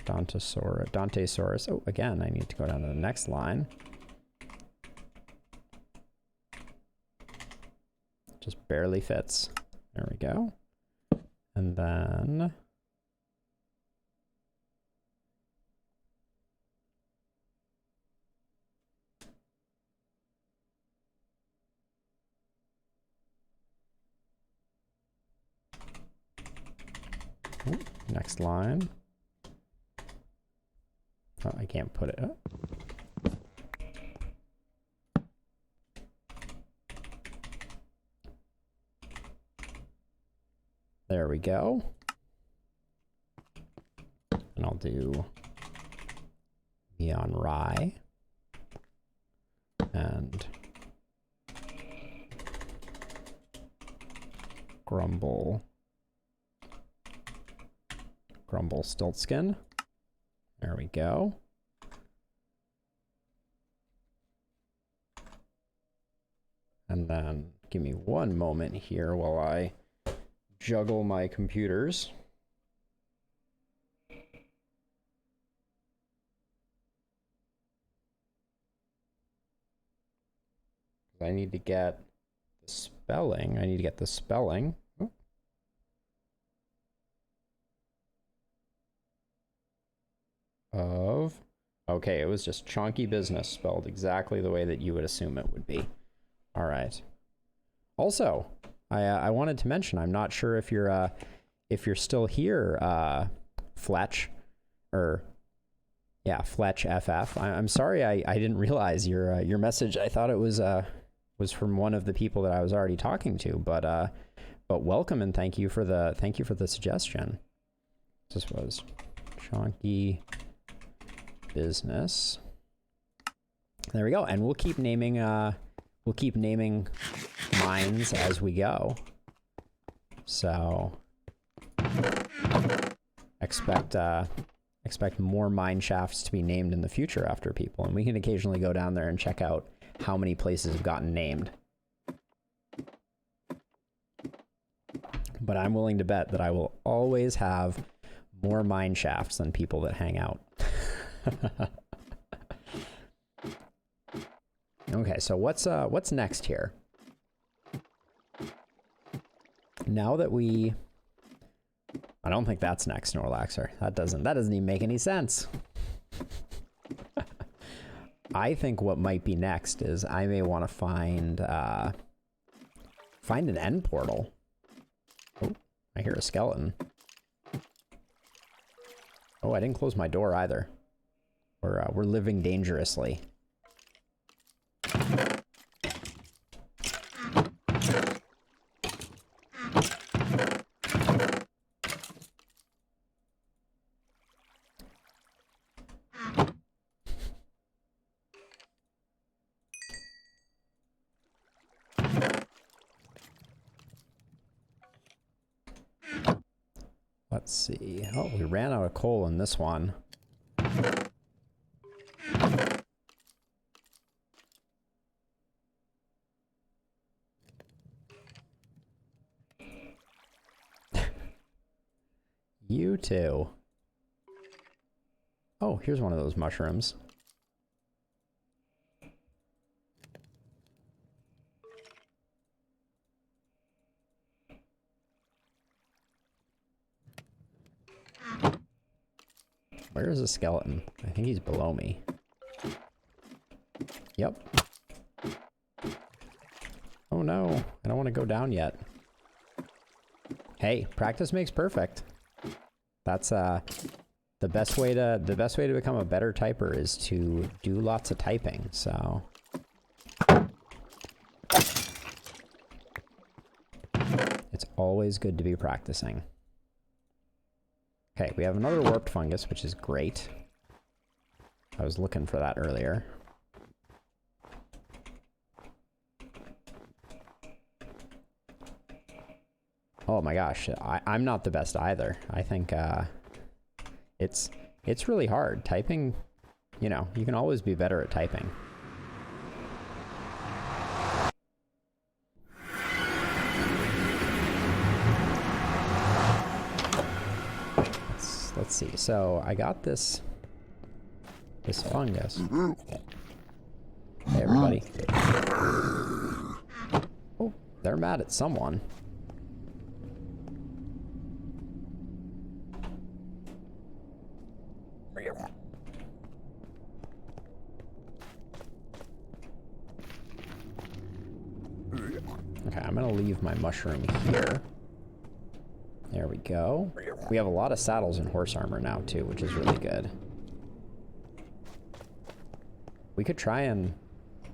[SPEAKER 1] Dantesaurus. Oh, again, I need to go down to the next line. Just barely fits. There we go. And then... Ooh, next line. Oh, I can't put it up. There we go. And I'll do neon rye and grumble stiltskin. There we go. And then give me one moment here while I juggle my computers. I need to get the spelling. Oh. Of... Okay, it was just chonky business spelled exactly the way that you would assume it would be. All right. Also, I wanted to mention, I'm not sure if you're still here, Fletch, or yeah, Fletch FF. I'm sorry, I didn't realize your message. I thought it was from one of the people that I was already talking to, but welcome and thank you for the suggestion. This was chonky business. There we go, and we'll keep naming mines as we go. So expect more mine shafts to be named in the future after people, and we can occasionally go down there and check out how many places have gotten named. But I'm willing to bet that I will always have more mine shafts than people that hang out. Okay, so what's next here? Now that I don't think that's next, Snorlaxer. That doesn't even make any sense. I think what might be next is I may want to find an end portal. Oh, I hear a skeleton. Oh, I didn't close my door either. We're living dangerously. Let's see. Oh, we ran out of coal in this one. You too. Oh, here's one of those mushrooms. Where is the skeleton? I think he's below me. Yep. Oh no, I don't want to go down yet. Hey, practice makes perfect. That's the best way to become a better typer is to do lots of typing, so it's always good to be practicing. Okay, we have another warped fungus, which is great. I was looking for that earlier. Oh my gosh, I'm not the best either. I think it's really hard. Typing, you know, you can always be better at typing. Let's see. So I got this fungus. Hey everybody. Oh, they're mad at someone. leave my mushroom here. There we go. We have a lot of saddles and horse armor now too, which is really good. We could try and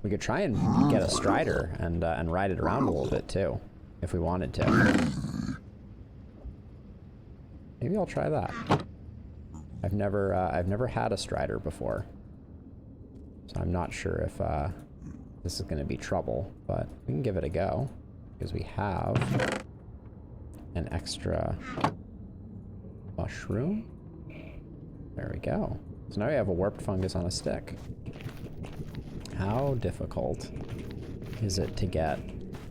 [SPEAKER 1] get a strider and ride it around a little bit too, if we wanted to. Maybe I'll try that. I've never had a strider before, so I'm not sure if this is going to be trouble, but we can give it a go because we have an extra mushroom. There we go. So now we have a warped fungus on a stick. How difficult is it to get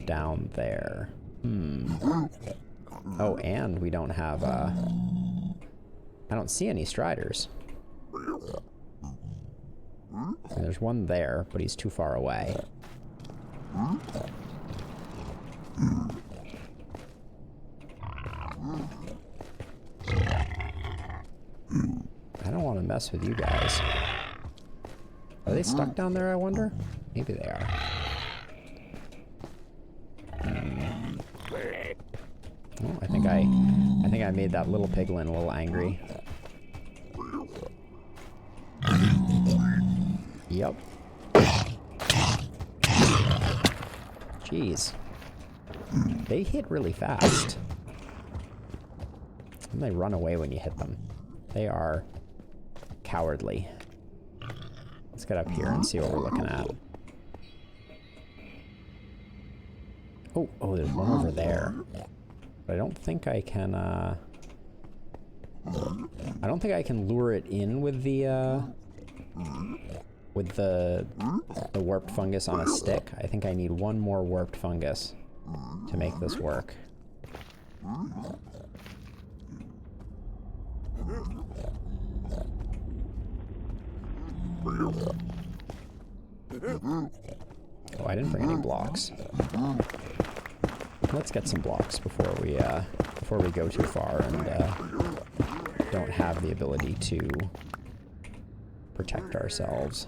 [SPEAKER 1] down there? Oh, and we don't have I don't see any striders. There's one there, but he's too far away. I don't want to mess with you guys. Are they stuck down there, I wonder? Maybe they are. Oh, I think I made that little piglin a little angry. Yep. Jeez. They hit really fast. And they run away when you hit them. They are cowardly. Let's get up here and see what we're looking at. Oh, there's one over there. But I don't think I can, I don't think I can lure it in with the warped fungus on a stick. I think I need one more warped fungus to make this work. Oh, I didn't bring any blocks. Let's get some blocks before we go too far and don't have the ability to protect ourselves.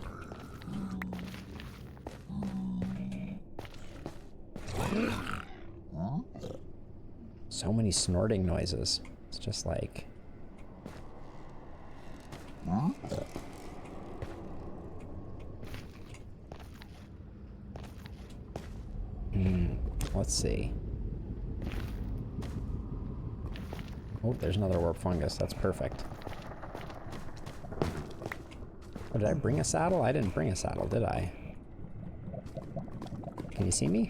[SPEAKER 1] So many snorting noises. It's just like... Let's see. Oh, there's another warp fungus. That's perfect. Oh, did I bring a saddle? I didn't bring a saddle, did I? Can you see me?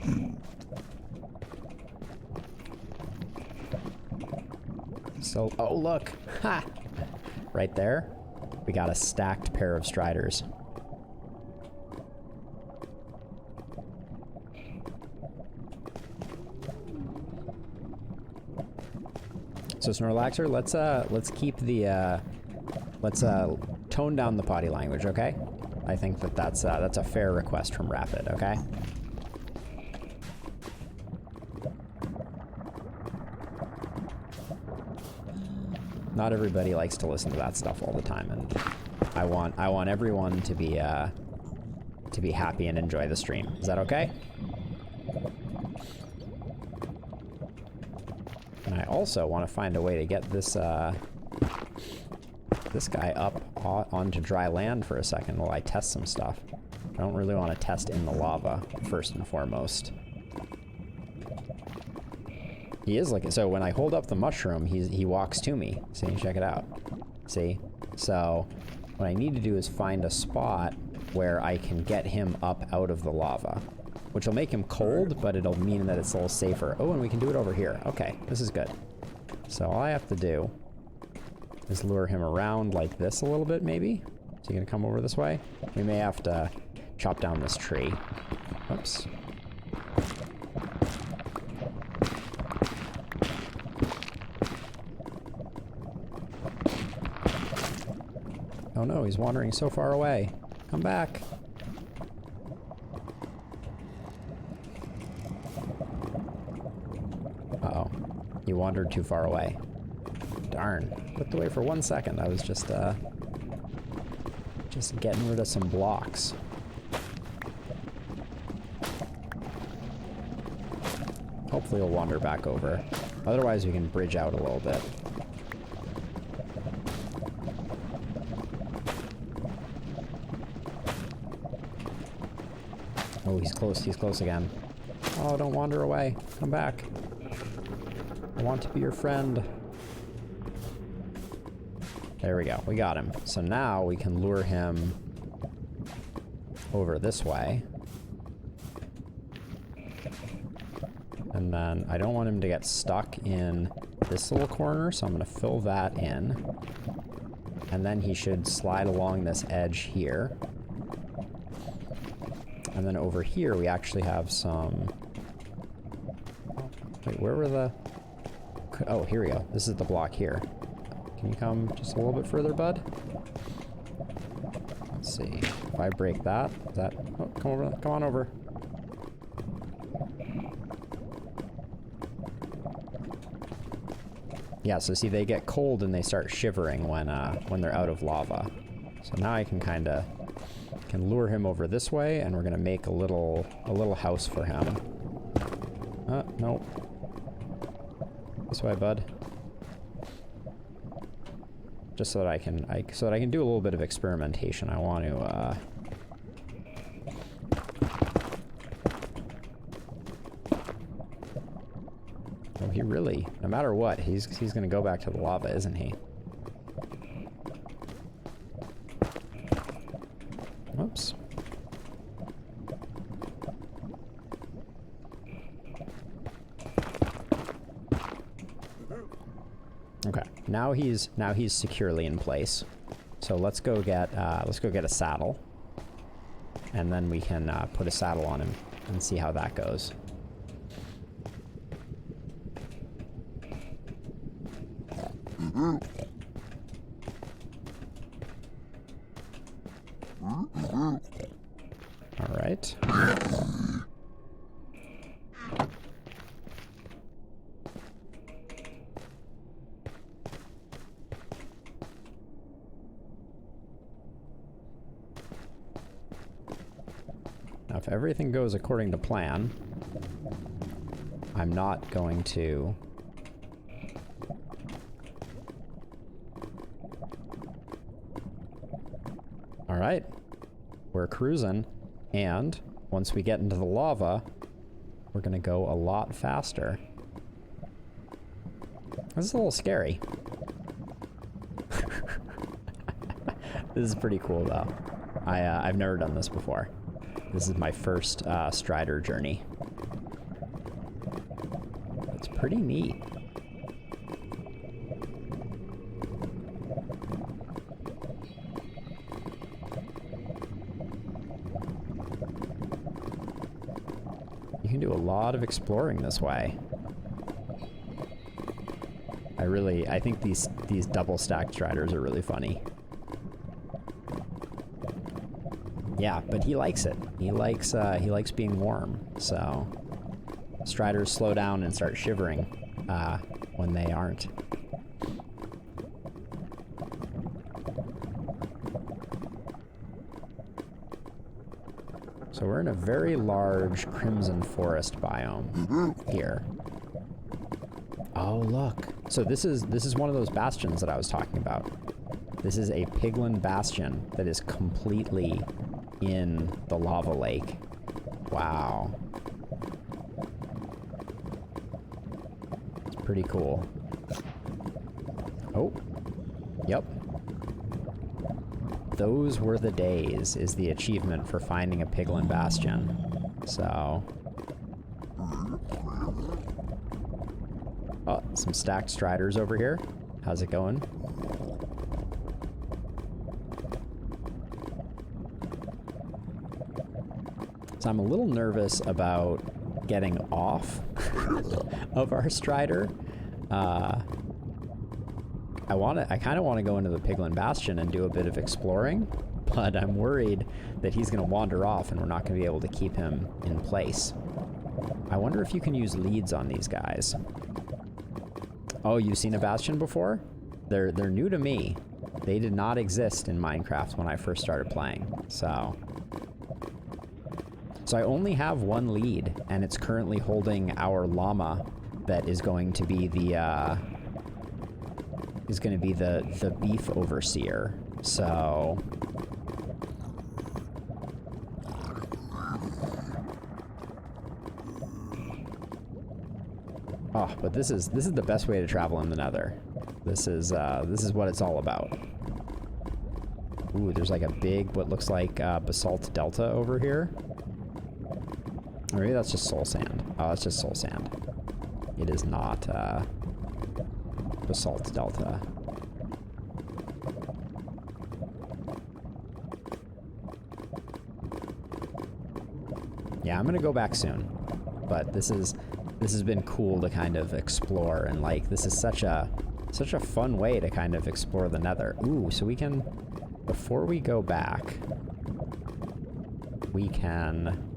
[SPEAKER 1] So, oh look! Ha! Right there, we got a stacked pair of striders. So Snorlaxer, let's keep the let's tone down the potty language, okay? I think that's a fair request from Rapid, okay? Not everybody likes to listen to that stuff all the time, and I want everyone to be happy and enjoy the stream. Is that okay? And I also want to find a way to get this this guy up onto dry land for a second while I test some stuff. I don't really want to test in the lava first and foremost. He is like, so when I hold up the mushroom, he walks to me. See, check it out. See? So what I need to do is find a spot where I can get him up out of the lava, which will make him cold, but it'll mean that it's a little safer. Oh, and we can do it over here. Okay, this is good. So all I have to do is lure him around like this a little bit, maybe. Is he gonna come over this way? We may have to chop down this tree. Oops. Oh no, he's wandering so far away. Come back. Uh-oh. He wandered too far away. Darn. Looked away for 1 second. I was just getting rid of some blocks. Hopefully he'll wander back over. Otherwise we can bridge out a little bit. Oh, he's close again. Oh, don't wander away. Come back. I want to be your friend. There we go, we got him. So now we can lure him over this way. And then I don't want him to get stuck in this little corner, so I'm gonna fill that in. And then he should slide along this edge here. And then over here we actually have some... Wait, where were the... Oh, here we go. This is the block here. Can you come just a little bit further, bud? Let's see. If I break that, oh, come over, come on over. Yeah, so see, they get cold and they start shivering when they're out of lava. So now I can kind of lure him over this way, and we're gonna make a little house for him. No. This way, bud. Just so that I can do a little bit of experimentation. I want to Oh, he really, no matter what, he's gonna go back to the lava, isn't he? Oops. Okay, now he's securely in place. So let's go get a saddle, and then we can put a saddle on him and see how that goes. All right. Now, if everything goes according to plan, I'm not going to... All right, we're cruising, and once we get into the lava, we're gonna go a lot faster. This is a little scary. This is pretty cool, though. I've never done this before. This is my first Strider journey. It's pretty neat. You can do a lot of exploring this way. I think these double stacked Striders are really funny. Yeah, but he likes it. He likes being warm. So Striders slow down and start shivering when they aren't. So we're in a very large crimson forest biome here. Oh, look. So this is one of those bastions that I was talking about. This is a piglin bastion that is completely in the lava lake. Wow. It's pretty cool. Oh. Yep. Those were the days is the achievement for finding a piglin bastion. So... Oh, some stacked Striders over here. How's it going? So I'm a little nervous about getting off of our Strider. I kind of want to go into the Piglin Bastion and do a bit of exploring, but I'm worried that he's going to wander off and we're not going to be able to keep him in place. I wonder if you can use leads on these guys. Oh, you've seen a Bastion before? They're new to me. They did not exist in Minecraft when I first started playing, so... So I only have one lead, and it's currently holding our llama that is going to be the beef overseer. So oh, but this is the best way to travel in the Nether. This is what it's all about. Ooh, there's like a big, what looks like basalt delta over here. Or maybe that's just soul sand. Oh, that's just soul sand. It is not basalt delta. Yeah, I'm gonna go back soon. But this has been cool to kind of explore, and like this is such a fun way to kind of explore the Nether. Ooh, so we can, before we go back, we can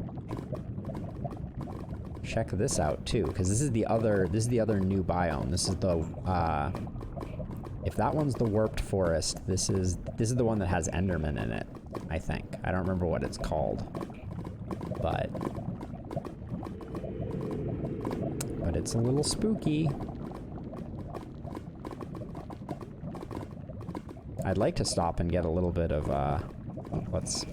[SPEAKER 1] check this out too, because this is the other new biome. This is the if that one's the warped forest, this is the one that has Enderman in it, I think. I don't remember what it's called, but it's a little spooky. I'd like to stop and get a little bit of let's.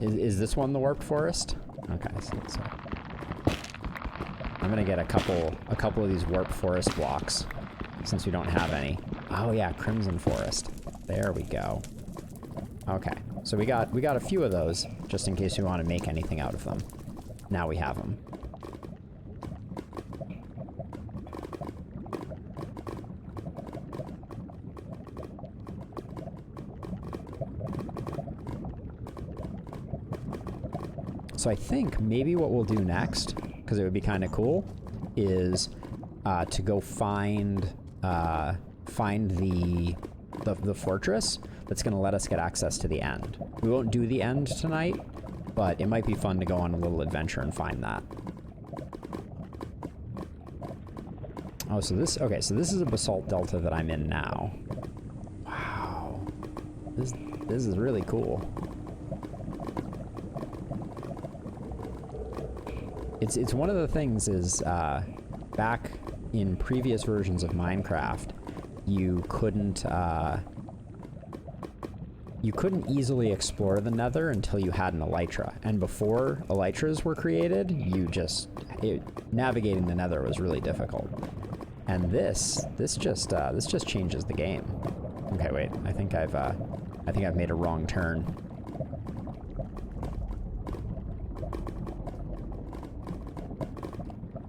[SPEAKER 1] Is this one the warped forest? Okay, so I'm gonna get a couple of these warped forest blocks since we don't have any. Oh yeah, crimson forest. There we go. Okay, so we got a few of those just in case we want to make anything out of them. Now we have them. So I think maybe what we'll do next, because it would be kind of cool, is to go find the fortress that's going to let us get access to the end. We won't do the end tonight, but it might be fun to go on a little adventure and find that. Oh, so this is a basalt delta that I'm in now. Wow, this is really cool. It's one of the things is, back in previous versions of Minecraft, you couldn't easily explore the Nether until you had an elytra. And before elytras were created, navigating the Nether was really difficult. And this just changes the game. Okay, wait, I think I've made a wrong turn.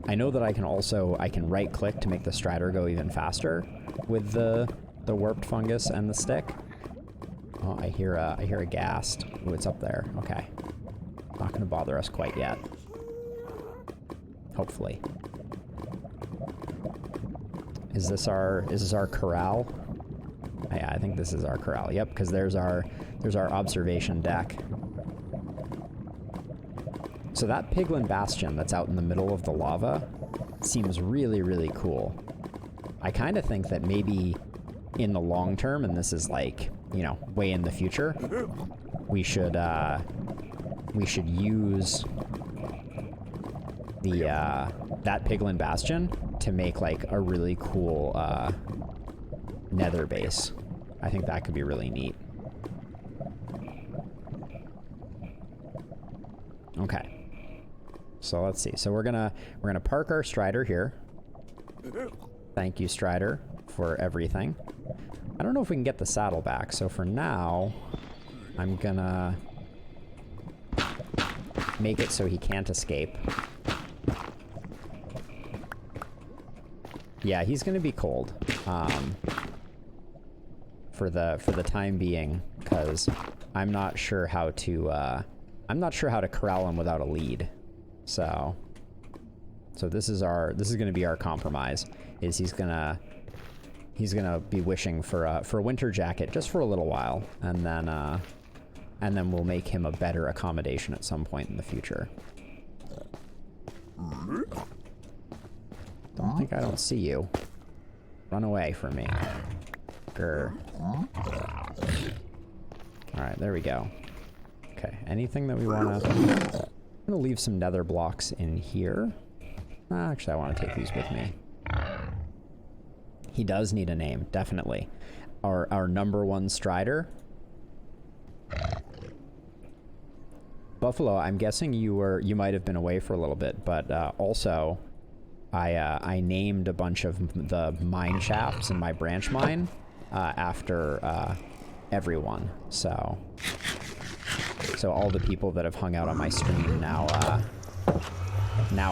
[SPEAKER 1] I know that I can right click to make the strider go even faster with the warped fungus and the stick. Oh, I hear a ghast. Oh, it's up there. Okay. Not gonna bother us quite yet. Hopefully. Is this our corral? Yeah, I think this is our corral. Yep, because there's our observation deck. So that piglin bastion that's out in the middle of the lava seems really, really cool. I kind of think that maybe in the long term, and this is like, you know, way in the future, we should use the that piglin bastion to make like a really cool nether base. I think that could be really neat. Okay. So let's see. So we're gonna park our strider here. Thank you, strider, for everything. I don't know if we can get the saddle back. So for now, I'm gonna make it so he can't escape. Yeah, he's gonna be cold for the time being, because I'm not sure how to corral him without a lead. So this is gonna be our compromise. Is he's gonna be wishing for a winter jacket just for a little while, and then we'll make him a better accommodation at some point in the future. I don't see you. Run away from me. Grr. Alright, there we go. Okay, anything that we want to... I'm going to leave some nether blocks in here. Actually, I want to take these with me. He does need a name, definitely. Our #1 Strider. Buffalo, I'm guessing you might have been away for a little bit, but also I named a bunch of the mine shafts in my branch mine after everyone. So all the people that have hung out on my stream now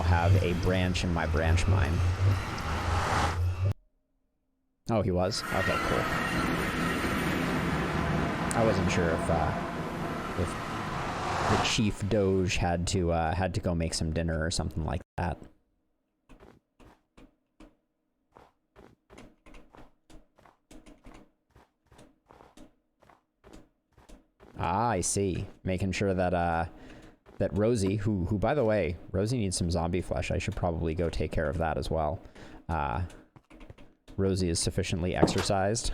[SPEAKER 1] have a branch in my branch mine. Oh, he was? Okay, cool. I wasn't sure if the Chief Doge had to go make some dinner or something like that. Ah, I see. Making sure that that Rosie, who by the way, Rosie needs some zombie flesh. I should probably go take care of that as well. Rosie is sufficiently exercised.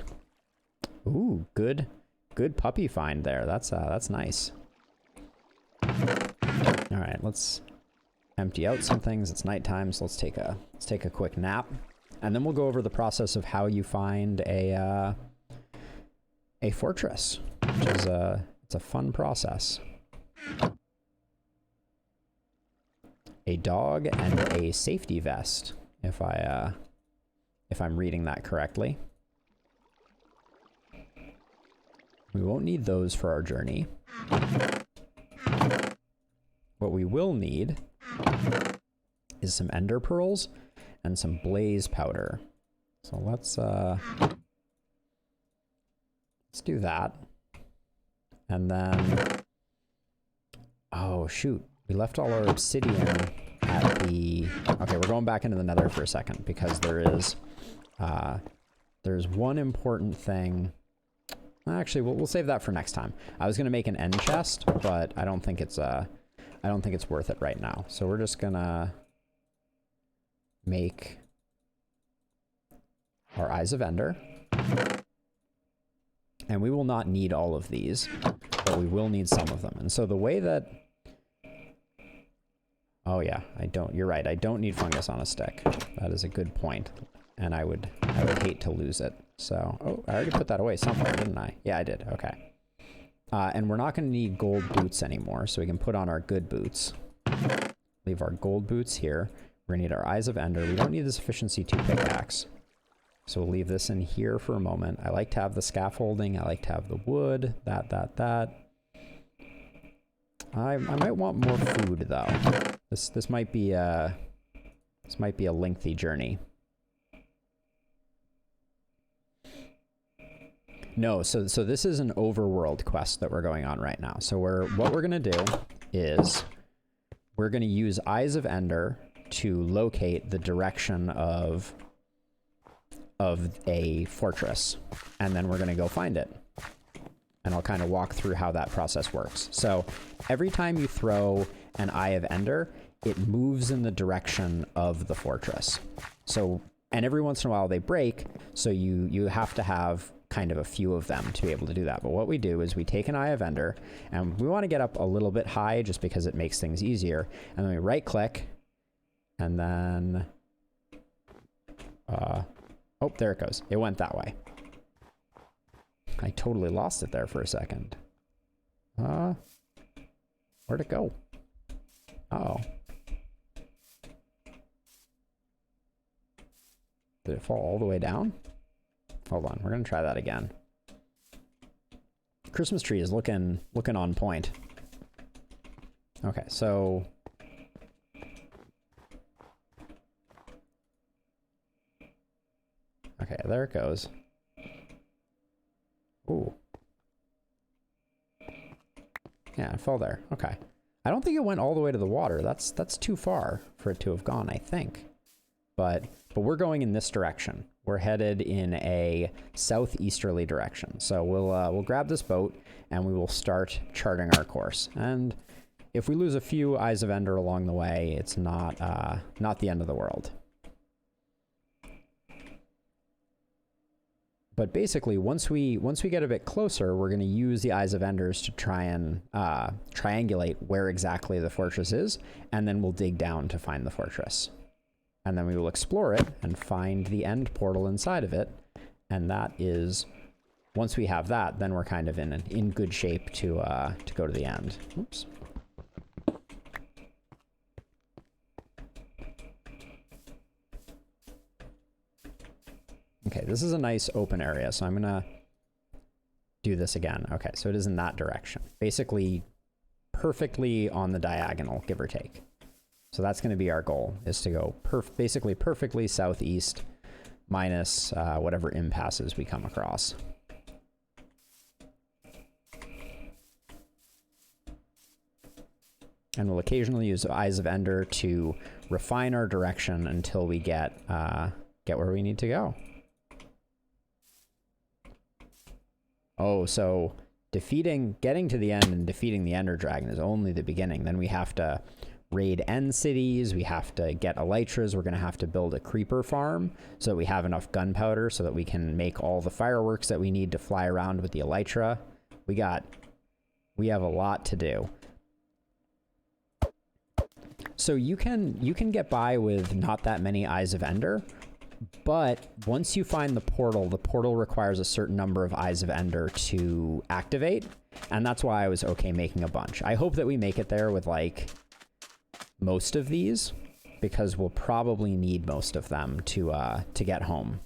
[SPEAKER 1] Ooh, good puppy find there. That's nice. All right, let's empty out some things. It's nighttime, so let's take a quick nap, and then we'll go over the process of how you find a fortress, which is it's a fun process. A dog and a safety vest, if I'm reading that correctly. We won't need those for our journey. What we will need is some ender pearls and some blaze powder. So let's do that. And then, oh shoot, we left all our obsidian at the, okay, we're going back into the nether for a second because there's one important thing. Actually, we'll save that for next time. I was gonna make an end chest, but I don't think it's worth it right now. So we're just gonna make our Eyes of Ender. And we will not need all of these, but we will need some of them. And so the way that, oh yeah, you're right, I don't need fungus on a stick. That is a good point. And I would hate to lose it. So, oh, I already put that away somewhere, didn't I? Yeah, I did, okay. And we're not gonna need gold boots anymore, so we can put on our good boots. Leave our gold boots here. We're gonna need our Eyes of Ender. We don't need the Sufficiency 2 pickaxe. So we'll leave this in here for a moment. I like to have the scaffolding. I like to have the wood. That. I might want more food though. This might be a lengthy journey. No, so this is an overworld quest that we're going on right now. So what we're gonna do is we're gonna use Eyes of Ender to locate the direction of a fortress, and then we're gonna go find it. And I'll kind of walk through how that process works. So every time you throw an Eye of Ender, it moves in the direction of the fortress. So, and every once in a while they break, so you have to have kind of a few of them to be able to do that. But what we do is we take an Eye of Ender, and we want to get up a little bit high just because it makes things easier. And then we right click, and then, oh, there it goes. It went that way. I totally lost it there for a second. Where'd it go? Uh-oh. Did it fall all the way down? Hold on, we're gonna try that again. Christmas tree is looking on point. Okay, so okay, there it goes. Ooh. Yeah, it fell there. Okay. I don't think it went all the way to the water. That's too far for it to have gone, I think. But we're going in this direction. We're headed in a southeasterly direction. So we'll grab this boat and we will start charting our course. And if we lose a few Eyes of Ender along the way, it's not the end of the world. But basically, once we get a bit closer, we're going to use the Eyes of Enders to try and triangulate where exactly the fortress is, and then we'll dig down to find the fortress. And then we will explore it and find the end portal inside of it. And that is, once we have that, then we're kind of in good shape to go to the end. Oops. Okay, this is a nice open area, so I'm gonna do this again. Okay, so it is in that direction. Basically, perfectly on the diagonal, give or take. So that's gonna be our goal, is to go basically perfectly southeast, minus whatever impasses we come across. And we'll occasionally use Eyes of Ender to refine our direction until we get where we need to go. Oh, so getting to the end and defeating the Ender Dragon is only the beginning. Then we have to raid end cities, we have to get elytras, we're going to have to build a creeper farm so that we have enough gunpowder so that we can make all the fireworks that we need to fly around with the elytra. We have a lot to do. So you can get by with not that many Eyes of Ender, but once you find the portal requires a certain number of Eyes of Ender to activate, and that's why I was okay making a bunch. I hope that we make it there with like most of these, because we'll probably need most of them to get home.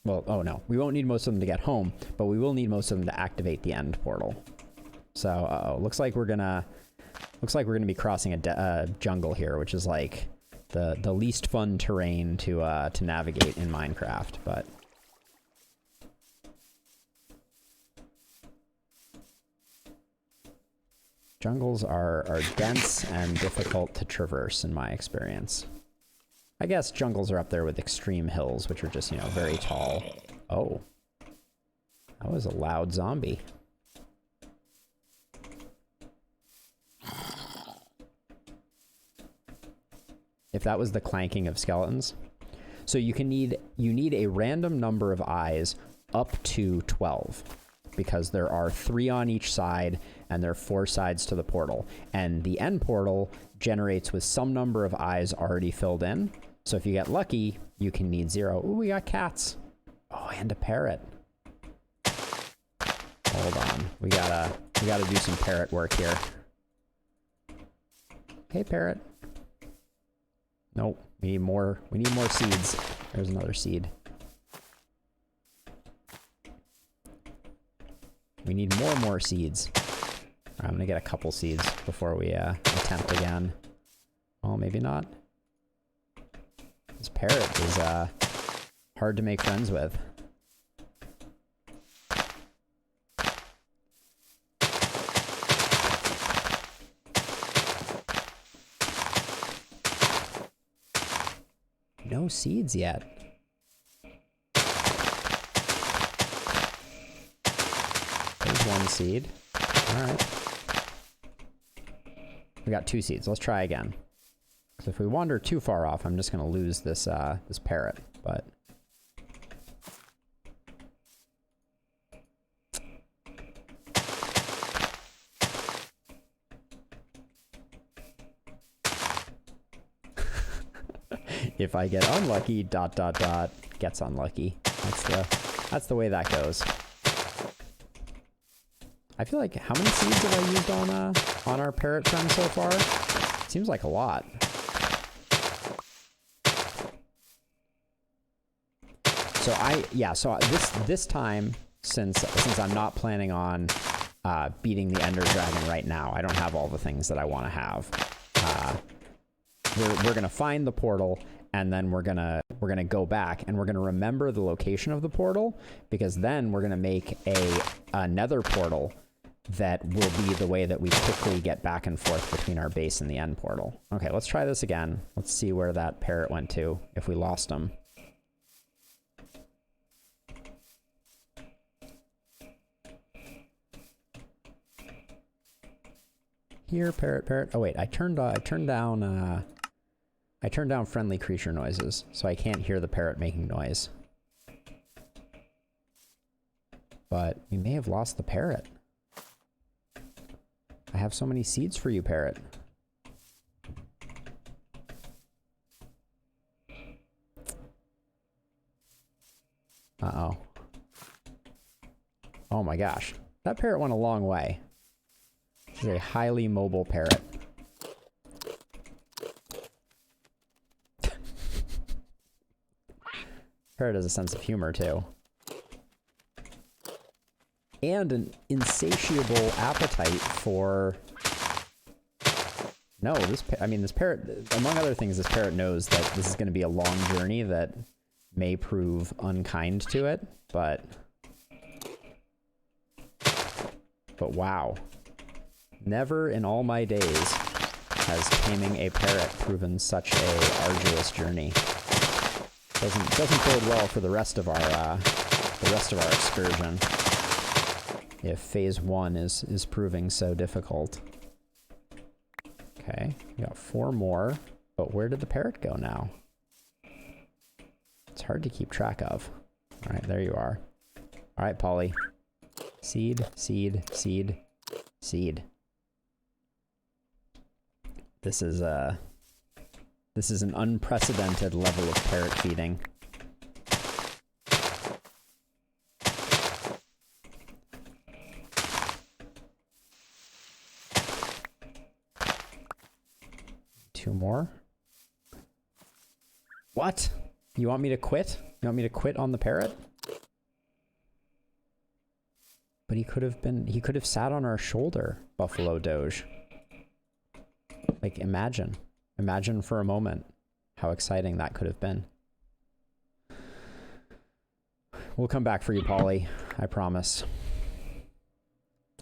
[SPEAKER 1] Well, oh no, we won't need most of them to get home, but we will need most of them to activate the end portal. So, looks like we're gonna be crossing a jungle here, which is like the least fun terrain to navigate in Minecraft. But jungles are dense and difficult to traverse, in my experience. I guess jungles are up there with extreme hills, which are just, you know, very tall. Oh, that was a loud zombie. If that was the clanking of skeletons. So you need a random number of eyes up to 12, because there are 3 on each side and there are 4 sides to the portal. And the end portal generates with some number of eyes already filled in. So if you get lucky, you can need 0. Ooh, we got cats. Oh, and a parrot. Hold on. We gotta do some parrot work here. Hey, parrot. Nope. We need more seeds. There's another seed. We need more seeds. I'm gonna get a couple seeds before we attempt again. Oh, maybe not. This parrot is hard to make friends with. No seeds yet. There's 1 seed. All right. We got 2 seeds. Let's try again. So if we wander too far off, I'm just going to lose this this parrot. But if I get unlucky, ... gets unlucky. That's the way that goes. I feel like, how many seeds have I used on our parrot friend so far? Seems like a lot. So this time, since I'm not planning on beating the Ender Dragon right now, I don't have all the things that I want to have. We're gonna find the portal, and then we're gonna go back and we're gonna remember the location of the portal, because then we're gonna make a nether portal that will be the way that we quickly get back and forth between our base and the end portal. Okay, let's try this again. Let's see where that parrot went to, if we lost him. Here, parrot, parrot. Oh wait, I turned down friendly creature noises, so I can't hear the parrot making noise. But we may have lost the parrot. I have so many seeds for you, parrot. Uh-oh. Oh my gosh. That parrot went a long way. This is a highly mobile parrot. Parrot has a sense of humor, too. And an insatiable appetite for... No, this parrot, among other things, this parrot knows that this is going to be a long journey that may prove unkind to it, but wow. Never in all my days has taming a parrot proven such a arduous journey. Doesn't bode well for the rest of our excursion. If phase 1 is proving so difficult. Okay, we got 4 more, but where did the parrot go now? It's hard to keep track of. All right, there you are. All right, Polly. Seed, seed, seed, seed. This is an unprecedented level of parrot feeding. Two more. What? You want me to quit? You want me to quit on the parrot? But he could have sat on our shoulder, Buffalo Doge. Like, imagine for a moment how exciting that could have been. We'll come back for you, Polly. I promise.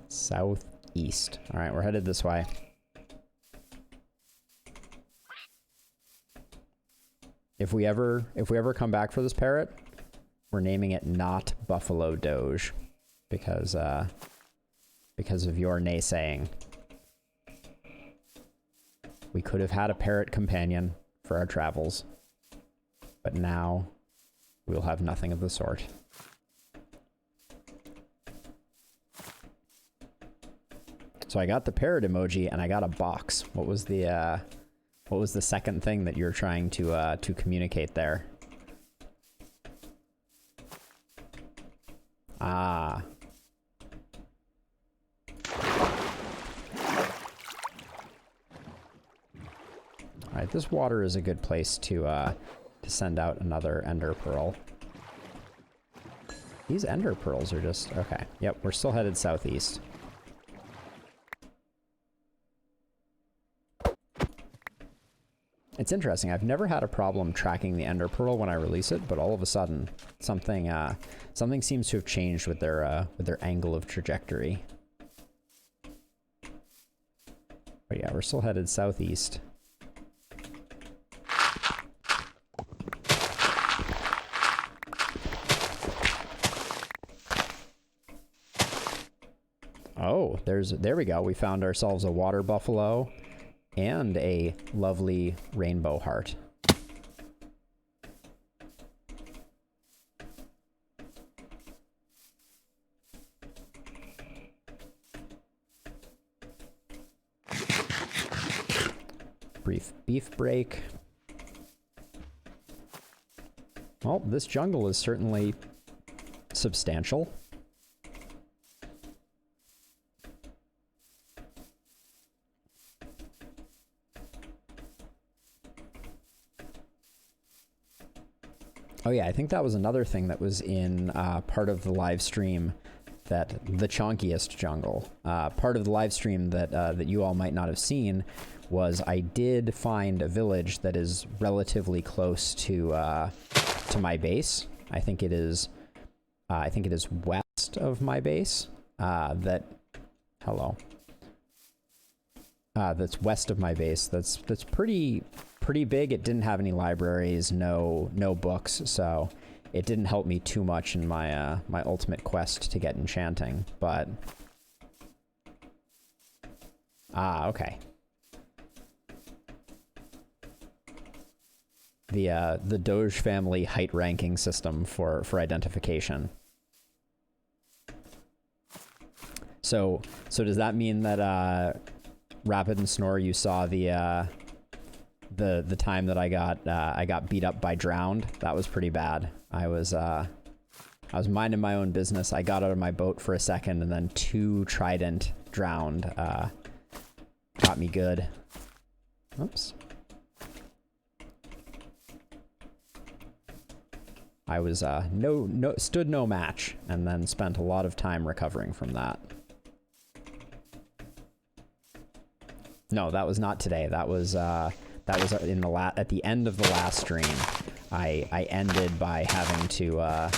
[SPEAKER 1] Southeast. All right, we're headed this way. If we ever come back for this parrot, we're naming it not Buffalo Doge. Because of your naysaying. We could have had a parrot companion for our travels, but now we'll have nothing of the sort. So I got the parrot emoji and I got a box. What was the second thing that you're trying to communicate there? Ah. Alright, this water is a good place to send out another ender pearl. These ender pearls are just... okay. Yep, we're still headed southeast. It's interesting. I've never had a problem tracking the ender pearl when I release it, but all of a sudden, something seems to have changed with their angle of trajectory. But yeah, we're still headed southeast. Oh, there we go. We found ourselves a water buffalo and a lovely rainbow heart. Brief beef break. Well, this jungle is certainly substantial. Oh yeah, I think that was another thing that was in part of the live stream, that the chonkiest jungle. Part of the live stream that you all might not have seen was I did find a village that is relatively close to my base. I think it is west of my base. That's west of my base. That's pretty big. It didn't have any libraries, no books, so it didn't help me too much in my my ultimate quest to get enchanting. But Ah, okay. The Doge family height ranking system for identification. So does that mean that Rapid and Snore, you saw the time that I got beat up by Drowned? That was pretty bad. I was minding my own business. I got out of my boat for a second, and then 2 Trident Drowned got me good. Oops. I was stood no match, and then spent a lot of time recovering from that. No, that was not today. That was in the at the end of the last stream. I ended by having to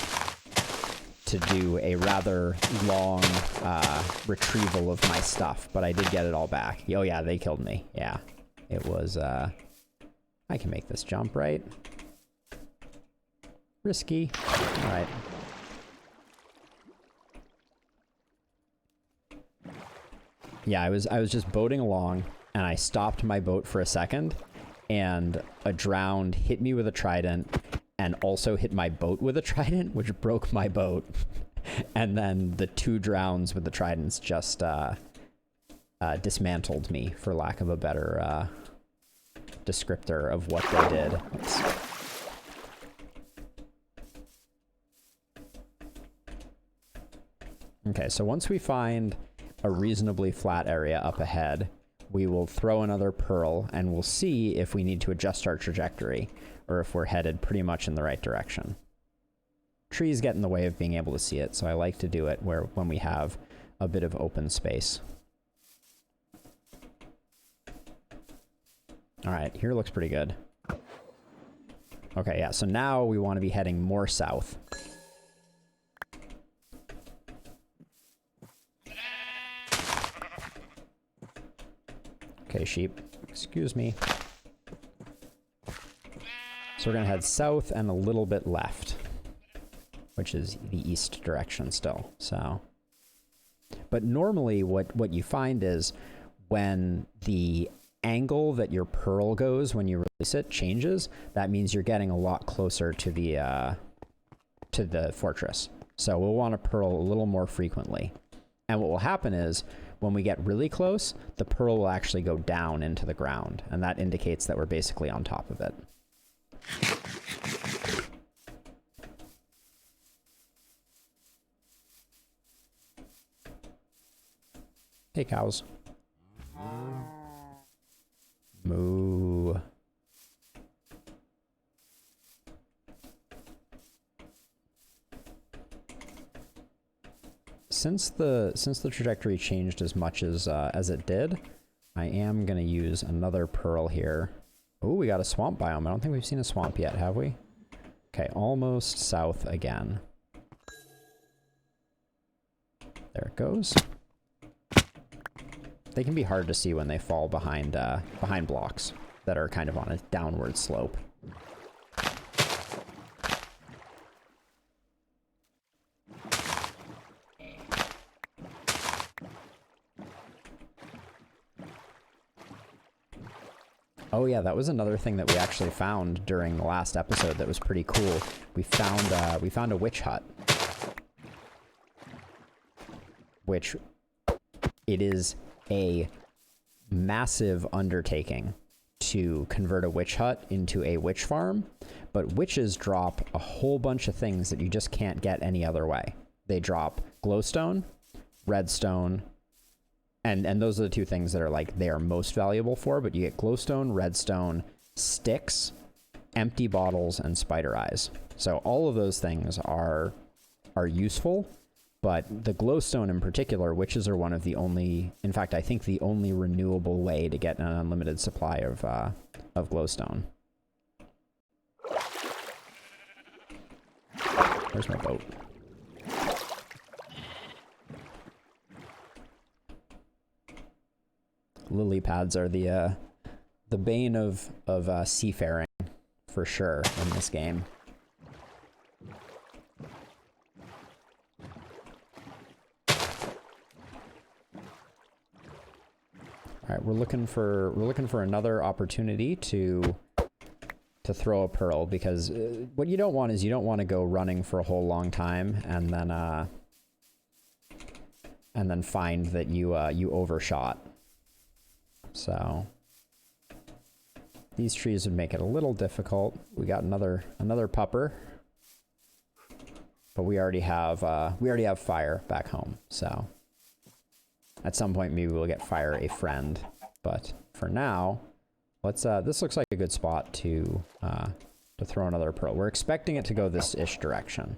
[SPEAKER 1] do a rather long retrieval of my stuff, but I did get it all back. Oh yeah, they killed me. Yeah, it was. I can make this jump, right? Risky. All right. Yeah, I was just boating along, and I stopped my boat for a second, and a Drowned hit me with a trident, and also hit my boat with a trident, which broke my boat. And then the 2 Drowns with the tridents just dismantled me, for lack of a better descriptor of what they did. Oops. Okay, so once we find a reasonably flat area up ahead, we will throw another pearl, and we'll see if we need to adjust our trajectory, or if we're headed pretty much in the right direction. Trees get in the way of being able to see it, so I like to do it when we have a bit of open space. All right, here looks pretty good. Okay, yeah, so now we want to be heading more south. Okay, sheep. Excuse me. So we're going to head south and a little bit left, which is the east direction still. So, but normally what you find is when the angle that your pearl goes when you release it changes, that means you're getting a lot closer to the fortress. So we'll want to pearl a little more frequently. And what will happen is, when we get really close, the pearl will actually go down into the ground, and that indicates that we're basically on top of it. Hey, cows. Moo. Since the trajectory changed as much as it did, I am gonna use another pearl here. Oh, we got a swamp biome. I don't think we've seen a swamp yet, have we? Okay, almost south again. There it goes. They can be hard to see when they fall behind blocks that are kind of on a downward slope. Oh yeah, that was another thing that we actually found during the last episode that was pretty cool. We found a witch hut, which it is a massive undertaking to convert a witch hut into a witch farm, but witches drop a whole bunch of things that you just can't get any other way. They drop glowstone, redstone, and those are the 2 things that are like they are most valuable for, but you get glowstone, redstone, sticks, empty bottles, and spider eyes. So all of those things are useful, but the glowstone in particular, witches are one of the only, in fact, I think the only renewable way to get an unlimited supply of glowstone. Where's my boat? Lily pads are the bane of seafaring, for sure, in this game. All right, we're looking for another opportunity to throw a pearl, because what you don't want is you don't want to go running for a whole long time and then find that you overshot. So these trees would make it a little difficult. We got another pupper, but we already have fire back home. So at some point maybe we'll get fire a friend, but for now, let's this looks like a good spot to throw another pearl. We're expecting it to go this-ish direction.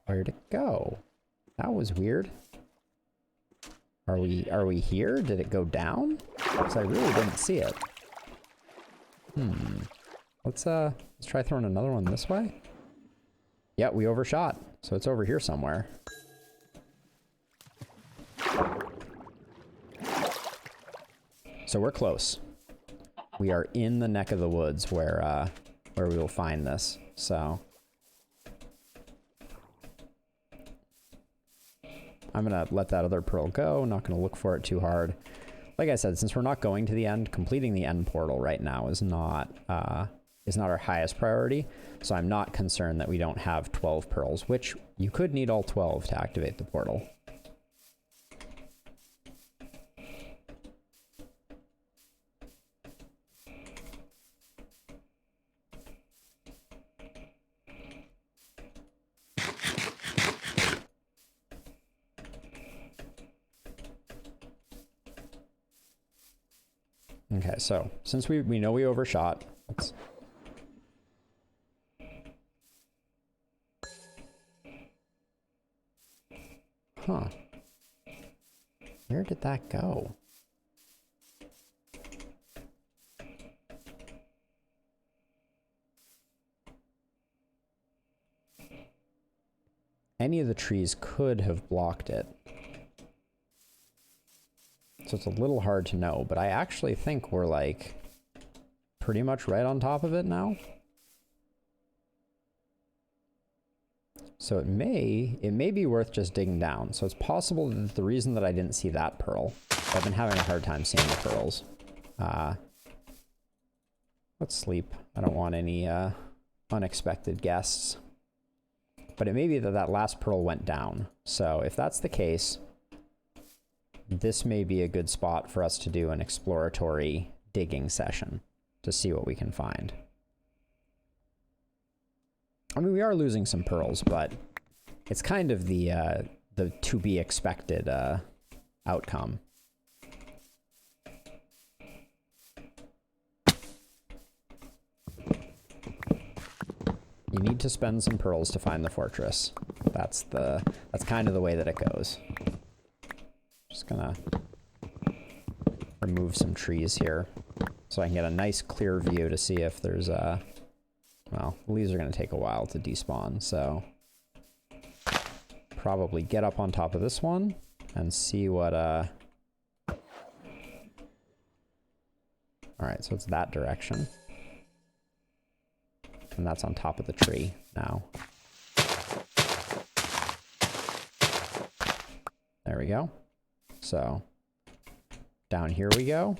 [SPEAKER 1] Where'd it go? That was weird. Are we here? Did it go down? Because I really didn't see it. Let's try throwing another one this way. Yeah, we overshot. So it's over here somewhere. So we're close. We are in the neck of the woods where we will find this. So I'm gonna let that other pearl go. Not gonna look for it too hard. Like I said, since we're not going to the end, completing the end portal right now is not our highest priority. So I'm not concerned that we don't have 12 pearls, which you could need all 12 to activate the portal. Okay, so since we know we overshot, let's... Huh. Where did that go? Any of the trees could have blocked it. So it's a little hard to know, but I actually think we're like pretty much right on top of it now. So it may be worth just digging down. So it's possible that the reason that I didn't see that pearl, I've been having a hard time seeing the pearls. Let's sleep. I don't want any unexpected guests. But it may be that that last pearl went down. So if that's the case, this may be a good spot for us to do an exploratory digging session to see what we can find. I mean, we are losing some pearls, but it's kind of the to be expected outcome. You need to spend some pearls to find the fortress. That's kind of the way that it goes. Just gonna remove some trees here so I can get a nice clear view to see if there's well, these are gonna take a while to despawn, so probably get up on top of this one and see what Alright, so it's that direction. And that's on top of the tree now. There we go. So, down here we go.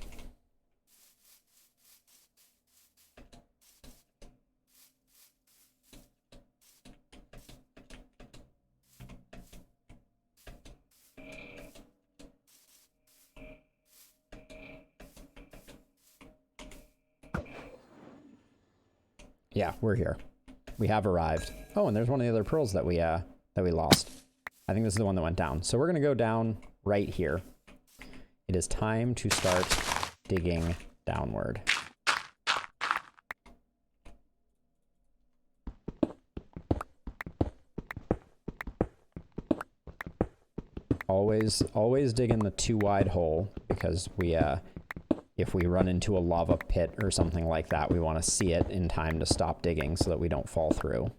[SPEAKER 1] Yeah, we're here. We have arrived. Oh, and there's one of the other pearls that we lost. I think this is the one that went down. So we're gonna go down right here. It is time to start digging downward. Always dig in the too wide hole, because if we run into a lava pit or something like that, we want to see it in time to stop digging so that we don't fall through.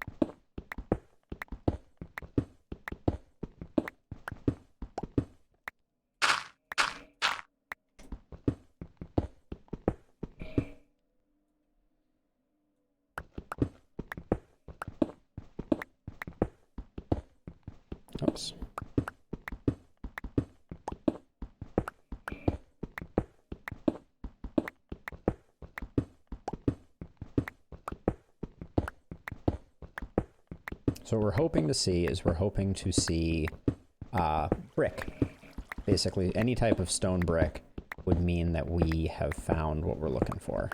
[SPEAKER 1] Oops. So what we're hoping to see is brick. Basically, any type of stone brick would mean that we have found what we're looking for.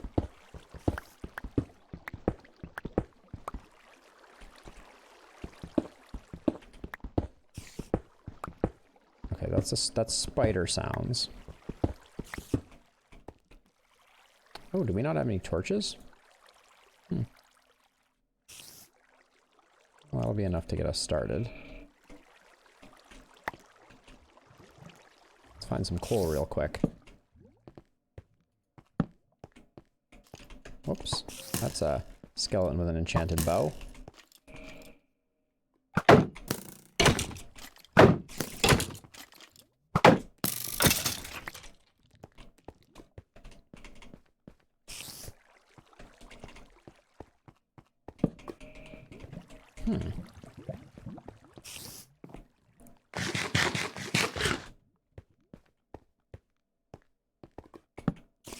[SPEAKER 1] Okay, that's spider sounds. Oh, do we not have any torches? Hmm. Well, that'll be enough to get us started. Let's find some coal real quick. Whoops. That's a skeleton with an enchanted bow.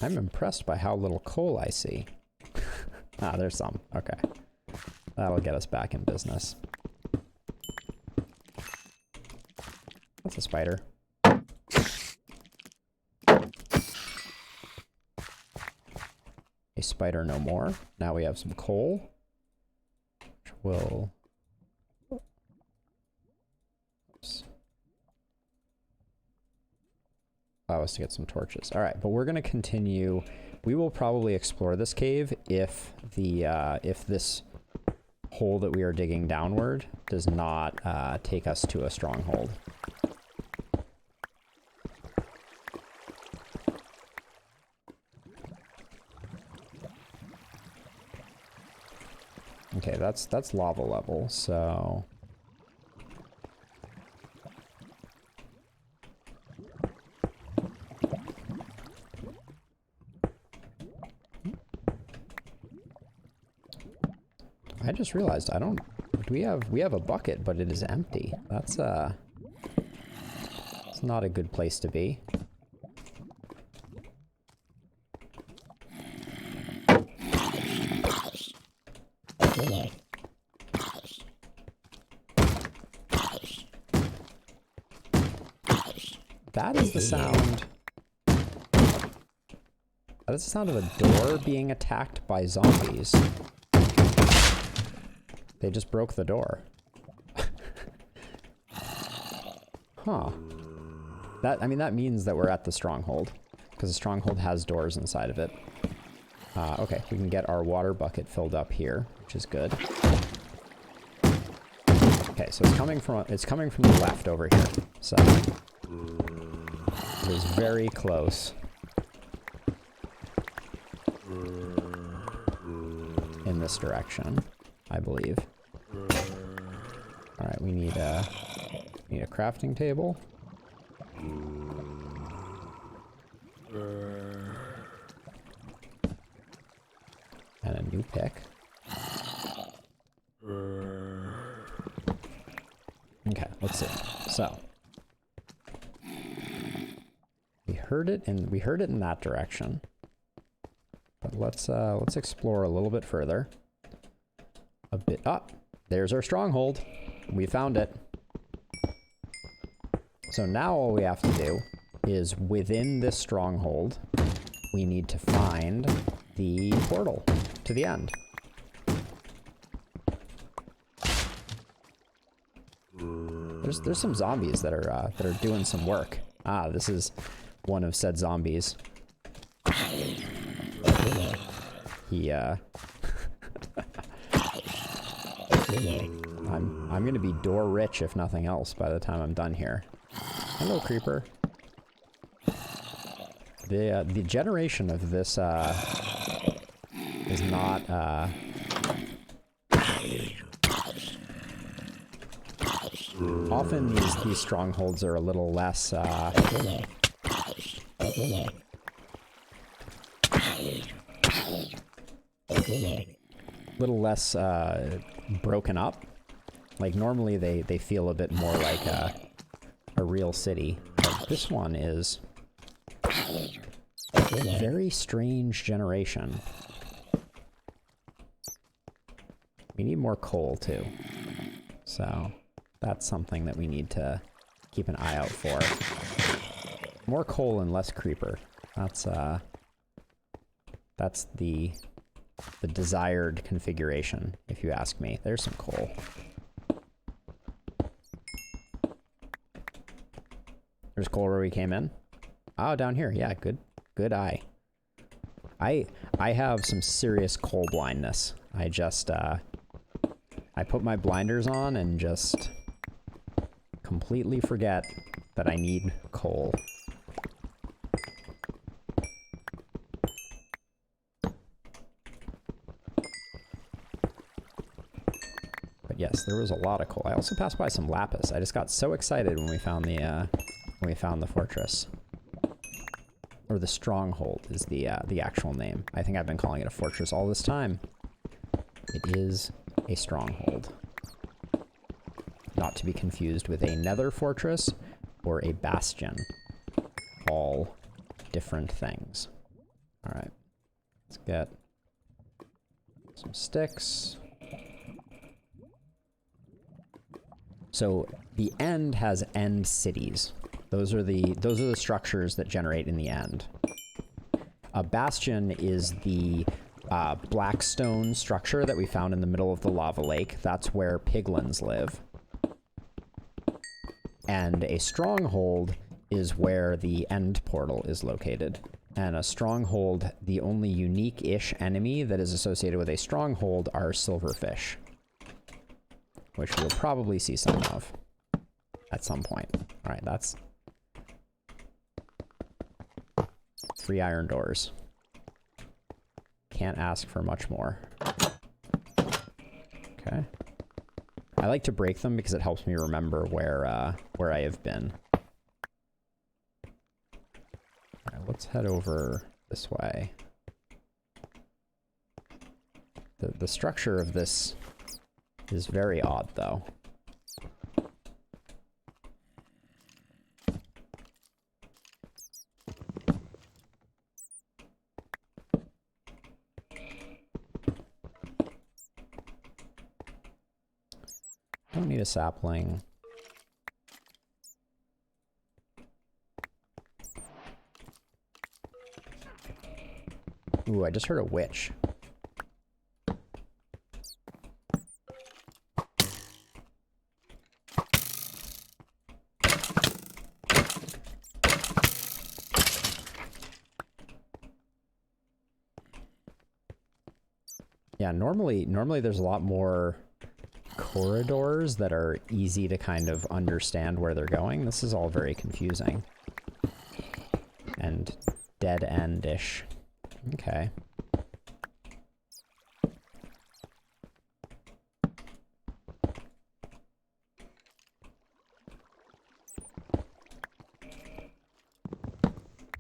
[SPEAKER 1] I'm impressed by how little coal I see. Ah, there's some. Okay. That'll get us back in business. That's a spider. A spider no more. Now we have some coal. Which will... Oops. Allow us to get some torches. All right, but we're going to continue. We will probably explore this cave if this hole that we are digging downward does not take us to a stronghold. Okay, that's lava level, so... I just realized we have a bucket, but it is empty. It's not a good place to be. That is the sound. That is the sound of a door being attacked by zombies. They just broke the door. Huh. That means that we're at the stronghold, because the stronghold has doors inside of it. Okay, we can get our water bucket filled up here, which is good. Okay, so it's coming from the left over here. So it is very close. In this direction, I believe. All right, we need a crafting table. And a new pick. Okay, let's see. So we heard it in that direction. But let's explore a little bit further. A bit up. There's our stronghold. We found it. So now all we have to do is within this stronghold, we need to find the portal to the end. There's some zombies that are doing some work. Ah, this is one of said zombies. He I'm gonna be door rich if nothing else by the time I'm done here. Hello, creeper. The generation of this is not often these strongholds are a little less broken up. Like, normally they feel a bit more like a real city. But this one is a very strange generation. We need more coal, too. So, that's something that we need to keep an eye out for. More coal and less creeper. That's the desired configuration, if you ask me. There's some coal. There's coal where we came in. Oh, down here. Yeah, good eye. I have some serious coal blindness. I just, I put my blinders on and just completely forget that I need coal. But yes, there was a lot of coal. I also passed by some lapis. I just got so excited when we found the fortress. Or the Stronghold is the actual name. I think I've been calling it a fortress all this time. It is a stronghold. Not to be confused with a nether fortress or a bastion. All different things. Alright. Let's get some sticks. So the end has end cities. Those are the structures that generate in the end. A bastion is the black stone structure that we found in the middle of the lava lake. That's where piglins live. And a stronghold is where the end portal is located. And a stronghold, the only unique-ish enemy that is associated with a stronghold are silverfish, which we'll probably see some of at some point. All right, that's 3 iron doors. Can't ask for much more. Okay. I like to break them because it helps me remember where I have been. All right, let's head over this way. The structure of this is very odd, though. Don't need a sapling. Ooh, I just heard a witch. Yeah, normally there's a lot more corridors that are easy to kind of understand where they're going. This is all very confusing. And dead-end-ish. Okay.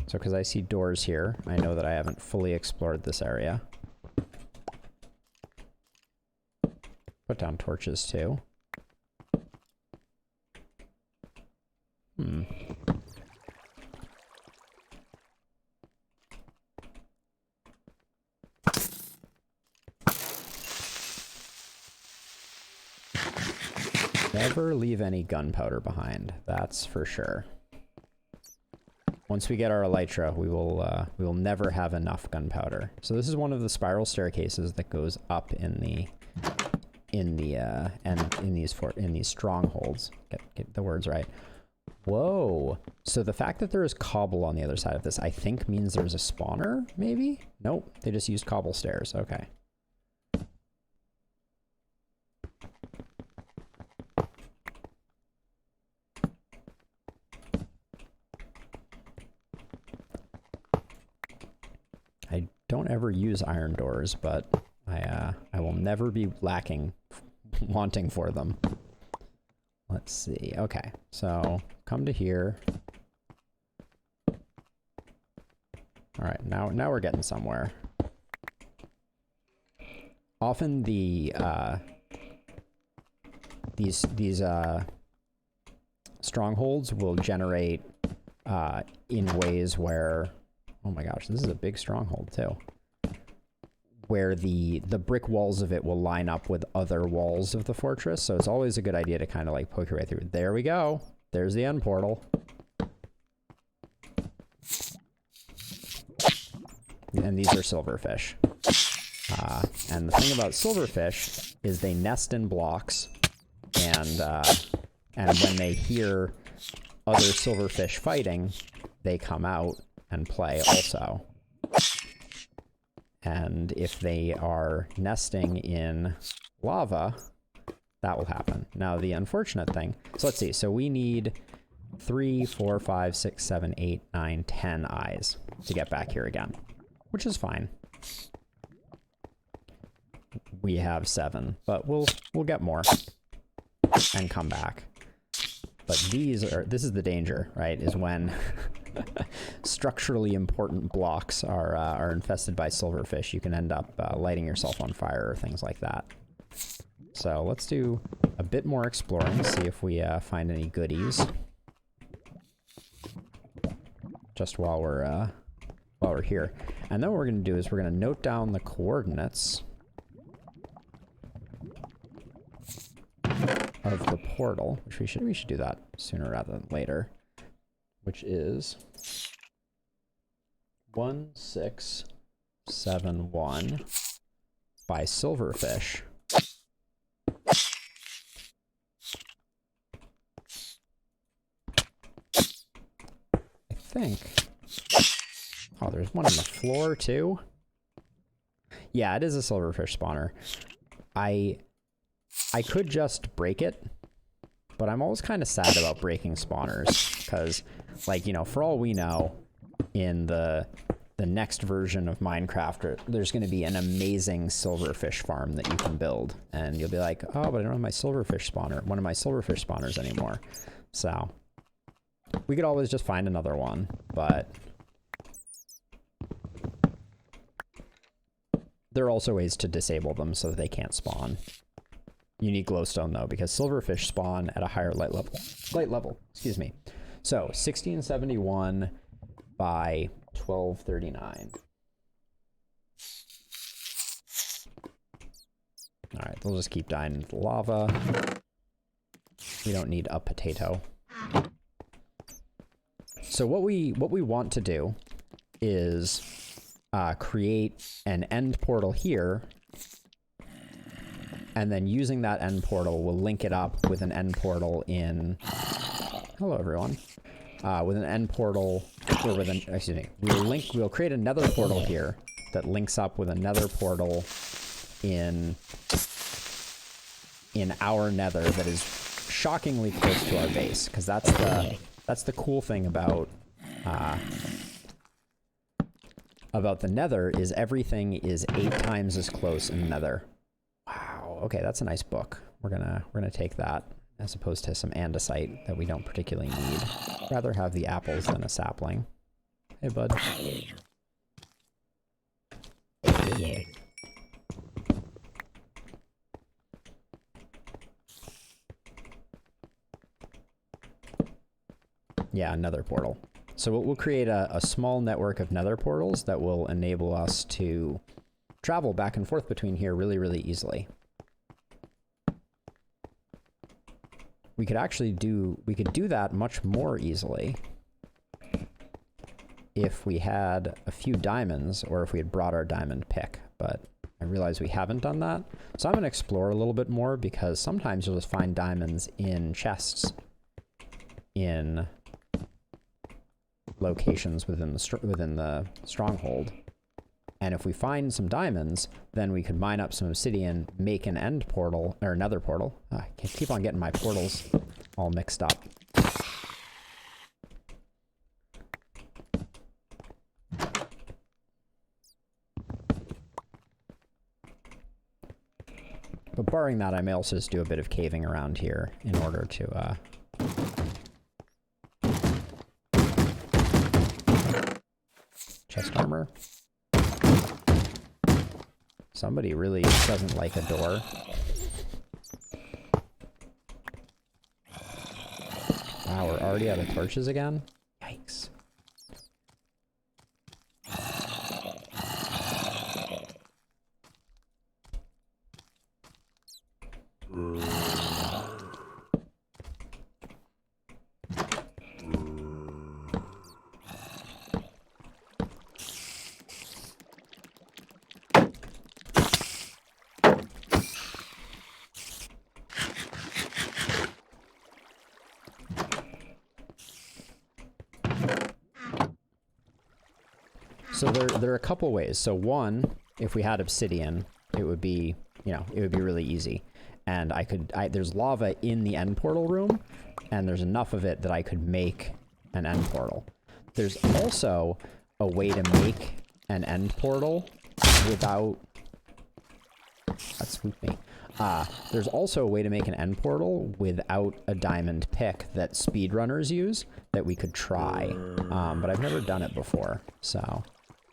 [SPEAKER 1] So, because I see doors here, I know that I haven't fully explored this area. Put down torches, too. Hmm. Never leave any gunpowder behind, that's for sure. Once we get our elytra, we will never have enough gunpowder. So this is one of the spiral staircases that goes up in these strongholds. Get the words right. Whoa. So the fact that there is cobble on the other side of this, I think means there's a spawner, maybe? Nope, they just used cobble stairs. Okay. I don't ever use iron doors, but I will never be wanting for them. Let's see. Okay, so come to here. All right, now we're getting somewhere. Often the these strongholds will generate in ways where, oh my gosh, this is a big stronghold too, where the brick walls of it will line up with other walls of the fortress. So it's always a good idea to kind of like poke your way through. There we go. There's the end portal. And these are silverfish. And the thing about silverfish is they nest in blocks, and when they hear other silverfish fighting, they come out and play also. And if they are nesting in lava, that will happen. Now, the unfortunate thing, so let's see, so we need 3, 4, 5, 6, 7, 8, 9, 10 eyes to get back here again, which is fine. We have 7, but we'll get more and come back. But this is the danger, right? Is when structurally important blocks are infested by silverfish, you can end up lighting yourself on fire or things like that. So let's do a bit more exploring, see if we find any goodies. Just while we're here. And then what we're going to do is we're going to note down the coordinates of the portal, which we should do that sooner rather than later, which is 1671 by silverfish. I think. Oh, there's one on the floor too. Yeah, it is a silverfish spawner. I could just break it, but I'm always kind of sad about breaking spawners because, like, you know, for all we know, in the next version of Minecraft, there's going to be an amazing silverfish farm that you can build, and you'll be like, oh, but I don't have my silverfish spawner, one of my silverfish spawners anymore. So we could always just find another one, but there are also ways to disable them so that they can't spawn. You need glowstone though, because silverfish spawn at a higher light level. Excuse me. So 1671 by 1239. All right, they'll just keep dying into the lava. We don't need a potato. So what we want to do is create an end portal here. And then using that end portal, we'll link it up with an end portal in... Hello, everyone. With an end portal, or with an... Excuse me. We'll create another portal here that links up with another portal in our nether that is shockingly close to our base. Because that's the cool thing about the nether, is everything is 8 times as close in the nether. Wow, okay, that's a nice book. We're gonna take that as opposed to some andesite that we don't particularly need. Rather have the apples than a sapling. Hey, bud. Yeah, nether portal. So we'll create a small network of nether portals that will enable us to travel back and forth between here really, really easily. We could actually do that much more easily if we had a few diamonds, or if we had brought our diamond pick, but I realize we haven't done that. So I'm going to explore a little bit more, because sometimes you'll just find diamonds in chests in locations within the stronghold. And if we find some diamonds, then we could mine up some obsidian, make an end portal, or another portal. I keep on getting my portals all mixed up. But barring that, I may also just do a bit of caving around here in order to... Chest armor. Somebody really doesn't like a door. already out of torches again? Yikes. So there are a couple ways. So one, if we had obsidian, it would be, you know, it would be really easy. And there's lava in the end portal room, and there's enough of it that I could make an end portal. There's also a way to make an end portal without... That spooked me. There's also a way to make an end portal without a diamond pick that speedrunners use that we could try. But I've never done it before, so...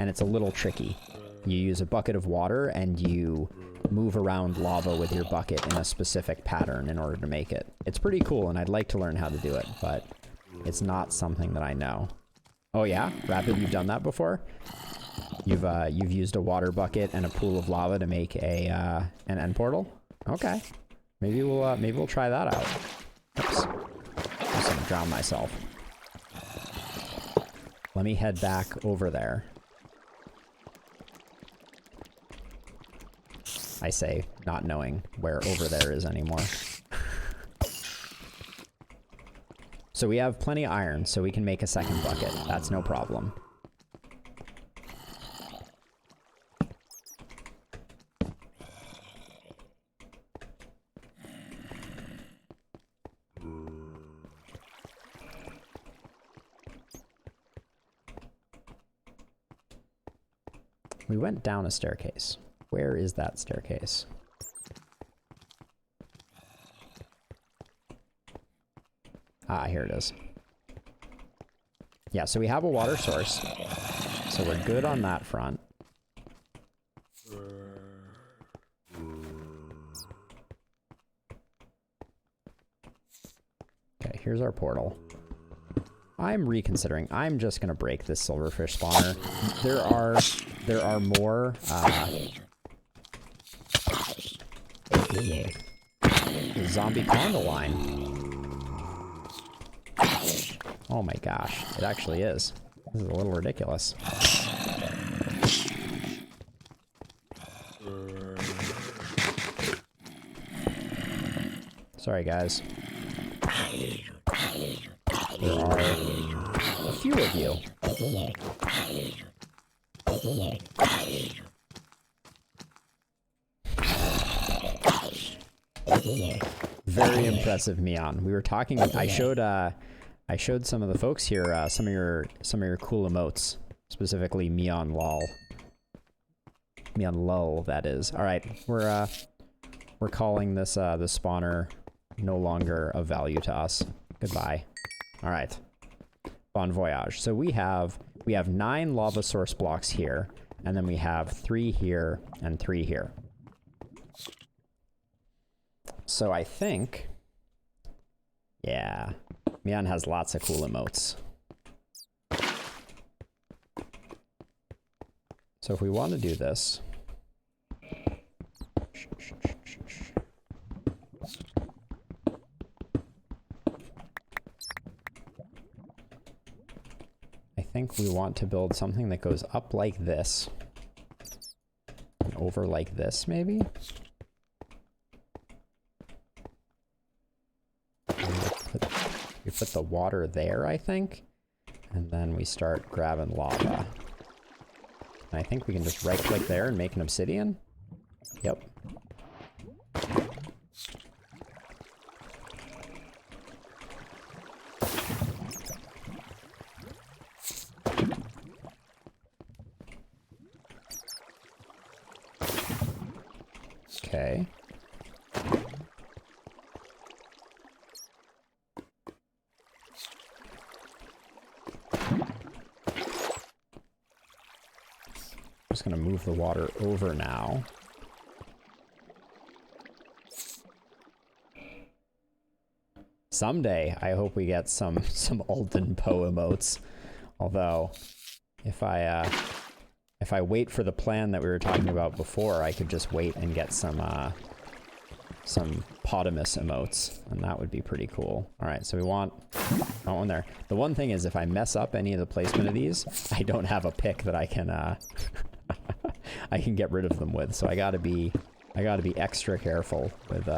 [SPEAKER 1] And it's a little tricky. You use a bucket of water and you move around lava with your bucket in a specific pattern in order to make it. It's pretty cool, and I'd like to learn how to do it, but it's not something that I know. Oh yeah? Rapid, you've done that before? You've used a water bucket and a pool of lava to make an end portal? Okay. Maybe we'll try that out. Oops. I'm just gonna drown myself. Let me head back over there. I say, not knowing where over there is anymore. So we have plenty of iron, so we can make a second bucket. That's no problem. We went down a staircase. Where is that staircase? Ah, here it is. Yeah, so we have a water source. So we're good on that front. Okay, here's our portal. I'm reconsidering. I'm just gonna break this silverfish spawner. There are more, zombie condoline. Oh my gosh, it actually is. This is a little ridiculous. Sorry guys. There are a few of you. Very impressive, Mion. We were talking. I showed some of the folks here some of your cool emotes, specifically Mion lol. Mion lull, that is. All right, we're calling this the spawner no longer of value to us. Goodbye. All right. Bon voyage. So we have 9 lava source blocks here, and then we have 3 here and 3 here. So I think, yeah, Mion has lots of cool emotes. So if we want to do this, I think we want to build something that goes up like this and over like this, maybe? We put the water there, I think, and then we start grabbing lava. And I think we can just right-click there and make an obsidian. Yep. Okay. Just gonna move the water over now. Someday, I hope we get some Alden Poe emotes. Although, if I wait for the plan that we were talking about before, I could just wait and get some Potamus emotes, and that would be pretty cool. All right, so we want one there. The one thing is, if I mess up any of the placement of these, I don't have a pick that I can I can get rid of them with. So I gotta be extra careful with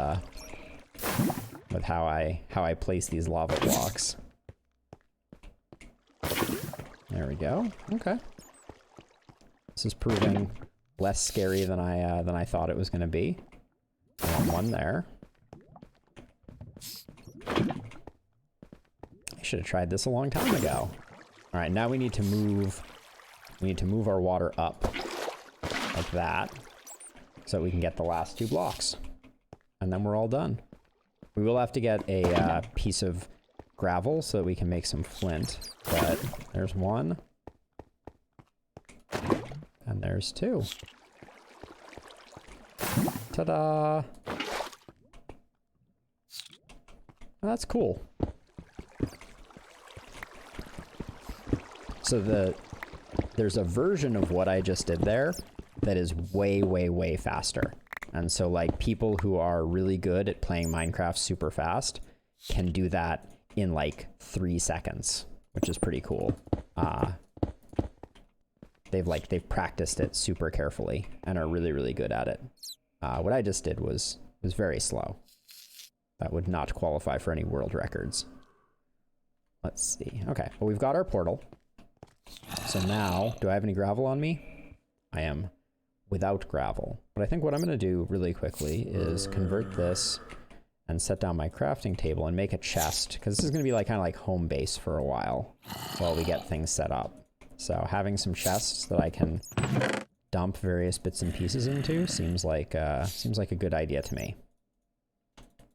[SPEAKER 1] how I place these lava blocks. There we go. Okay. This is proving less scary than I thought it was going to be. I want one there. I should have tried this a long time ago. All right, now we need to move. We need to move our water up like that, so we can get the last 2 blocks, and then we're all done. We will have to get a piece of gravel so that we can make some flint. But there's 1. And there's 2. Ta-da! That's cool. So there's a version of what I just did there that is way, way, way faster. And so, like, people who are really good at playing Minecraft super fast can do that in, like, 3 seconds, which is pretty cool. They've practiced it super carefully and are really, really good at it. What I just did was very slow. That would not qualify for any world records. Let's see. Okay, well, we've got our portal. So now, do I have any gravel on me? I am without gravel. But I think what I'm going to do really quickly is convert this and set down my crafting table and make a chest, because this is going to be like kind of like home base for a while we get things set up. So having some chests that I can dump various bits and pieces into seems like a good idea to me.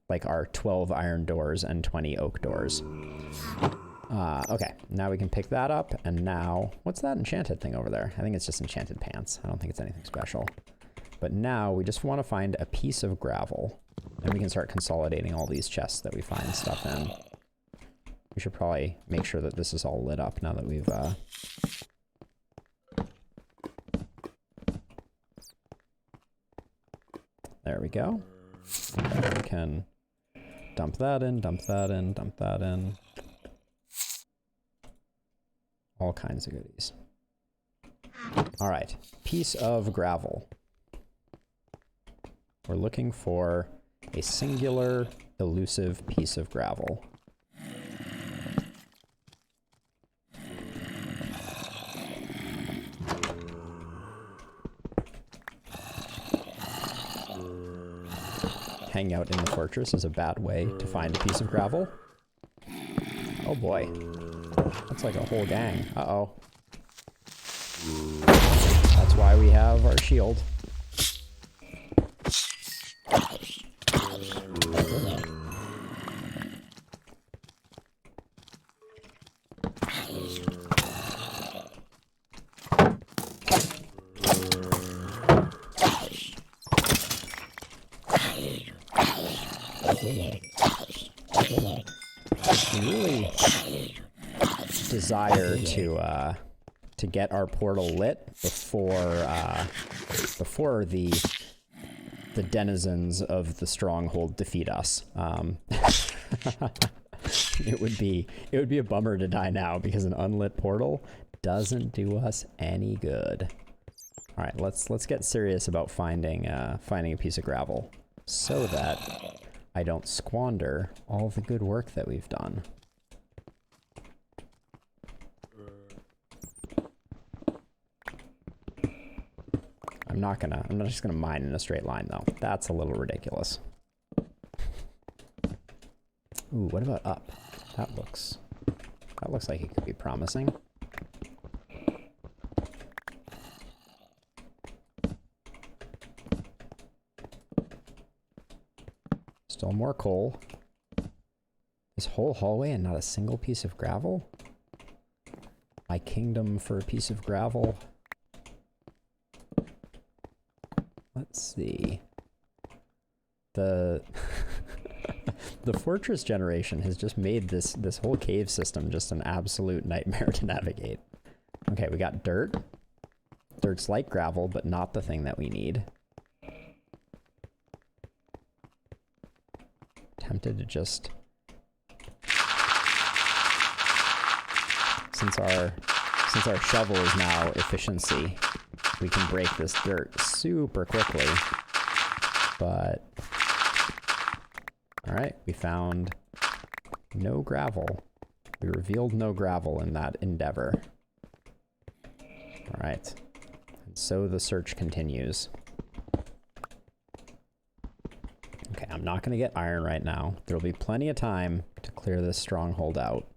[SPEAKER 1] Like our 12 iron doors and 20 oak doors. Okay, now we can pick that up, and now, what's that enchanted thing over there? I think it's just enchanted pants. I don't think it's anything special. But now we just want to find a piece of gravel, and we can start consolidating all these chests that we find stuff in. We should probably make sure that this is all lit up now that we've, there we go. Okay, we can dump that in, dump that in, dump that in. All kinds of goodies. All right, piece of gravel. We're looking for a singular, elusive piece of gravel. Hanging out in the fortress is a bad way to find a piece of gravel. Oh boy. That's like a whole gang. Uh-oh. That's why we have our shield. Really desire to get our portal lit before the denizens of the Stronghold defeat us. It would be a bummer to die now, because an unlit portal doesn't do us any good. All right, let's get serious about finding a piece of gravel so that I don't squander all the good work that we've done. I'm not just gonna mine in a straight line though. That's a little ridiculous. Ooh, what about up? That looks like it could be promising. Still more coal. This whole hallway and not a single piece of gravel? My kingdom for a piece of gravel. Let's see. The fortress generation has just made this whole cave system just an absolute nightmare to navigate. Okay, we got dirt. Dirt's like gravel, but not the thing that we need. Tempted to just... Since our shovel is now efficiency, we can break this dirt super quickly. But... Alright, we found no gravel. We revealed no gravel in that endeavor. Alright. And so the search continues. Okay, I'm not going to get iron right now. There'll be plenty of time to clear this stronghold out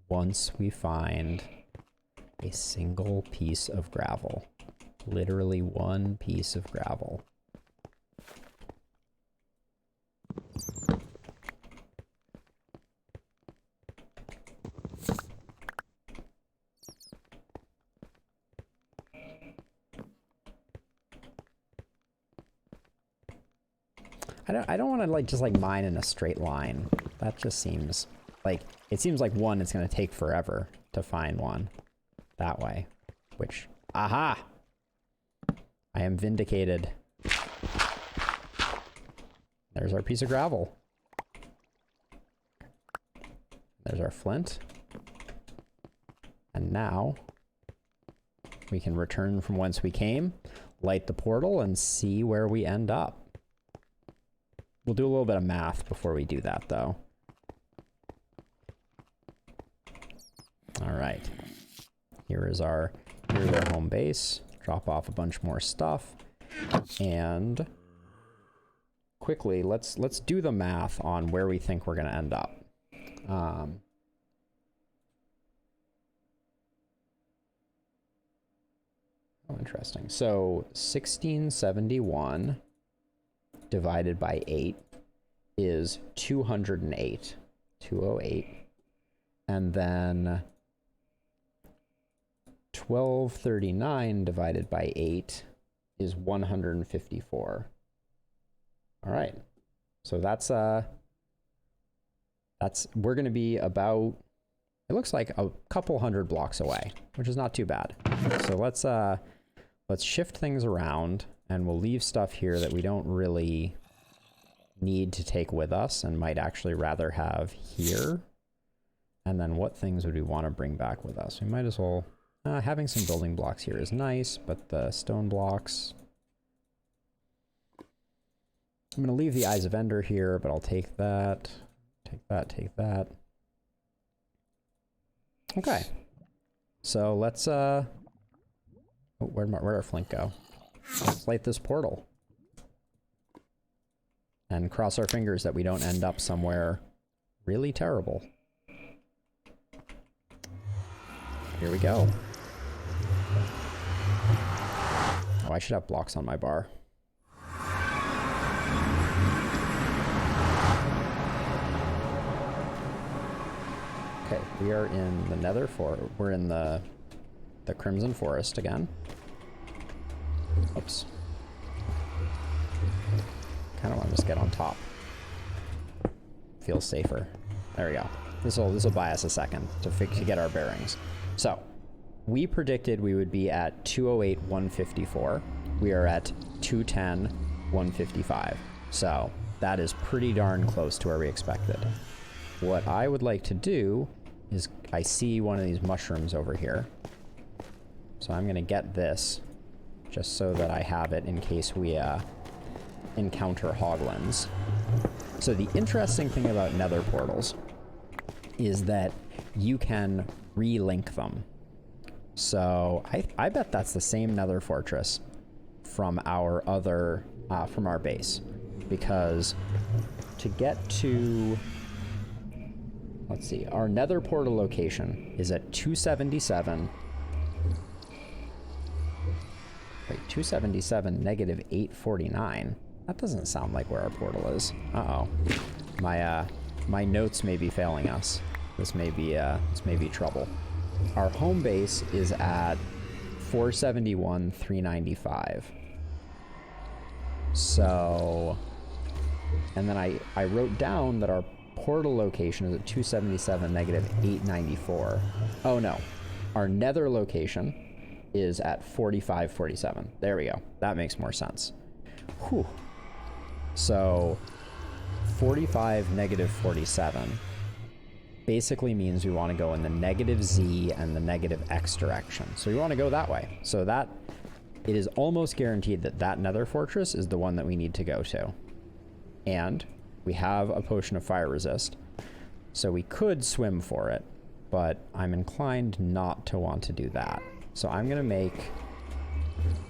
[SPEAKER 1] once we find a single piece of gravel. Literally one piece of gravel. I don't want to just mine in a straight line. That just seems like, it seems like one, it's going to take forever to find one that way, which, aha! I am vindicated. There's our piece of gravel. There's our flint. And now we can return from whence we came, light the portal, and see where we end up. We'll do a little bit of math before we do that, though. All right. Here's our home base. Drop off a bunch more stuff. And quickly, let's do the math on where we think we're going to end up. Oh, interesting. So 1671 divided by 8 is 208. 208. And then 1239 divided by 8 is 154. All right. So we're going to be about, it looks like a couple hundred blocks away, which is not too bad. So let's shift things around, and we'll leave stuff here that we don't really need to take with us and might actually rather have here. And then what things would we want to bring back with us? We might as well, having some building blocks here is nice, but the stone blocks, I'm going to leave the Eyes of Ender here, but I'll take that, take that. Okay. So let's, oh, where'd our flint go? Let's light this portal. And cross our fingers that we don't end up somewhere really terrible. Here we go. Oh, I should have blocks on my bar. Okay, we are in the Nether Forest. We're in the Crimson Forest again. Oops. Kind of want to just get on top. Feels safer. There we go. This will buy us a second to get our bearings. So, we predicted we would be at 208, 154. We are at 210, 155. So, that is pretty darn close to where we expected. What I would like to do is, I see one of these mushrooms over here. So I'm going to get this, just so that I have it in case we encounter hoglins. So the interesting thing about nether portals is that you can relink them. So I bet that's the same nether fortress from our other, from our base. Because to get to, let's see, our nether portal location is at 277. Wait, 277 negative 849. That doesn't sound like where our portal is. Uh-oh. My notes may be failing us. This may be trouble. Our home base is at 471, 395. So And then I wrote down that our portal location is at 277, negative 894. Oh no, our nether location is at 4547. There we go. That makes more sense. Whew. So 45, negative 47 basically means we want to go in the negative Z and the negative X direction. So we want to go that way. So that it is almost guaranteed that that nether fortress is the one that we need to go to. And we have a potion of fire resist. So we could swim for it, but I'm inclined not to want to do that. So I'm going to make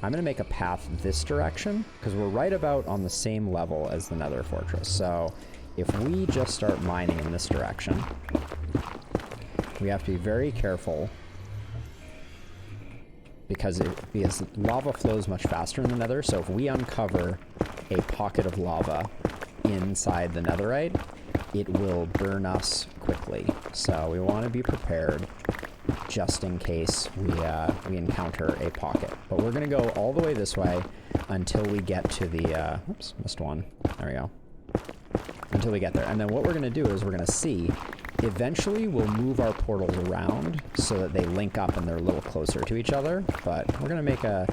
[SPEAKER 1] a path this direction because we're right about on the same level as the nether fortress. So if we just start mining in this direction, we have to be very careful because lava flows much faster in the nether. So if we uncover a pocket of lava inside the netherite, it will burn us quickly. So we want to be prepared just in case we encounter a pocket. But we're going to go all the way this way until we get to the... oops, missed one. There we go. Until we get there. And then what we're going to do is we're going to see... Eventually, we'll move our portals around so that they link up and they're a little closer to each other. But we're going to make a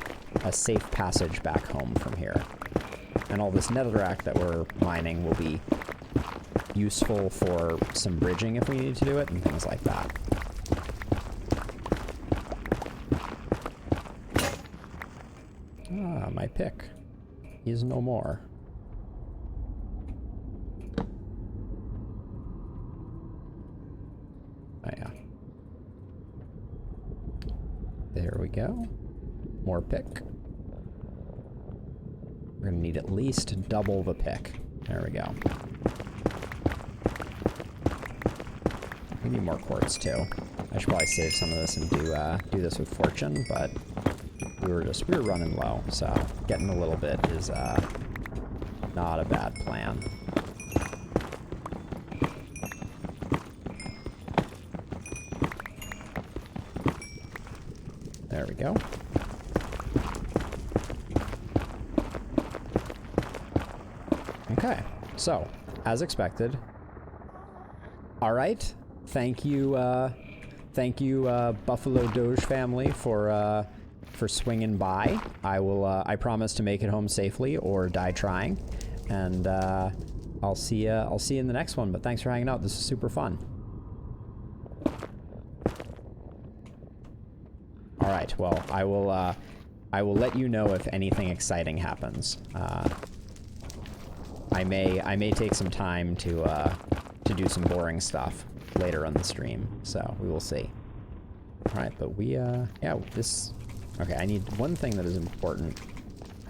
[SPEAKER 1] safe passage back home from here. And all this netherrack that we're mining will be useful for some bridging if we need to do it and things like that. Ah, my pick is no more. Oh yeah. There we go. More pick. We're gonna need at least double the pick. There we go. We need more quartz too. I should probably save some of this and do this with fortune, but we were running low, so getting a little bit is not a bad plan. There we go. Okay, so as expected. All right, thank you, Buffalo Doge family for swinging by. I promise to make it home safely or die trying, and I'll see you in the next one. But thanks for hanging out. This is super fun. All right. Well, I will let you know if anything exciting happens. I may take some time to do some boring stuff later on the stream, so we will see. All right, but okay, I need one thing that is important,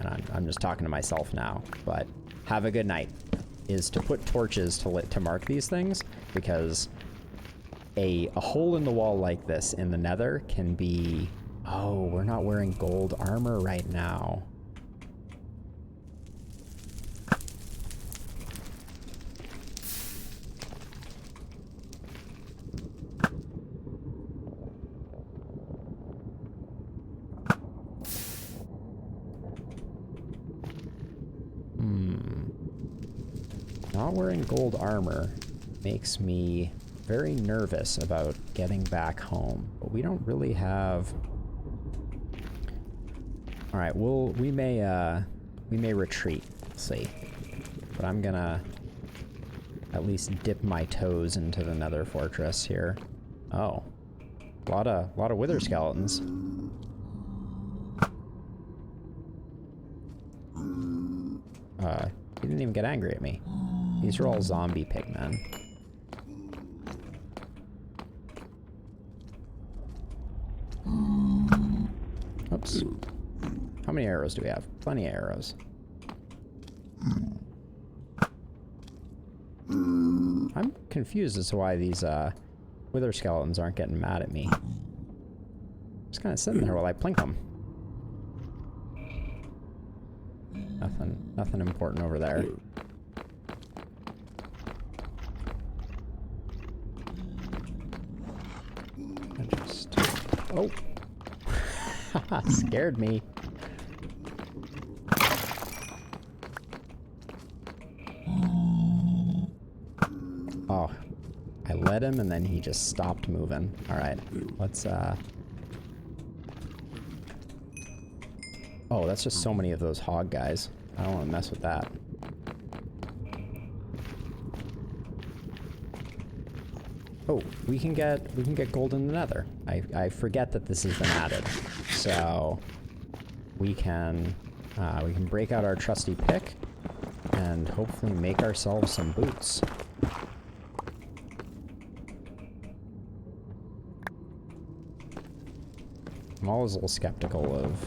[SPEAKER 1] and I'm just talking to myself now, but have a good night, is to put torches to mark these things, because a hole in the wall like this in the nether can be... Oh, we're not wearing gold armor right now. Not wearing gold armor makes me very nervous about getting back home, but we don't really have... All right, we may retreat, let's see. But I'm gonna at least dip my toes into the nether fortress here. Oh, a lot of wither skeletons. He didn't even get angry at me. These are all zombie pigmen. Oops. How many arrows do we have? Plenty of arrows. I'm confused as to why these wither skeletons aren't getting mad at me. Just kind of sitting there while I plink them. Nothing important over there. Oh. Scared me. I led him and then he just stopped moving. Alright, let's oh, that's just so many of those hog guys. I don't want to mess with that. Oh, we can get gold in the nether. I forget that this has been added. So we can break out our trusty pick and hopefully make ourselves some boots. I'm always a little skeptical of,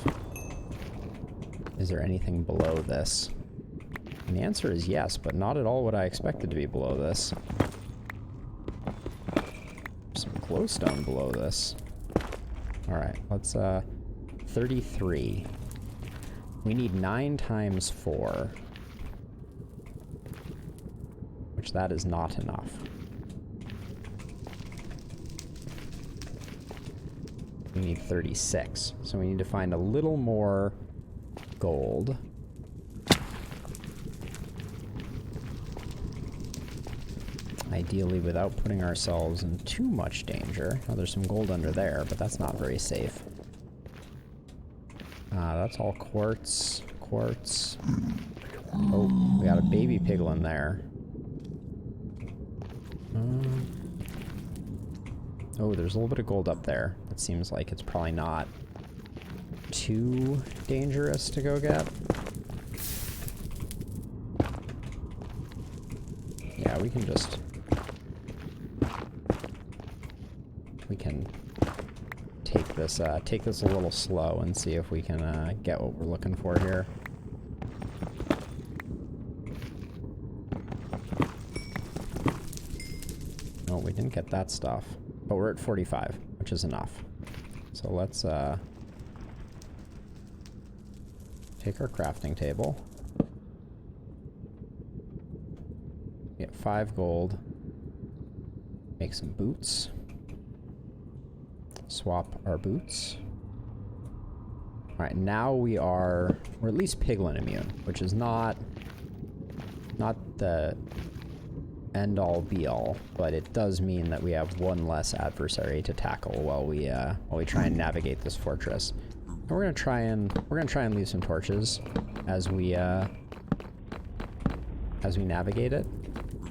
[SPEAKER 1] is there anything below this? And the answer is yes, but not at all what I expected to be below this. Some glowstone below this. Alright, let's 33. We need 9 times 4. Which that is not enough. We need 36. So we need to find a little more gold. Ideally without putting ourselves in too much danger. Oh, there's some gold under there, but that's not very safe. That's all quartz. Quartz. Oh, we got a baby piglin there. Oh, there's a little bit of gold up there. It seems like it's probably not too dangerous to go get. Yeah, we can just... We can take this a little slow and see if we can get what we're looking for here. No, we didn't get that stuff. But we're at 45, which is enough. So let's take our crafting table. Get 5 gold. Make some boots. Swap our boots. Alright, now we're at least piglin immune, which is not the end-all be-all, but it does mean that we have one less adversary to tackle while we try and navigate this fortress. And we're gonna try and leave some torches as we navigate it,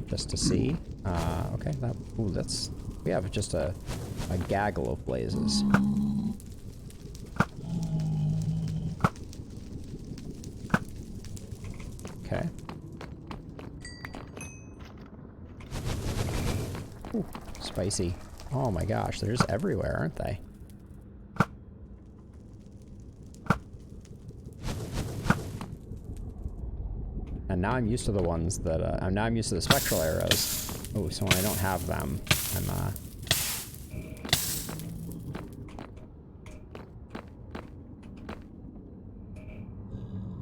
[SPEAKER 1] just to see. Okay, we have just a gaggle of blazes. Okay. Ooh, spicy. Oh my gosh, they're just everywhere, aren't they? And now I'm used to the ones that, now I'm used to the spectral arrows. Oh, so when I don't have them,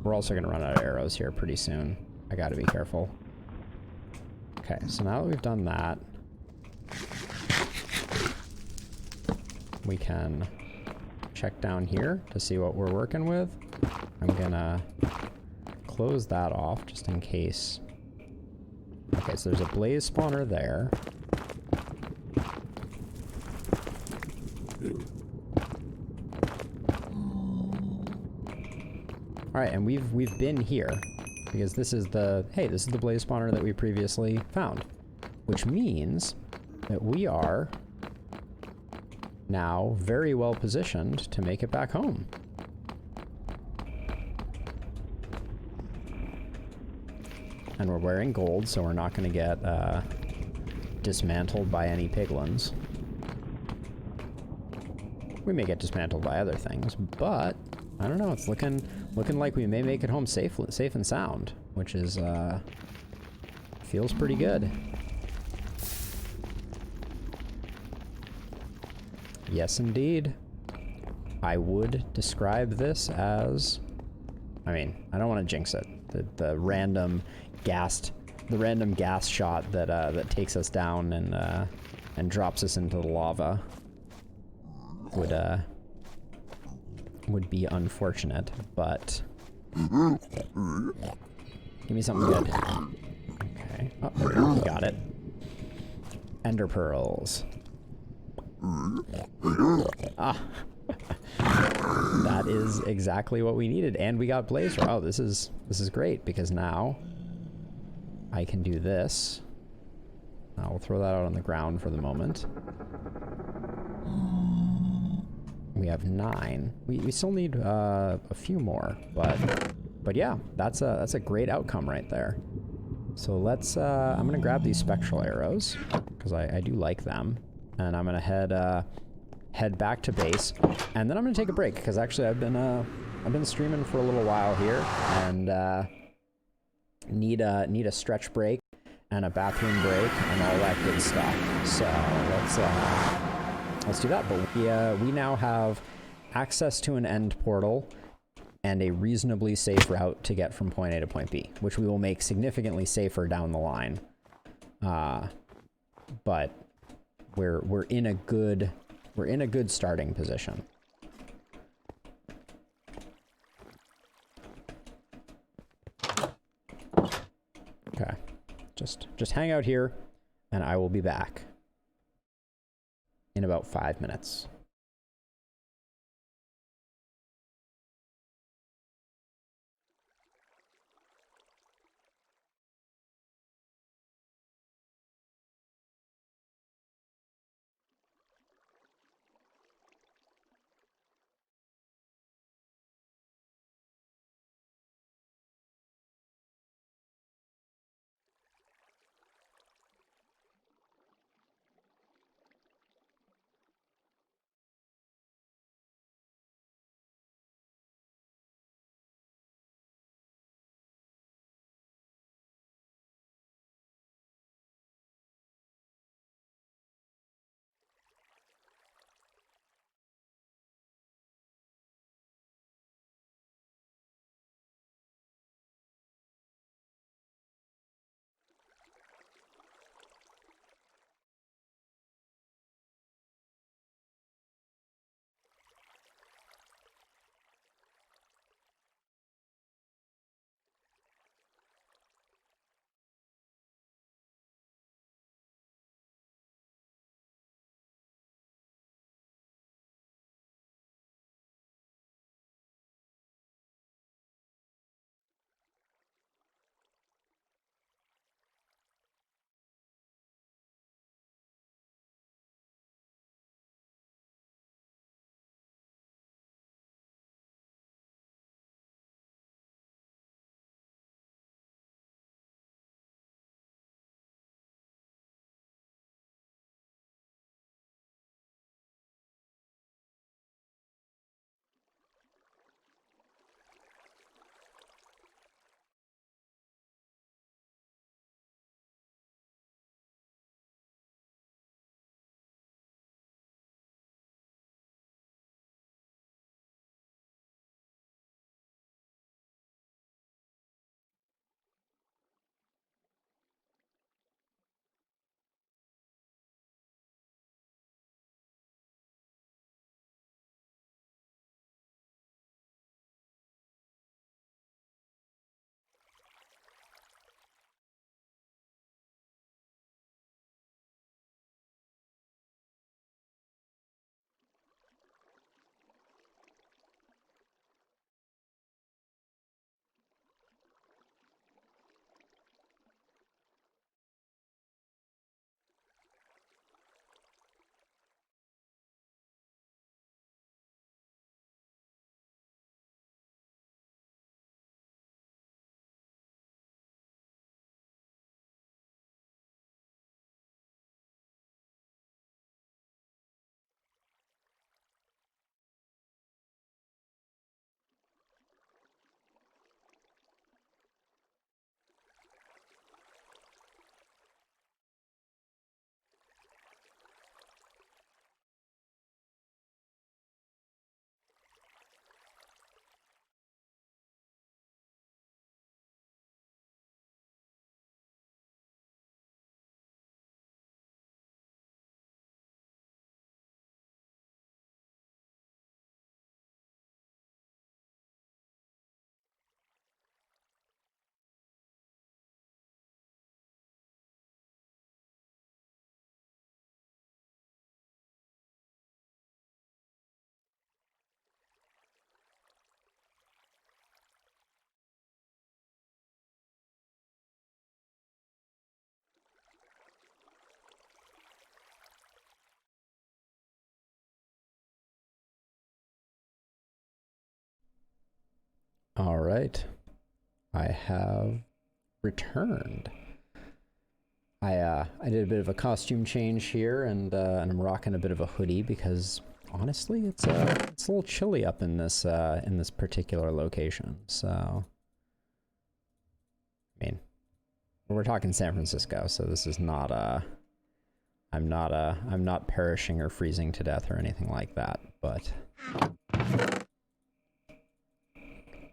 [SPEAKER 1] we're also gonna run out of arrows here pretty soon. I gotta be careful. Okay, so now that we've done that, we can check down here to see what we're working with. I'm gonna close that off just in case. Okay, so there's a blaze spawner there. Alright, and we've been here because this is the blaze spawner that we previously found, which means that we are now very well positioned to make it back home. And we're wearing gold, so we're not going to get dismantled by any piglins. We may get dismantled by other things, but I don't know. It's looking like we may make it home safe and sound, which is feels pretty good. Yes, indeed. I would describe this as, I mean, I don't want to jinx it. The random gas shot that takes us down and drops us into the lava would be unfortunate, but give me something good. Okay, oh, got it. Ender pearls. Ah. That is exactly what we needed, and we got blaze. Oh, this is great because now I can do this. We'll throw that out on the ground for the moment. We have 9. We still need a few more, but yeah, that's a great outcome right there. So let's I'm gonna grab these spectral arrows because I do like them, and I'm gonna head back to base, and then I'm gonna take a break because actually I've been streaming for a little while here, and need a stretch break and a bathroom break and all that good stuff. So let's do that. But we now have access to an end portal and a reasonably safe route to get from point A to point B, which we will make significantly safer down the line. But we're in a good starting position. Okay, just hang out here, and I will be back in about 5 minutes. All right. I have returned. I did a bit of a costume change here, and I'm rocking a bit of a hoodie because honestly, it's a little chilly up in this particular location. So, I mean, we're talking San Francisco, so this is not I'm not perishing or freezing to death or anything like that, but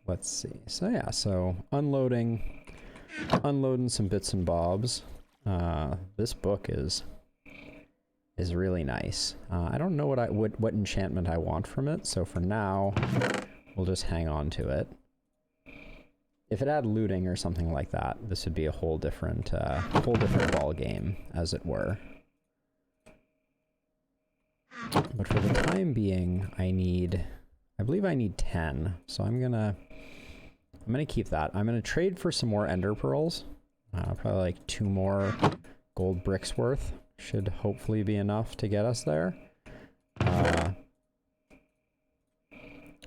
[SPEAKER 1] let's see. So yeah, so unloading some bits and bobs. This book is really nice. I don't know what enchantment I want from it, so for now we'll just hang on to it. If it had looting or something like that, this would be a whole different ball game, as it were. But for the time being, I believe I need 10, so I'm gonna keep that. I'm gonna trade for some more ender pearls. Probably like 2 more gold bricks worth. Should hopefully be enough to get us there.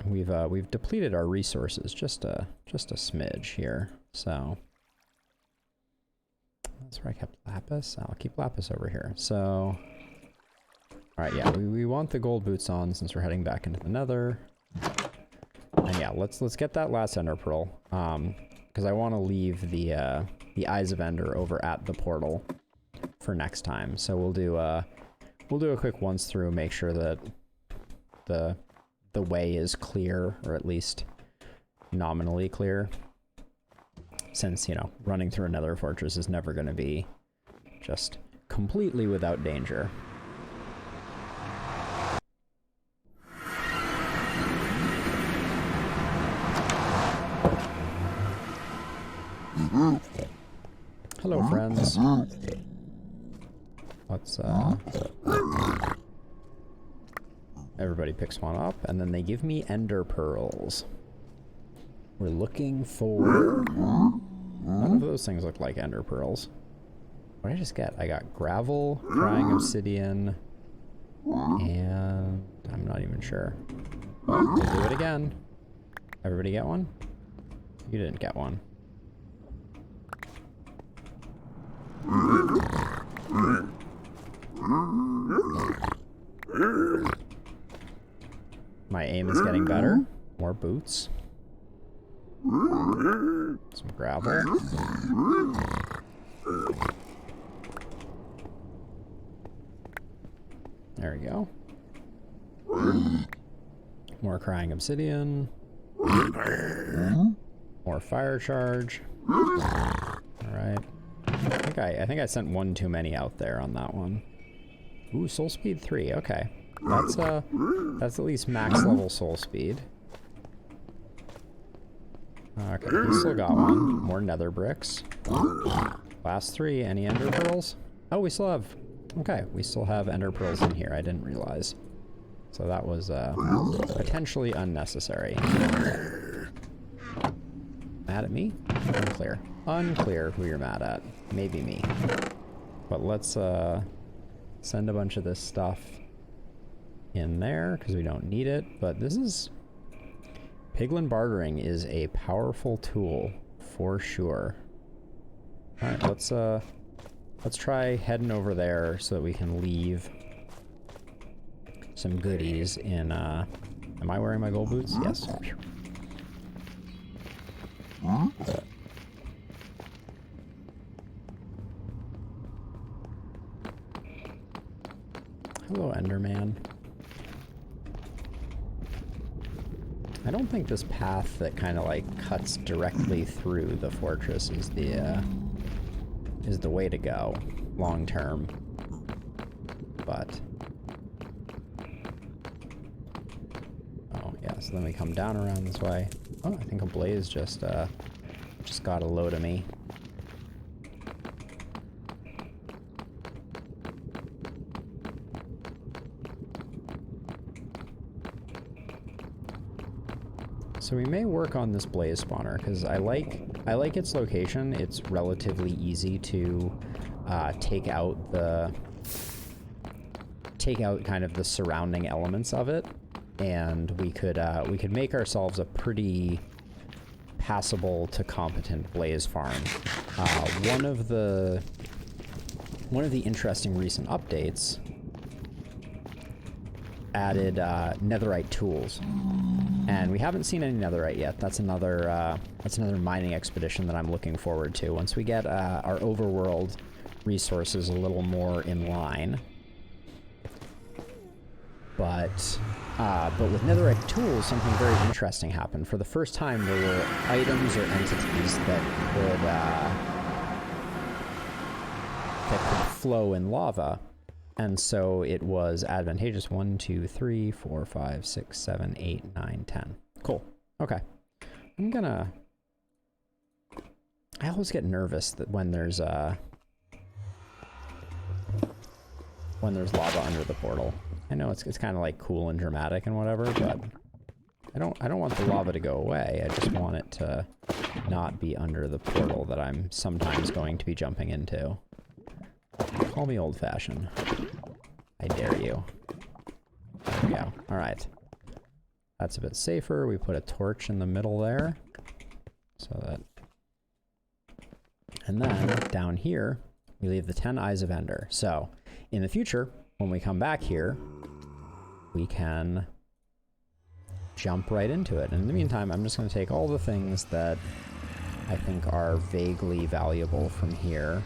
[SPEAKER 1] We've depleted our resources just a smidge here, so that's where I kept lapis. I'll keep lapis over here. So, all right, yeah, we want the gold boots on since we're heading back into the Nether. And yeah, let's get that last ender pearl, because I want to leave the Eyes of Ender over at the portal for next time. So we'll do a quick once through, make sure that the way is clear, or at least nominally clear, since, you know, running through another fortress is never going to be just completely without danger. Hello, friends. Let's, everybody picks one up, and then they give me ender pearls. We're looking for... None of those things look like ender pearls. What did I just get? I got gravel, crying obsidian, and... I'm not even sure. Well, we'll do it again. Everybody get one? You didn't get one. My aim is getting better. More boots. Some gravel. There we go. More crying obsidian. More fire charge. Alright. I think I sent one too many out there on that one. Ooh, soul speed 3, okay. That's at least max level soul speed. Okay, we still got one. More nether bricks. Last 3, any ender pearls? Oh, we still have... Okay, we still have ender pearls in here, I didn't realize. So that was potentially unnecessary. Mad at me? Unclear. Unclear who you're mad at. Maybe me. But let's send a bunch of this stuff in there because we don't need it. But this is... Piglin bartering is a powerful tool for sure. Alright, let's try heading over there so that we can leave some goodies in am I wearing my gold boots? Yes. Hello, Enderman. I don't think this path that kind of like cuts directly through the fortress is the way to go long term. But oh yeah, so then we come down around this way. Oh, I think a blaze just got a load of me. So we may work on this blaze spawner because I like its location. It's relatively easy to take out kind of the surrounding elements of it, and we could make ourselves a pretty passable to competent blaze farm. One of the interesting recent updates added netherite tools, and we haven't seen any netherite yet. That's another mining expedition that I'm looking forward to once we get our overworld resources a little more in line. But with netherite tools, something very interesting happened. For the first time, there were items or entities that could flow in lava. And so it was advantageous. 1, 2, 3, 4, 5, 6, 7, 8, 9, 10. Cool. Okay. I always get nervous that when there's lava under the portal. I know it's kind of like cool and dramatic and whatever, but I don't want the lava to go away. I just want it to not be under the portal that I'm sometimes going to be jumping into. Call me old-fashioned. I dare you. There we go. Alright. That's a bit safer. We put a torch in the middle there. So that... And then, down here, we leave the 10 Eyes of Ender. So, in the future, when we come back here, we can jump right into it. And in the meantime, I'm just going to take all the things that I think are vaguely valuable from here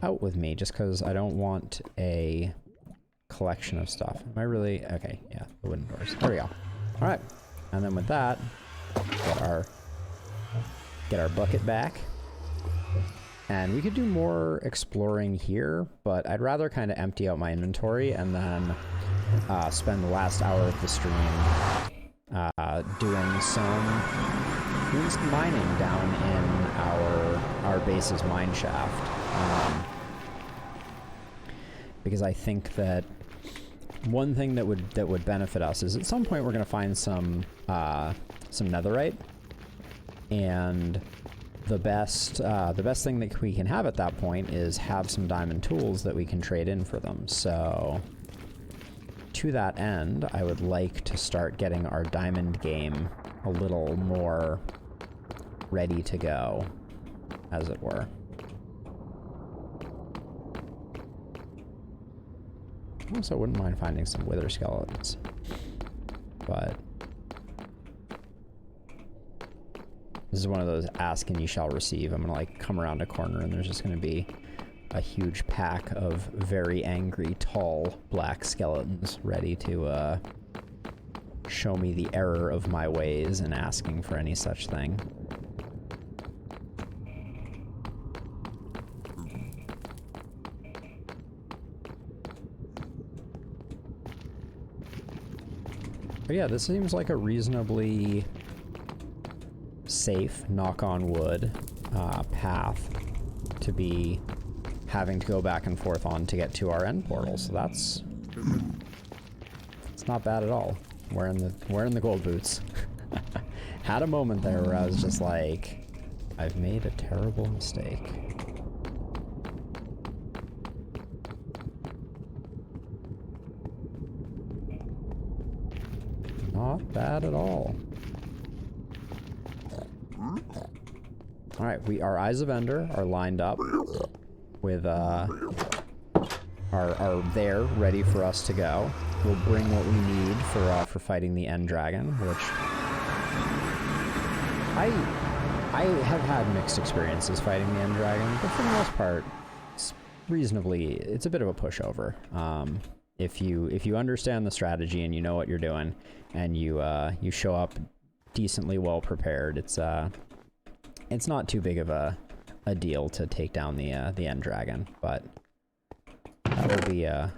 [SPEAKER 1] out with me, just because I don't want a collection of stuff. Am I really... Okay, yeah, the wooden doors. There we go. All right. And then with that, get our bucket back. And we could do more exploring here, but I'd rather kind of empty out my inventory and then spend the last hour of the stream doing some mining down in our base's mine shaft. Because I think that one thing that would benefit us is at some point we're going to find some netherite, and the best thing that we can have at that point is have some diamond tools that we can trade in for them. So to that end, I would like to start getting our diamond game a little more ready to go, as it were. Also, wouldn't mind finding some wither skeletons, but this is one of those ask and you shall receive. I'm gonna like come around a corner and there's just gonna be a huge pack of very angry, tall, black skeletons ready to show me the error of my ways in asking for any such thing. But yeah, this seems like a reasonably safe, knock on wood, path to be having to go back and forth on to get to our end portal. So it's not bad at all. Wearing the gold boots. Had a moment there where I was just like, I've made a terrible mistake. Not bad at all. Alright, our Eyes of Ender are lined up with, are there, ready for us to go. We'll bring what we need for fighting the End Dragon, which I have had mixed experiences fighting the End Dragon, but for the most part, it's a bit of a pushover. If you understand the strategy and you know what you're doing, and you show up decently well prepared, it's not too big of a deal to take down the End Dragon, but that will be a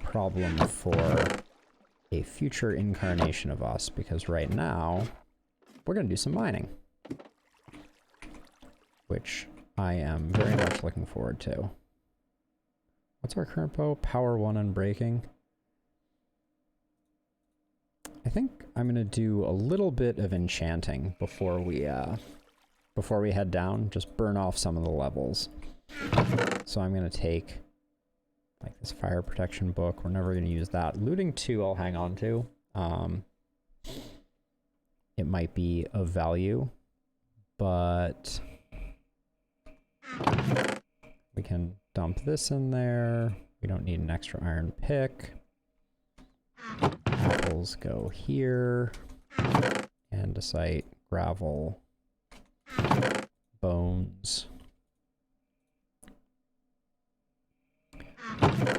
[SPEAKER 1] problem for a future incarnation of us, because right now we're gonna do some mining, which I am very much looking forward to. What's our current bow? Power 1 unbreaking. I think I'm gonna do a little bit of enchanting before we head down. Just burn off some of the levels. So I'm gonna take like this fire protection book. We're never gonna use that. Looting 2 I'll hang on to. it might be of value, but we can dump this in there. We don't need an extra iron pick. Apples go here. Andesite, gravel, bones.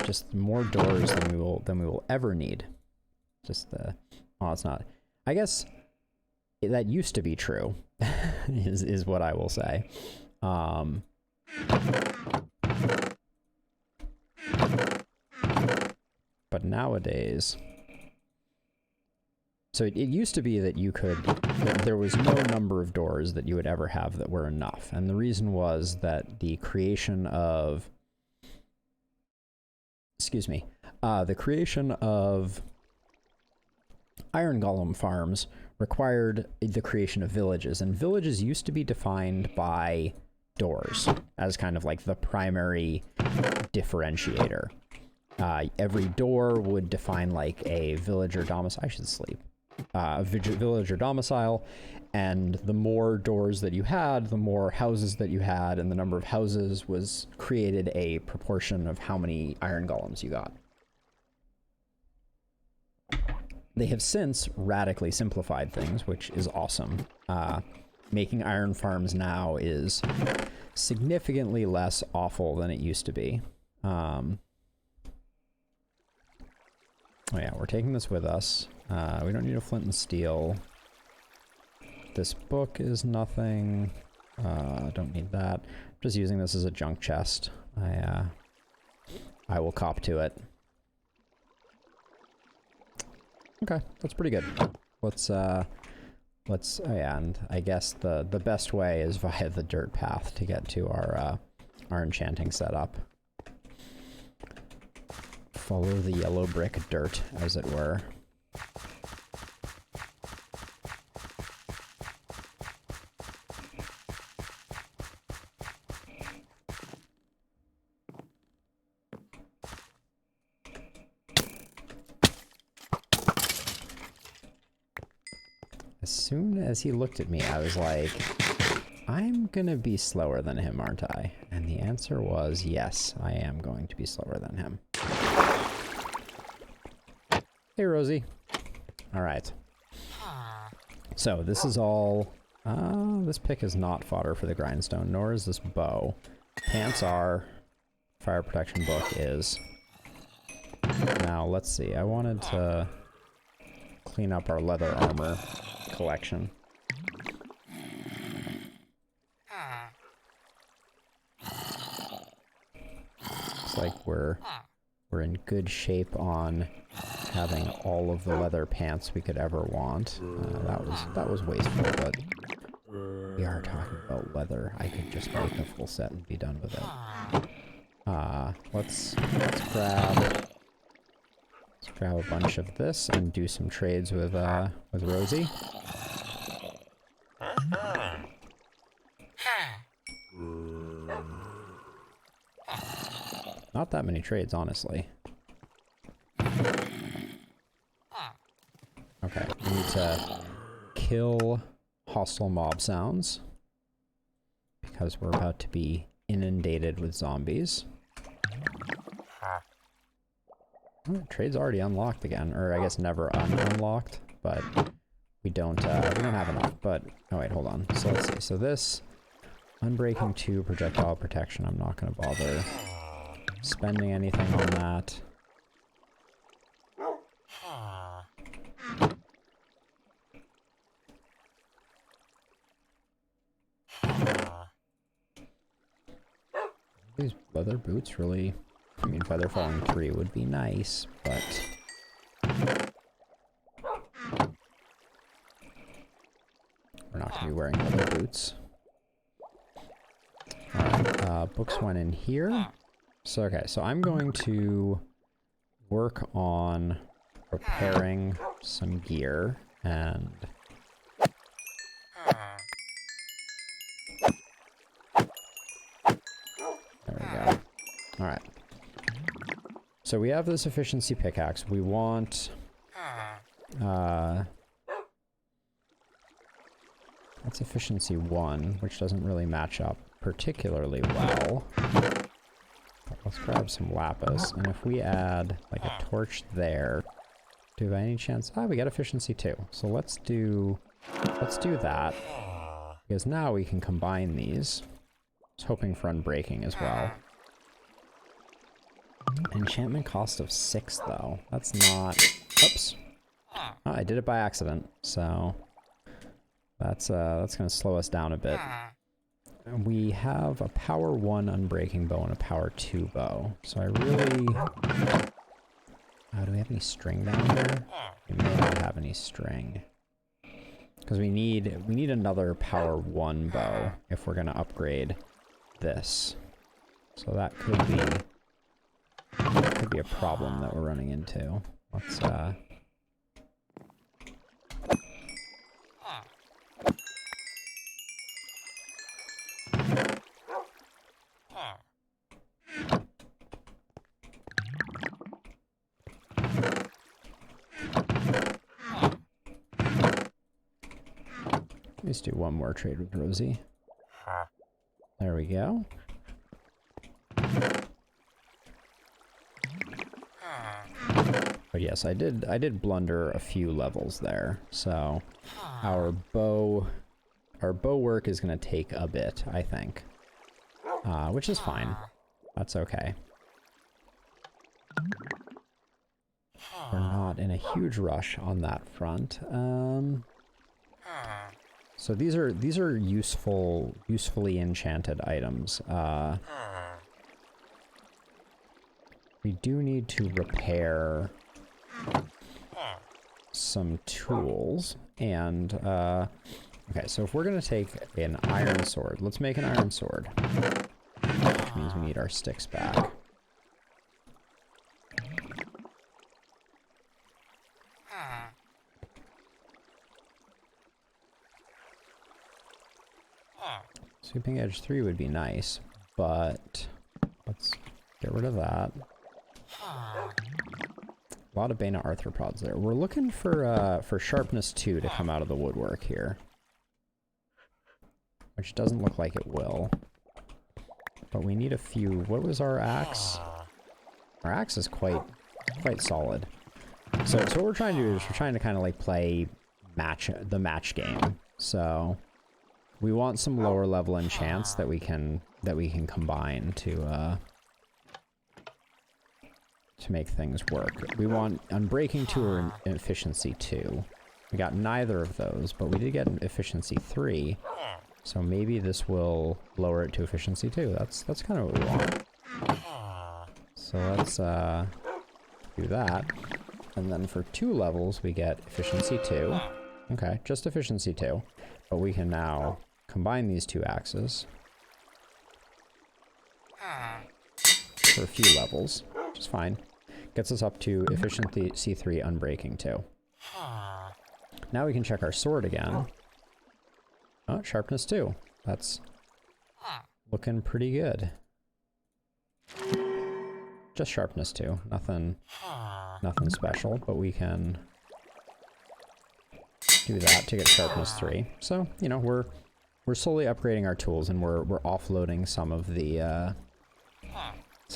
[SPEAKER 1] Just more doors than we will ever need. Just the oh, it's not. I guess that used to be true. is what I will say. But nowadays, so it used to be that you could, that there was no number of doors that you would ever have that were enough. And the reason was that the creation of, the creation of iron golem farms required the creation of villages. And villages used to be defined by doors as kind of like the primary differentiator. Every door would define like a villager domicile. I should sleep. Villager domicile, and the more doors that you had, the more houses that you had, and the number of houses was created a proportion of how many iron golems you got. They have since radically simplified things, which is awesome. Making iron farms now is significantly less awful than it used to be. Oh yeah, we're taking this with us. We don't need a flint and steel. This book is nothing. Don't need that. I'm just using this as a junk chest. I will cop to it. Okay, that's pretty good. Let's oh yeah, and I guess the best way is via the dirt path to get to our enchanting setup. Follow the yellow brick dirt, as it were. As soon as he looked at me, I was like, I'm gonna be slower than him, aren't I? And the answer was, yes, I am going to be slower than him. Hey, Rosie. All right. So this is all, this pick is not fodder for the grindstone, nor is this bow. Pants are, fire protection book is. Now, let's see. I wanted to clean up our leather armor collection. Looks like we're in good shape on having all of the leather pants we could ever want. That was wasteful, but we are talking about leather. I could just make a full set and be done with it. Let's grab a bunch of this and do some trades with Rosie. Not that many trades, honestly. Okay, we need to kill hostile mob sounds because we're about to be inundated with zombies. Oh, trade's already unlocked again, or I guess never unlocked, but we don't have enough. But oh wait, hold on. So let's see. So this unbreaking 2 projectile protection. I'm not going to bother spending anything on that. These leather boots really, I mean, feather falling 3 would be nice, but we're not going to be wearing leather boots. Alright, books went in here. So, okay, so I'm going to work on repairing some gear, and there we go. Alright. So we have this efficiency pickaxe. We want That's efficiency 1, which doesn't really match up particularly well. But let's grab some lapis, and if we add like a torch there, do we have any chance? Ah, we got efficiency 2. So let's do that, because now we can combine these. I was hoping for unbreaking as well. Enchantment cost of 6 though. That's not. Oops. Oh, I did it by accident, so that's gonna slow us down a bit. We have a power 1 unbreaking bow and a power 2 bow. So I really... do we have any string down here? We may not have any string. Because we need another power 1 bow if we're gonna upgrade this. So that could be a problem that we're running into. Let's let's do one more trade with Rosie. There we go. But yes, I did blunder a few levels there. So our bow work is going to take a bit, I think. Which is fine. That's okay. We're not in a huge rush on that front. So these are usefully enchanted items. We do need to repair some tools, and okay, so if we're gonna take an iron sword, let's make an iron sword, which means we need our sticks back. Sweeping edge 3 would be nice, but let's get rid of that. A lot of Bana arthropods there. We're looking for sharpness 2 to come out of the woodwork here, which doesn't look like it will. But we need a few. What was our axe? Our axe is quite solid. So what we're trying to do is we're trying to kind of like play the match game. So we want some lower level enchants that we can combine to make things work. We want Unbreaking 2 or Efficiency 2. We got neither of those, but we did get an Efficiency 3, so maybe this will lower it to Efficiency 2. That's kind of what we want. So let's do that, and then for 2 levels we get Efficiency 2. Okay, just Efficiency 2, but we can now combine these 2 axes for a few levels, which is fine. Gets us up to Efficiency 3, Unbreaking 2. Now we can check our sword again. Oh, Sharpness 2. That's looking pretty good. Just Sharpness 2. Nothing special, but we can do that to get Sharpness 3. So, you know, we're slowly upgrading our tools, and we're offloading some of the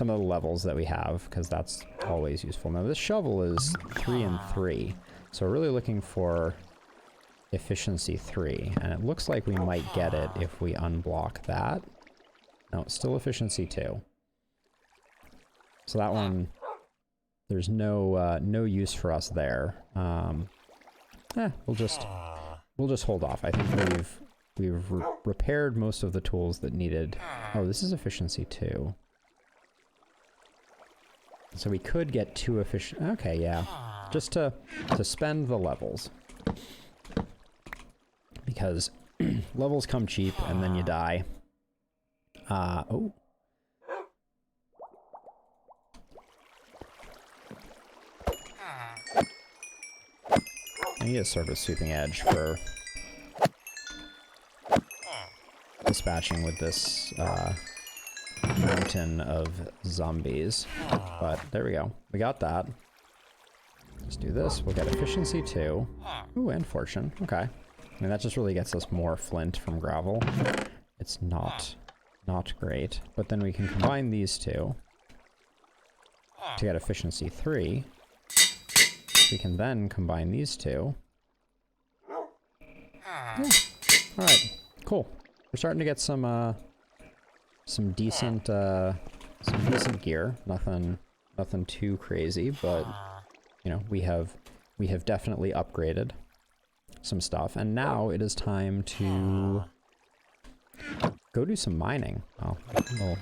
[SPEAKER 1] levels that we have, because that's always useful. Now this shovel is 3 and 3, so we're really looking for Efficiency 3, and it looks like we might get it if we unblock that. No, it's still Efficiency 2. So that one, there's no use for us there. We'll just hold off. I think we've repaired most of the tools that needed. Oh, this is Efficiency 2. So we could get 2 efficient. Okay, yeah, just to spend the levels, because levels come cheap and then you die. Oh. I need a sort of sweeping edge for dispatching with this mountain of zombies, but there we go. We got that. Let's do this. We'll get Efficiency 2. Ooh, and Fortune. Okay. I mean, that just really gets us more flint from gravel. It's not great. But then we can combine these two to get efficiency 3. We can then combine these two. Yeah. Alright, cool. We're starting to get some decent gear. Nothing too crazy, but you know, we have definitely upgraded some stuff, and now it is time to go do some mining. We'll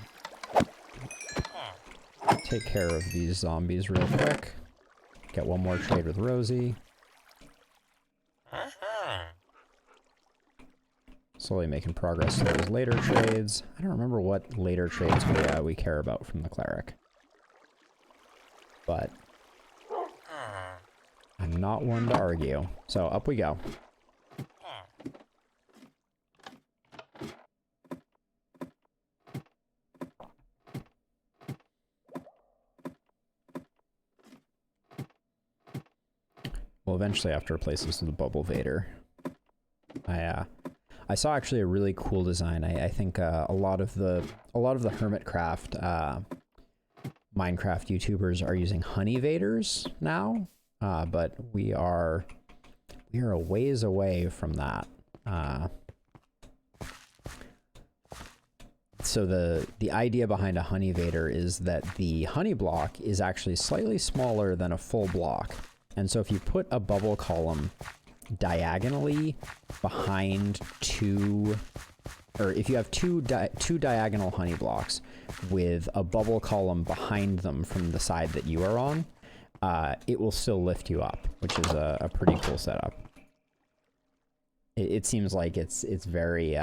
[SPEAKER 1] take care of these zombies real quick. Get one more trade with Rosie. Slowly making progress to those later trades. I don't remember what later trades we care about from the cleric, but I'm not one to argue. So up we go. We'll eventually have to replace this with a bubble Vader. I saw actually a really cool design. I think a lot of the Hermitcraft Minecraft YouTubers are using honey Vaders now, but we are a ways away from that. So the idea behind a honey Vader is that the honey block is actually slightly smaller than a full block, and so if you put a bubble column diagonally behind if you have two diagonal honey blocks with a bubble column behind them from the side that you are on, it will still lift you up, which is a pretty cool setup. It seems like it's a very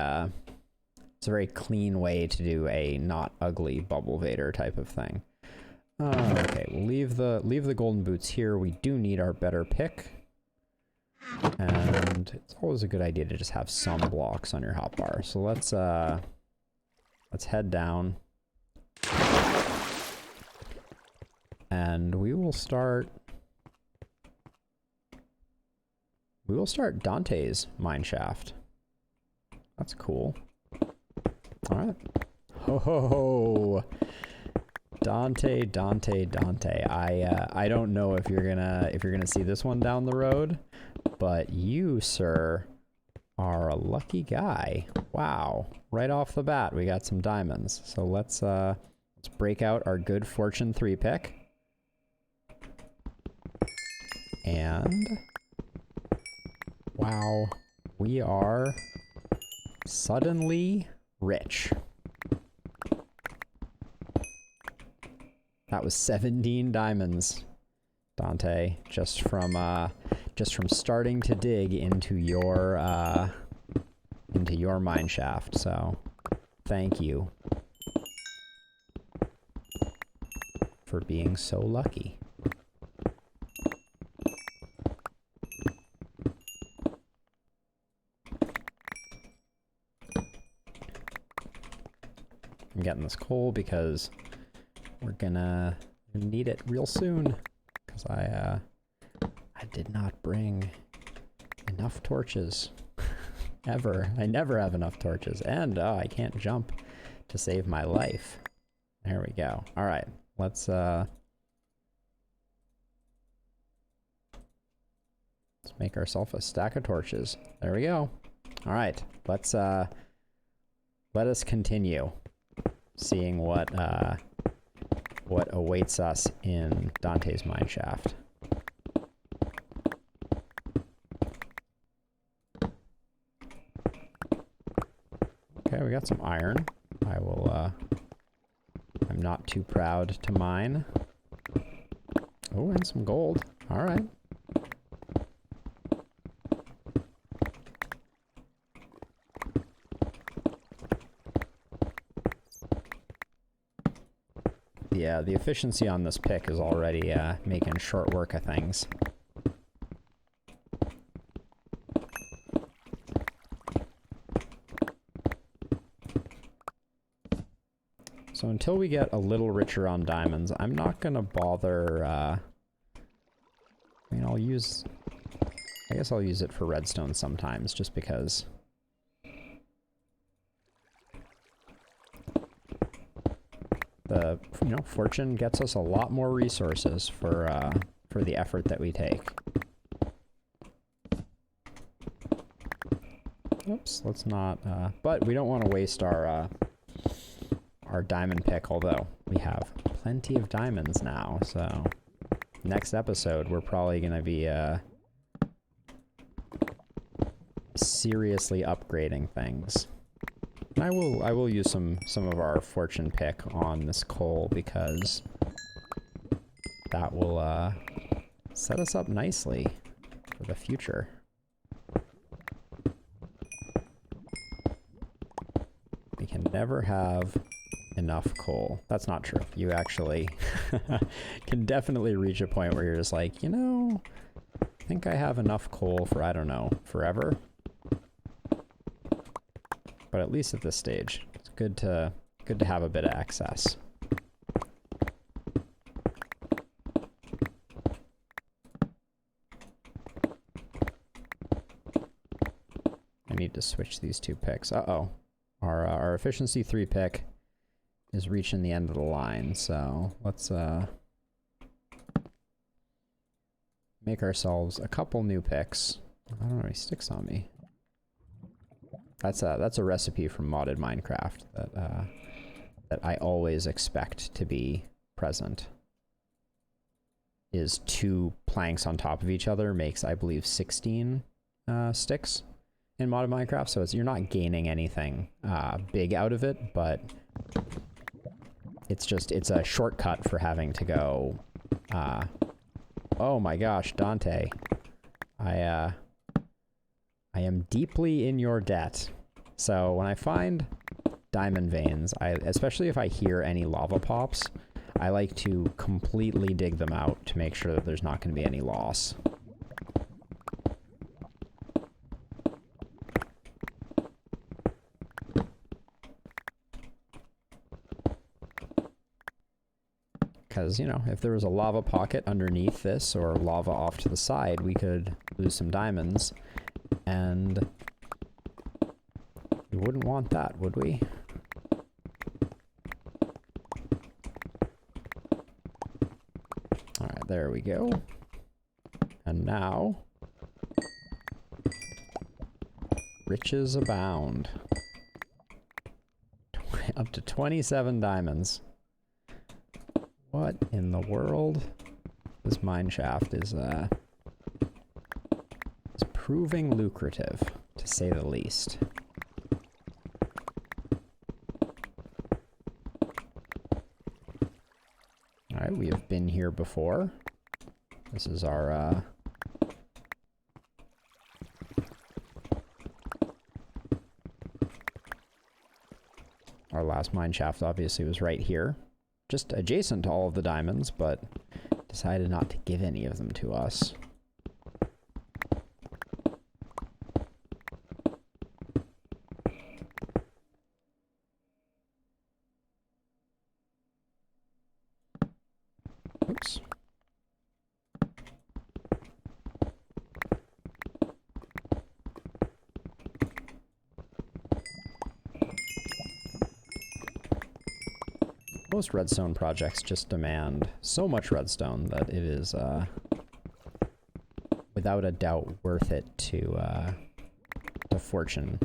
[SPEAKER 1] clean way to do a not ugly bubble Vader type of thing. Okay, we'll leave the golden boots here. We do need our better pick. And it's always a good idea to just have some blocks on your hotbar. So let's head down. And we will start Dante's mineshaft. That's cool. Alright. Ho ho ho! Dante. I don't know if you're gonna see this one down the road, but you, sir, are a lucky guy. Wow. Right off the bat, we got some diamonds. So let's break out our good fortune 3 pick. And wow, we are suddenly rich. That was 17 diamonds, Dante, just from starting to dig into your mine shaft. So, thank you for being so lucky. I'm getting this coal because we're gonna need it real soon, because I did not bring enough torches. Ever. I never have enough torches, and I can't jump to save my life. There we go. All right, let's make ourselves a stack of torches. There we go. All right, let us continue seeing what awaits us in Dante's mineshaft. Okay, we got some iron. I'm not too proud to mine. Oh, and some gold. All right. Yeah, the efficiency on this pick is already making short work of things. So until we get a little richer on diamonds, I'm not gonna bother, I mean, I'll use I guess I'll use it for redstone sometimes, just because. The, you know, fortune gets us a lot more resources for the effort that we take. Oops, let's not, but we don't want to waste our diamond pick, although we have plenty of diamonds now, so next episode we're probably going to be, seriously upgrading things. And I will use some of our fortune pick on this coal, because that will, set us up nicely for the future. We can never have enough coal. That's not true. You actually can definitely reach a point where you're just like, you know, I think I have enough coal for, I don't know, forever. But at least at this stage, it's good to have a bit of excess. I need to switch these two picks. Uh-oh. Our efficiency 3 pick is reaching the end of the line, so let's make ourselves a couple new picks. I don't know, he sticks on me. That's a recipe from modded Minecraft that I always expect to be present. Is 2 planks on top of each other makes, I believe, 16 sticks in modded Minecraft, so you're not gaining anything big out of it, but it's a shortcut for having to go. Oh my gosh, Dante, I am deeply in your debt. So when I find diamond veins, especially if I hear any lava pops, I like to completely dig them out to make sure that there's not going to be any loss. Because, you know, if there was a lava pocket underneath this or lava off to the side, we could lose some diamonds, and we wouldn't want that, would we? Alright, there we go. And now, riches abound. Up to 27 diamonds. What in the world? This mine shaft is proving lucrative, to say the least. Alright, we have been here before. This is our last mine shaft obviously was right here. Just adjacent to all of the diamonds, but decided not to give any of them to us. Oops. Most redstone projects just demand so much redstone that it is, without a doubt, worth it to fortune.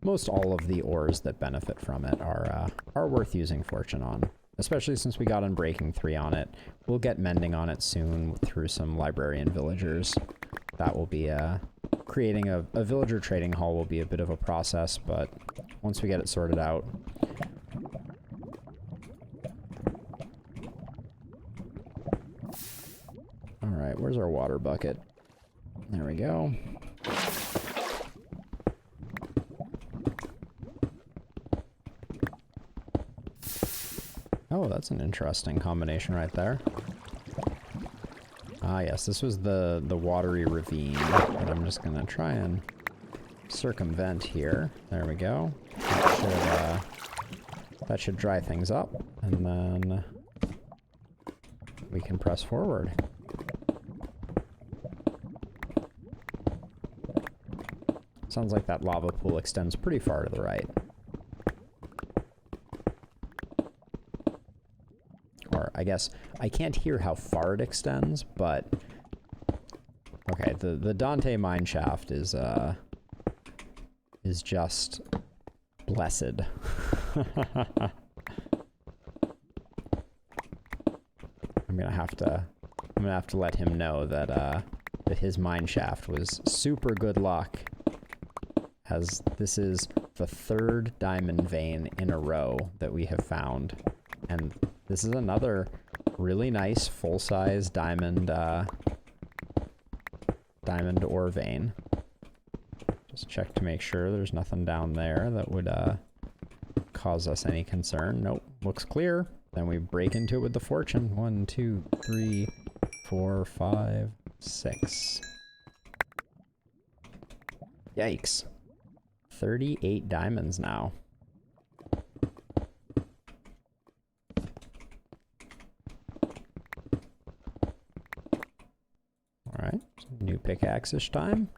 [SPEAKER 1] Most all of the ores that benefit from it are worth using fortune on, especially since we got Unbreaking 3 on it. We'll get Mending on it soon through some librarian villagers. That will be, creating a villager trading hall will be a bit of a process, but once we get it sorted out, alright, where's our water bucket? There we go. Oh, that's an interesting combination right there. Ah, yes, this was the watery ravine that I'm just gonna try and circumvent here. There we go. That should dry things up, and then we can press forward. Sounds like that lava pool extends pretty far to the right. Or, I guess, I can't hear how far it extends, but... Okay, the Dante mine shaft is just blessed. I'm gonna have to let him know that that his mine shaft was super good luck, as this is the 3rd diamond vein in a row that we have found, and this is another really nice full-size diamond diamond ore vein. Just check to make sure there's nothing down there that would cause us any concern. Nope, looks clear. Then we break into it with the fortune. 1, 2, 3, 4, 5, 6. Yikes. 38 diamonds now. Alright, new pickaxe-ish time.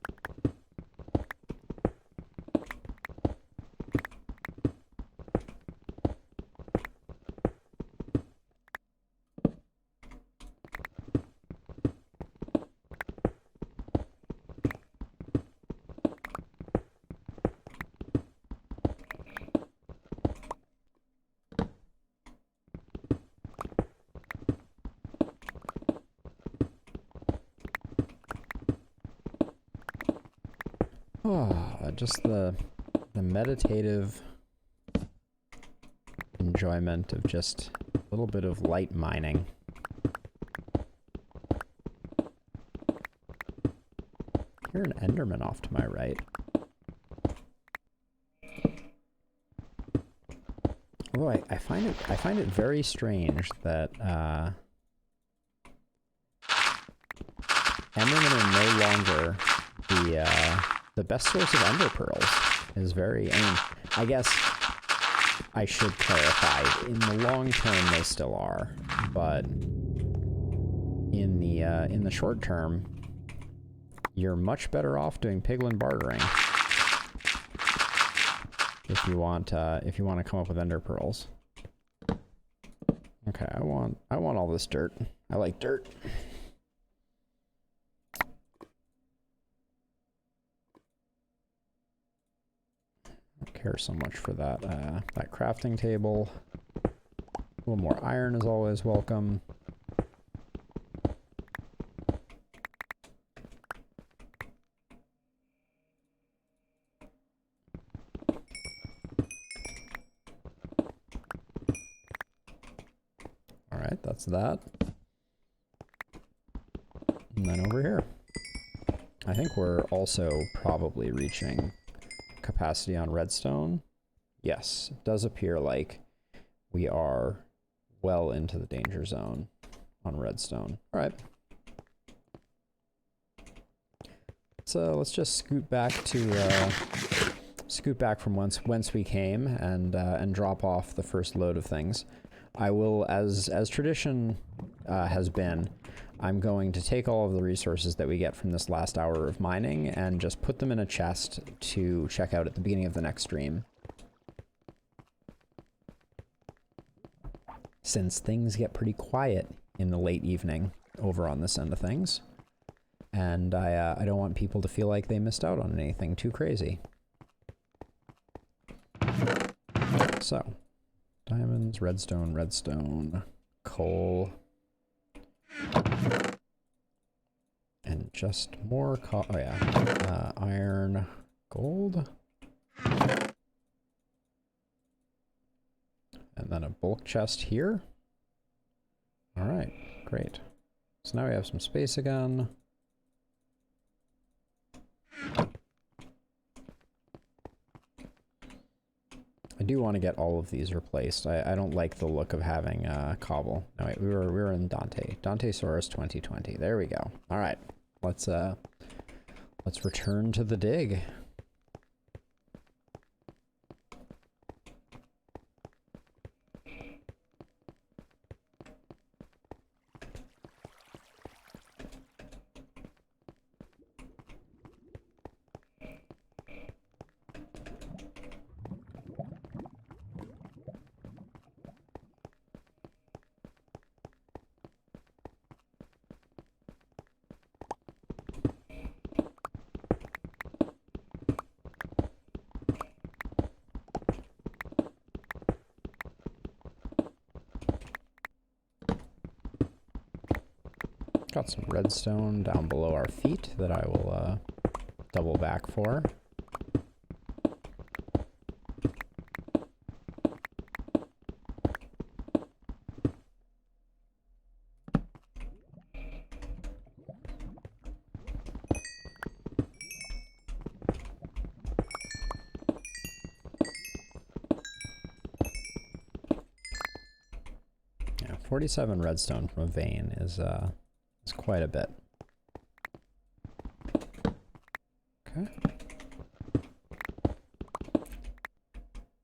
[SPEAKER 1] Oh, just the meditative enjoyment of just a little bit of light mining. Hear an Enderman off to my right. Although I find it very strange that Endermen are no longer the best source of ender pearls. Is very, I mean, I guess I should clarify, in the long term they still are, but in the short term, you're much better off doing piglin bartering if you want to come up with ender pearls. Okay, I want all this dirt. I like dirt. Care so much for that that crafting table. A little more iron is always welcome. All right, that's that. And then over here, I think we're also probably reaching capacity on redstone. Yes, it does appear like we are well into the danger zone on redstone. All right. So let's just scoot back from whence we came and drop off the first load of things. I will, as tradition has been, I'm going to take all of the resources that we get from this last hour of mining and just put them in a chest to check out at the beginning of the next stream. Since things get pretty quiet in the late evening over on this end of things. And I don't want people to feel like they missed out on anything too crazy. So, diamonds, redstone, coal. And just more iron, gold. And then a bulk chest here. All right, great. So now we have some space again. I do want to get all of these replaced. I don't like the look of having cobble. No, wait, we were in Dante. Dantesaurus 2020. There we go. All right, let's return to the dig. Got some redstone down below our feet that I will double back for. Yeah, 47 redstone from a vein is quite a bit. Okay.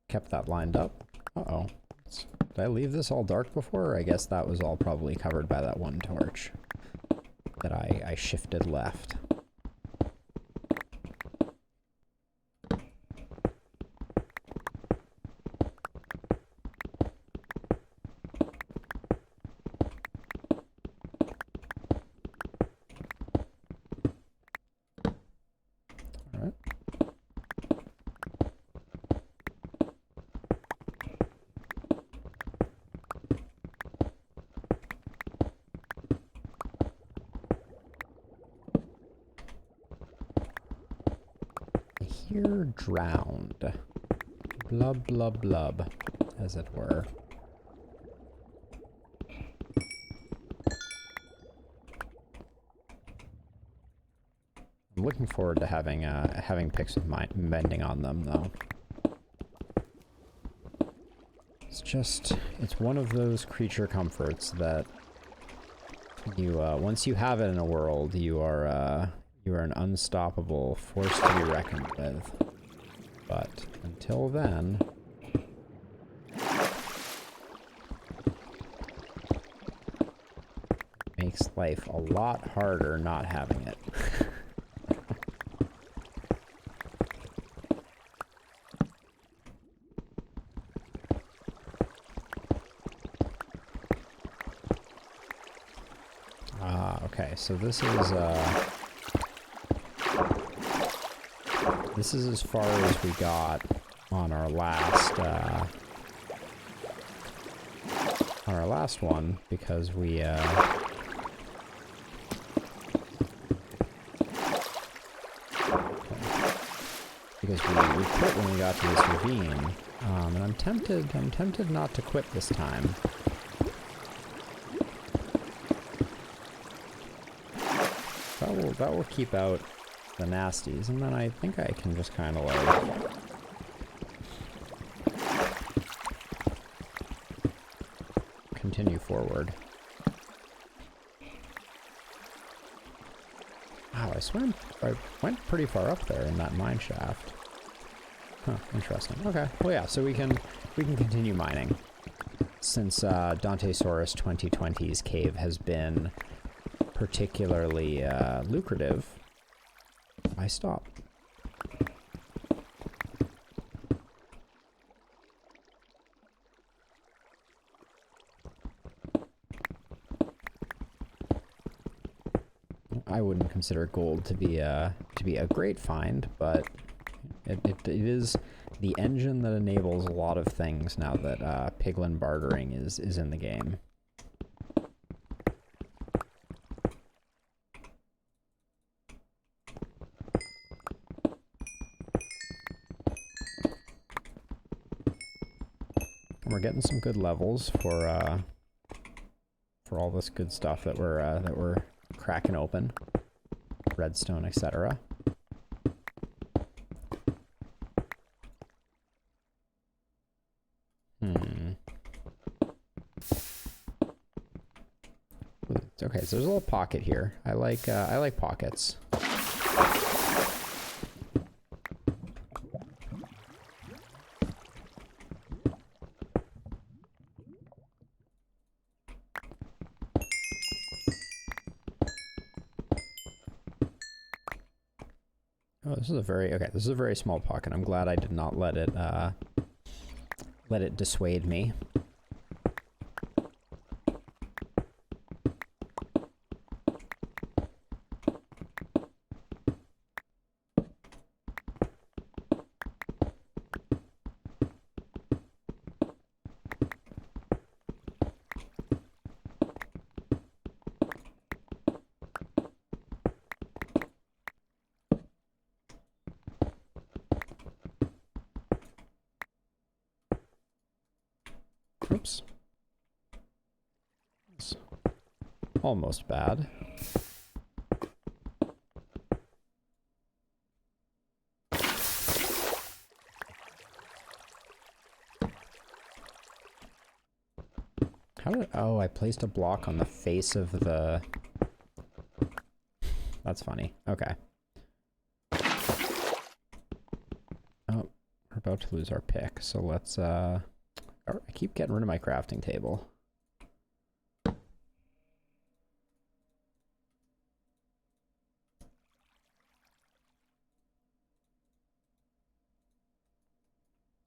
[SPEAKER 1] Kept that lined up. Uh-oh. Did I leave this all dark before? I guess that was all probably covered by that one torch that I shifted left. Here drowned. Blub, blub, blub, as it were. I'm looking forward to having picks with mending on them, though. It's one of those creature comforts that you, once you have it in a world, you are an unstoppable force to be reckoned with. But until then, makes life a lot harder not having it. Okay, so this is as far as we got on our last one, because we quit when we got to this ravine, and I'm tempted not to quit this time. That will keep out the nasties, and then I think I can just kind of like continue forward. Wow, I swear I went pretty far up there in that mine shaft. Huh, interesting. Okay, well yeah, so we can continue mining. Since Dantesaurus 2020's cave has been particularly lucrative, I stop. I wouldn't consider gold to be a great find, but it is the engine that enables a lot of things now that piglin bartering is in the game. We're getting some good levels for all this good stuff that we're cracking open, redstone, etc. Okay, so there's a little pocket here. I like pockets. Oh, this is a very small pocket. I'm glad I did not let it dissuade me. Oops. It's almost bad. How did... Oh, I placed a block on the face of the... That's funny. Okay. Oh, we're about to lose our pick, so let's, I keep getting rid of my crafting table.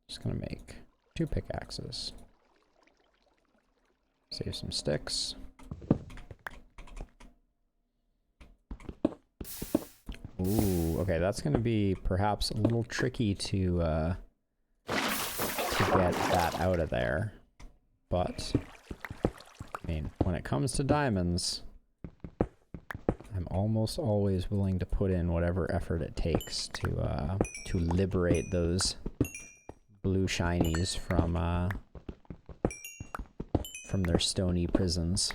[SPEAKER 1] Just gonna make 2 pickaxes. Save some sticks. Ooh, okay, that's gonna be perhaps a little tricky to get that out of there. But, I mean, when it comes to diamonds, I'm almost always willing to put in whatever effort it takes to liberate those blue shinies from their stony prisons.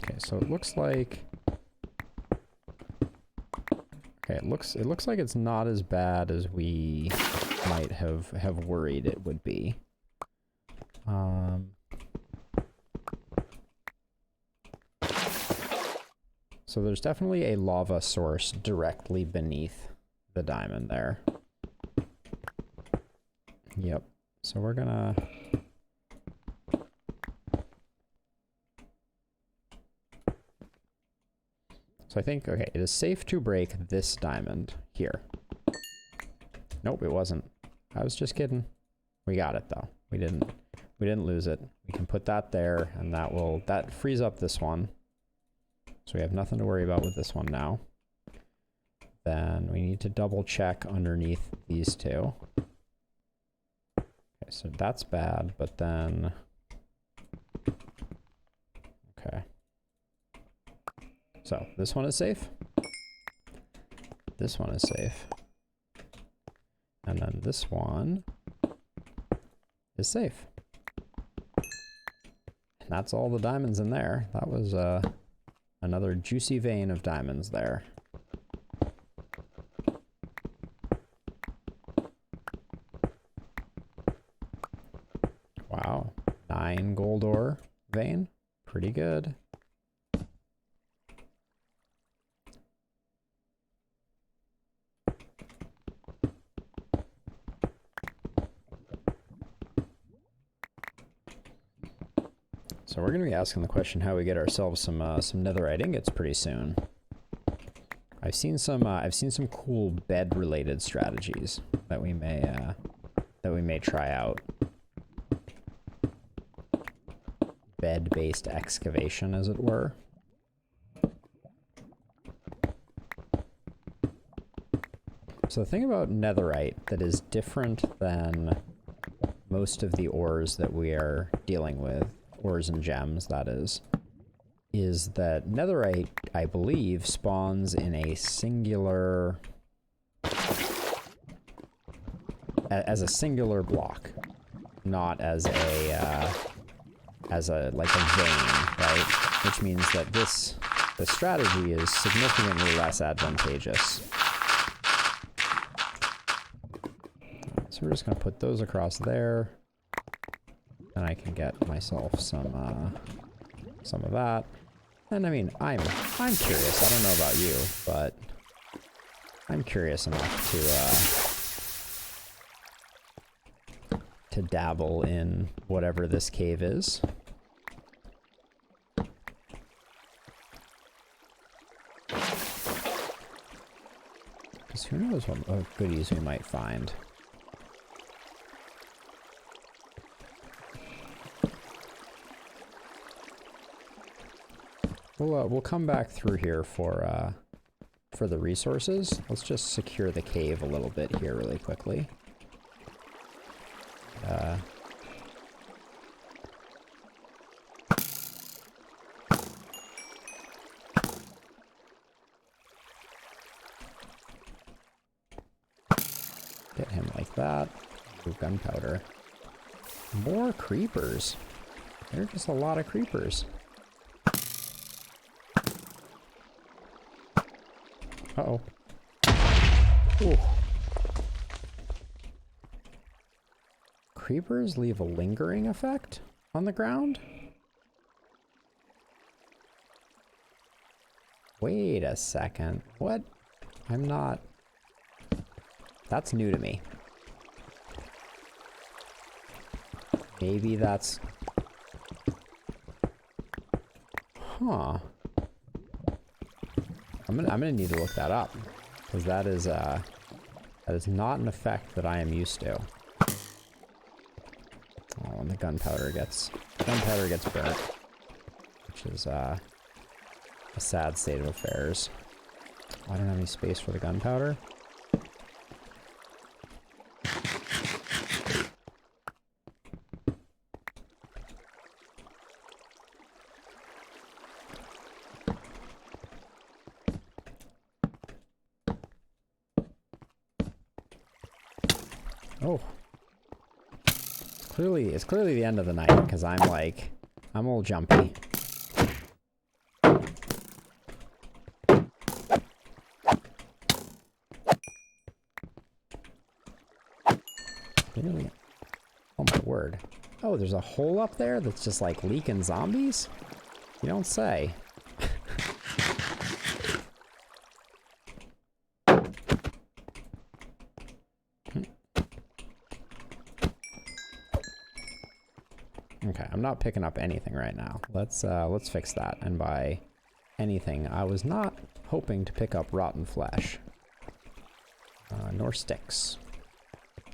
[SPEAKER 1] Okay, so it looks like... Okay, it looks like it's not as bad as we might have worried it would be. So there's definitely a lava source directly beneath the diamond there. Yep. So we're gonna... So I think, okay, it is safe to break this diamond here. Nope, it wasn't. I was just kidding. We got it though. We didn't lose it. We can put that there, and that frees up this one. So we have nothing to worry about with this one now. Then we need to double check underneath these two. Okay, so that's bad, but then... Okay. So this one is safe. This one is safe. And then this one is safe. And that's all the diamonds in there. That was another juicy vein of diamonds there. Wow, 9 gold ore vein, pretty good. So we're going to be asking the question how we get ourselves some netherite ingots pretty soon. I've seen some cool bed related strategies that we may try out. Bed based excavation, as it were. So the thing about netherite that is different than most of the ores that we are dealing with, ores and gems, that is that netherite, I believe, spawns in a singular... as a singular block, not as a like a vein, right? Which means that the strategy is significantly less advantageous. So we're just gonna put those across there. And I can get myself some of that. And I mean, I'm curious. I don't know about you, but I'm curious enough to dabble in whatever this cave is. Because who knows what goodies we might find. We'll come back through here for the resources. Let's just secure the cave a little bit here really quickly. Get him like that. Ooh, gunpowder. More creepers. There are just a lot of creepers. Uh-oh. Ooh. Creepers leave a lingering effect on the ground? Wait a second. What? I'm not... That's new to me. Maybe that's... Huh. I'm gonna need to look that up. Because that is not an effect that I am used to. Oh, and the gunpowder gets burnt. Which is a sad state of affairs. Oh, I don't have any space for the gunpowder. Oh. It's clearly the end of the night, because I'm a little jumpy. Really? Oh my word. Oh, there's a hole up there that's just like leaking zombies? You don't say. Okay, I'm not picking up anything right now. Let's fix that. And by anything, I was not hoping to pick up rotten flesh. Nor sticks.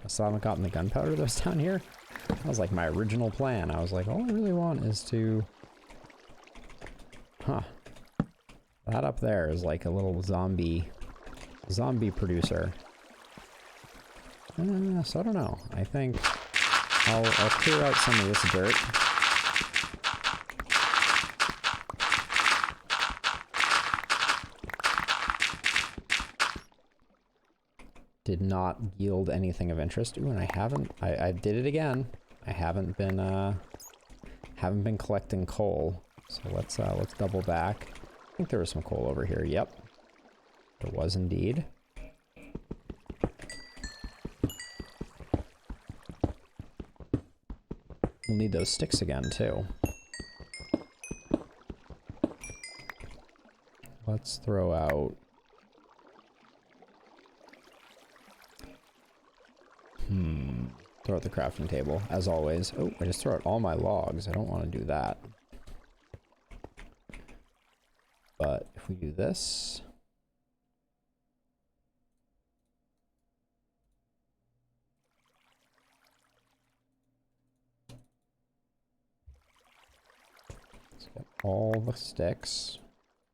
[SPEAKER 1] I still haven't gotten the gunpowder that's down here. That was like my original plan. I was like, all I really want is to... Huh. That up there is like a little zombie producer. So I don't know. I think I'll clear out some of this dirt. Did not yield anything of interest. Ooh, and I did it again. I haven't been collecting coal. So let's double back. I think there was some coal over here. Yep. There was indeed. We'll need those sticks again, too. Let's throw out... Throw out the crafting table, as always. Oh, I just throw out all my logs. I don't want to do that. But if we do this... Let's get all the sticks.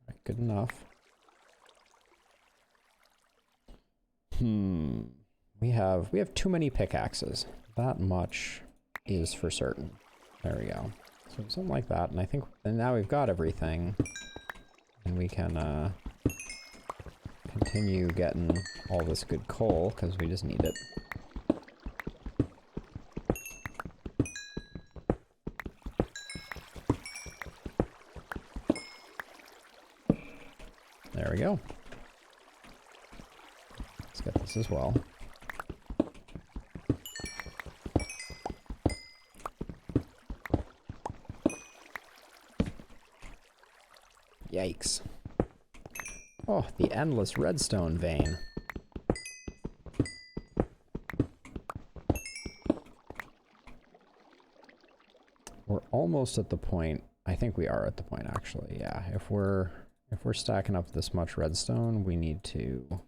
[SPEAKER 1] Right, good enough. We have too many pickaxes. That much is for certain. There we go. So something like that, and I think and now we've got everything. And we can continue getting all this good coal, because we just need it. There we go. Let's get this as well. Yikes. Oh, the endless redstone vein. We're almost at the point, I think we are at the point actually, yeah. If we're stacking up this much redstone, we need to...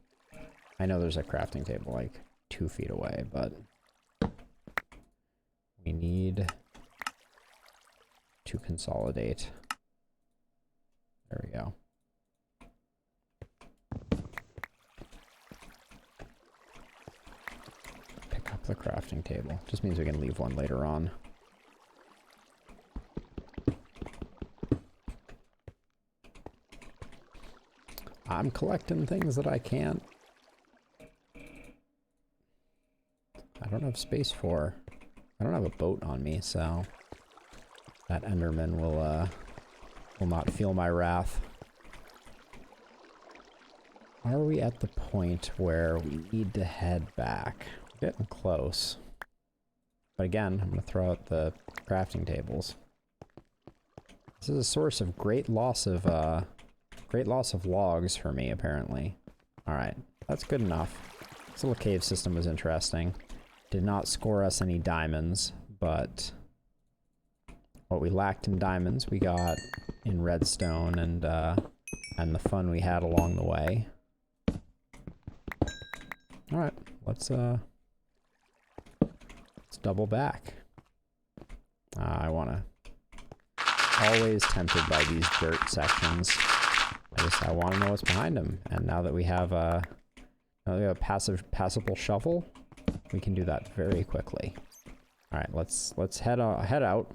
[SPEAKER 1] I know there's a crafting table like 2 feet away, but we need to consolidate. There we go. Pick up the crafting table. Just means we can leave one later on. I'm collecting things that I can't don't have space for. I don't have a boat on me, so that Enderman will not feel my wrath. Are we at the point where we need to head back? We're getting close. But again, I'm gonna throw out the crafting tables. This is a source of great loss of logs for me, apparently. Alright, that's good enough. This little cave system was interesting. Did not score us any diamonds, but what we lacked in diamonds we got in redstone and the fun we had along the way. Alright, let's double back. I wanna... Always tempted by these dirt sections. I want to know what's behind them. And now that we have a passable shovel, we can do that very quickly. All right, let's head out.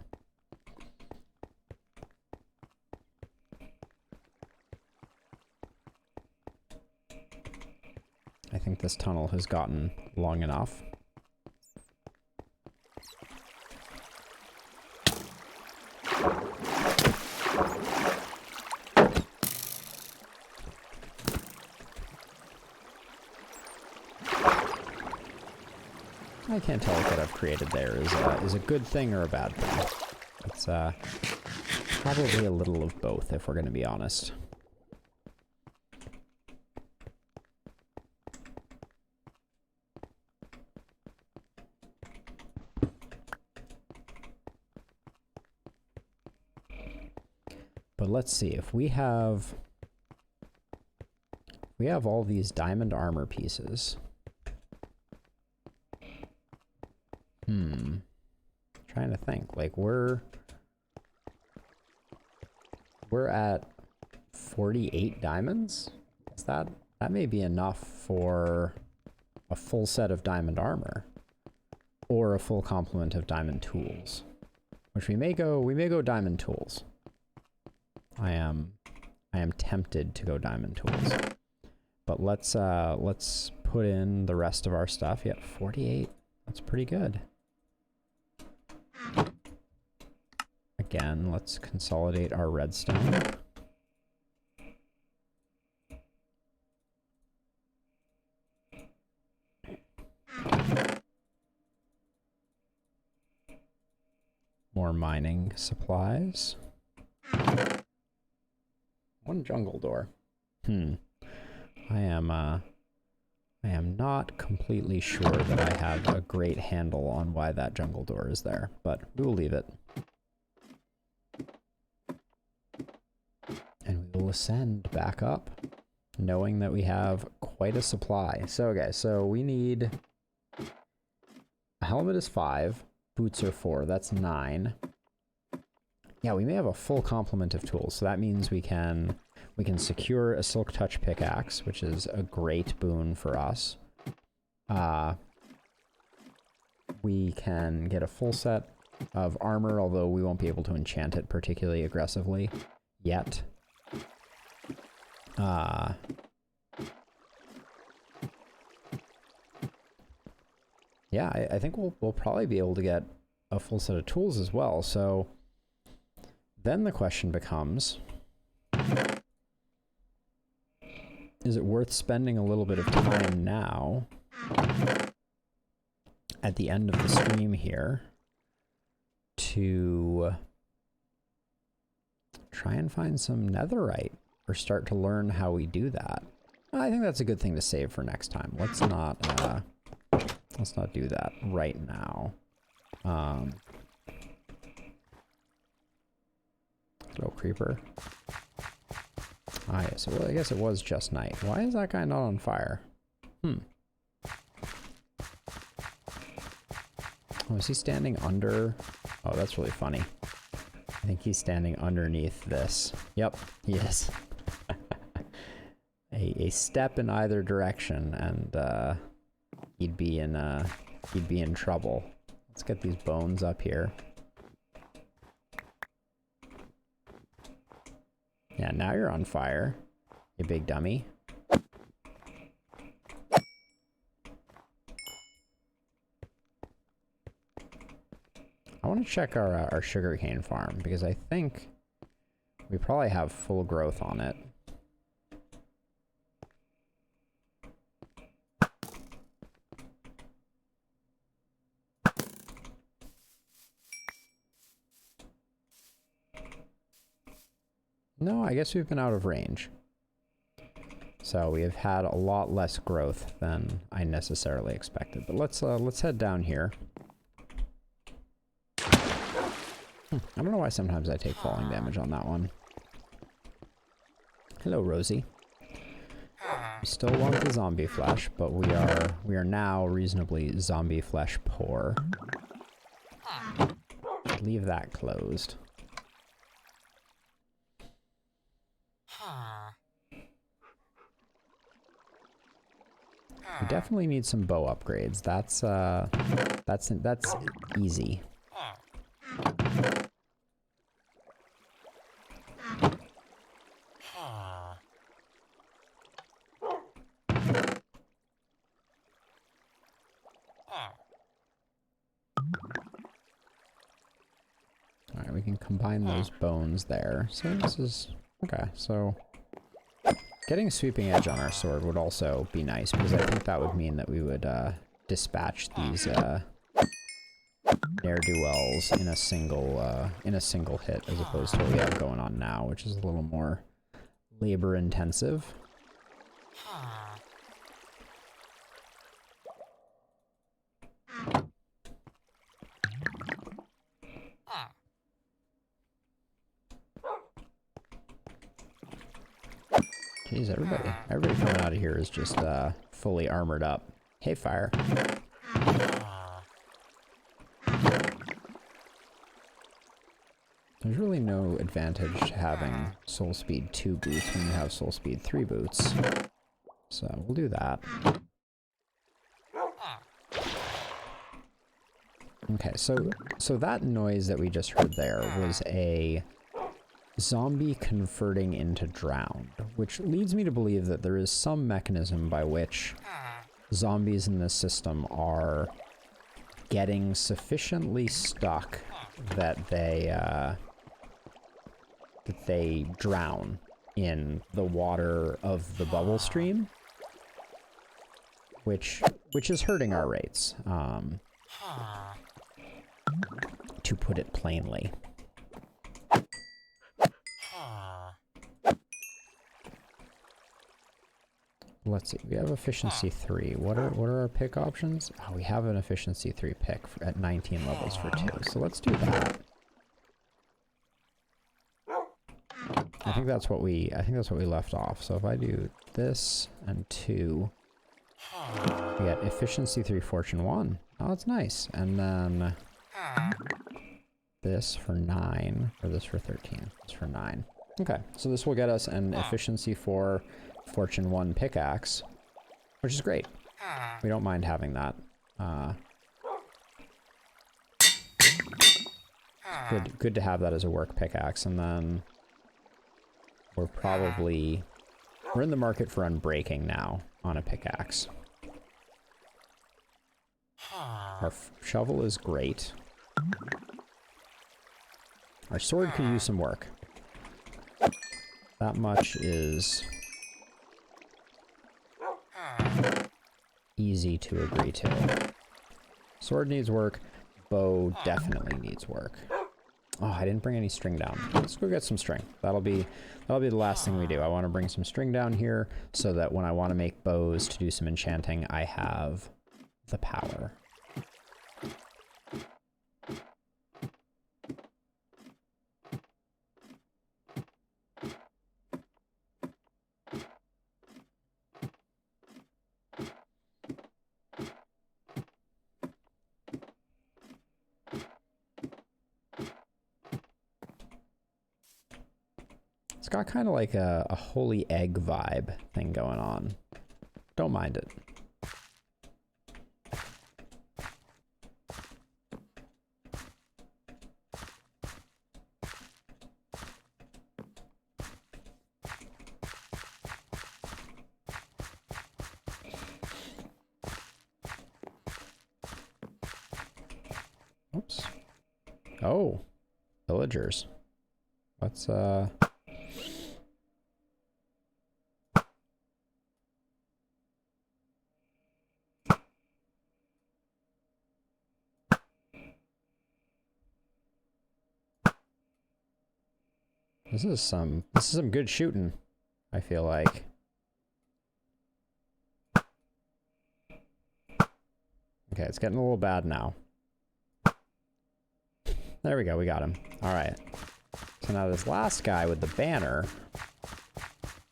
[SPEAKER 1] I think this tunnel has gotten long enough. I can't tell if what I've created there is a good thing or a bad thing. It's probably a little of both, if we're going to be honest. But let's see, if we have all these diamond armor pieces. Trying to think, like we're at 48 diamonds? Is that may be enough for a full set of diamond armor or a full complement of diamond tools, which we may go diamond tools. I am tempted to go diamond tools, but let's put in the rest of our stuff. Yep, 48. That's pretty good. Again, let's consolidate our redstone. More mining supplies. One jungle door. I am not completely sure that I have a great handle on why that jungle door is there, but we will leave it. And we will ascend back up, knowing that we have quite a supply. So, okay, so we need... A helmet is 5, boots are 4, that's 9. Yeah, we may have a full complement of tools, so that means we can secure a silk touch pickaxe, which is a great boon for us. We can get a full set of armor, although we won't be able to enchant it particularly aggressively yet. Yeah, I think we'll probably be able to get a full set of tools as well. So then the question becomes, is it worth spending a little bit of time now at the end of the stream here to try and find some netherite or start to learn how we do that? I think that's a good thing to save for next time. Let's not do that right now. Little creeper. Ah, yeah, so well, I guess it was just night. Why is that guy not on fire? Oh, is he standing under? Oh, that's really funny. I think he's standing underneath this. Yep, he is. a step in either direction, and he'd be in trouble. Let's get these bones up here. Yeah, now you're on fire, you big dummy. I want to check our sugarcane farm because I think we probably have full growth on it. No, I guess we've been out of range. So we have had a lot less growth than I necessarily expected. But let's head down here. I don't know why sometimes I take falling damage on that one. Hello, Rosie. We still want the zombie flesh, but we are now reasonably zombie flesh poor. Leave that closed. We definitely need some bow upgrades. That's easy. Alright, we can combine those bones there. So this is... okay, so... getting a sweeping edge on our sword would also be nice, because I think that would mean that we would dispatch these ne'er-do-wells in a single hit, as opposed to what we have going on now, which is a little more labor-intensive. Jeez, everybody coming out of here is just fully armored up. Hey, fire. There's really no advantage to having Soul Speed 2 boots when you have Soul Speed 3 boots. So we'll do that. Okay, so that noise that we just heard there was a zombie converting into drowned, which leads me to believe that there is some mechanism by which zombies in this system are getting sufficiently stuck that they drown in the water of the bubble stream, which is hurting our rates, to put it plainly. Let's see, we have efficiency 3. What are our pick options? Oh, we have an efficiency 3 pick at 19 levels for 2, so let's do that. I think that's what we left off. So if I do this and 2, we get efficiency 3 fortune 1. Oh, that's nice. And then this for 9, or this for 13. This for 9. Okay, so this will get us an efficiency 4 fortune 1 pickaxe, which is great. We don't mind having that. Good to have that as a work pickaxe. And then we're in the market for unbreaking now on a pickaxe. Our shovel is great. Our sword could use some work. That much is easy to agree to. Sword needs work. Bow definitely needs work. Oh, I didn't bring any string down. Let's go get some string. That'll be the last thing we do. I want to bring some string down here so that when I want to make bows to do some enchanting, I have the power. It's got kind of like a holy egg vibe thing going on. Don't mind it. Oops. Oh, villagers. Let's This is some good shooting, I feel like. Okay, it's getting a little bad now. There we go, we got him. All right. So now this last guy with the banner.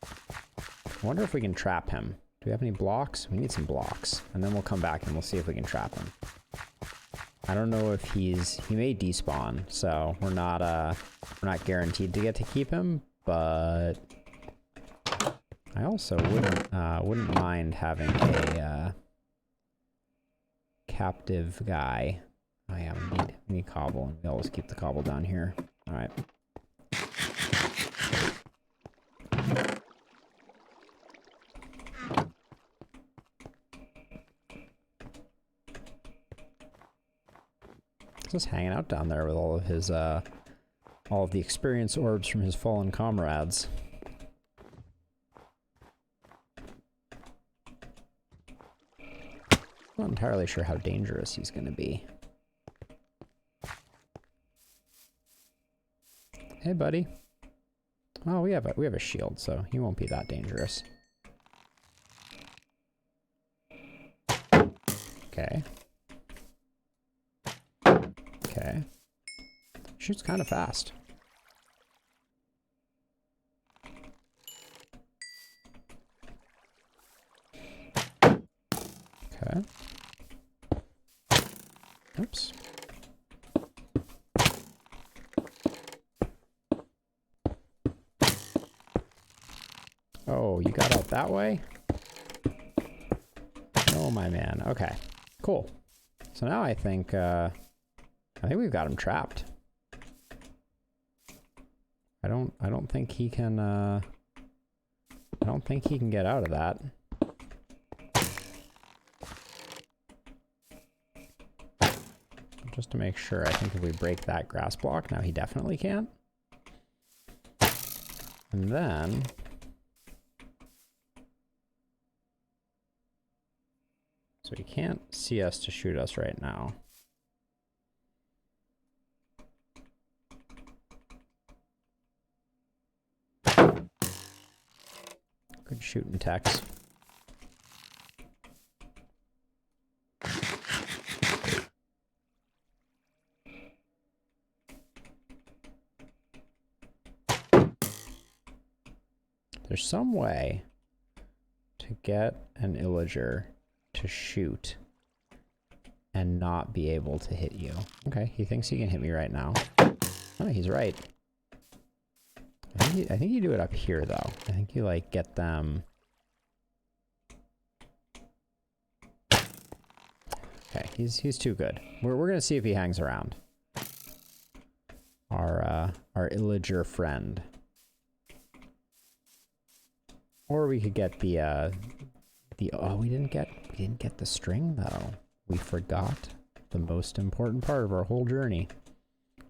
[SPEAKER 1] I wonder if we can trap him. Do we have any blocks? We need some blocks. And then we'll come back and we'll see if we can trap him. I don't know if he may despawn, so we're not guaranteed to get to keep him, but I also wouldn't mind having a captive guy. Oh yeah, we need cobble, and we always keep the cobble down here. All right. Just hanging out down there with all of his all of the experience orbs from his fallen comrades. Not entirely sure how dangerous he's going to be. Hey, buddy. Oh, we have a shield, so he won't be that dangerous. Okay. Okay. Shoots kind of fast. Okay. Oops. Oh, you got out that way? Oh, my man. Okay. Cool. So now I think we've got him trapped. I don't think he can get out of that. Just to make sure, I think if we break that grass block, now he definitely can. And then so he can't see us to shoot us right now. Good shooting, Tex. There's some way to get an illager to shoot and not be able to hit you. Okay, he thinks he can hit me right now. Oh, he's right. I think you do it up here, though. I think you, like, get them... Okay, he's too good. We're gonna see if he hangs around. Our illager friend. Or we could get the oh, we didn't get the string, though. We forgot the most important part of our whole journey,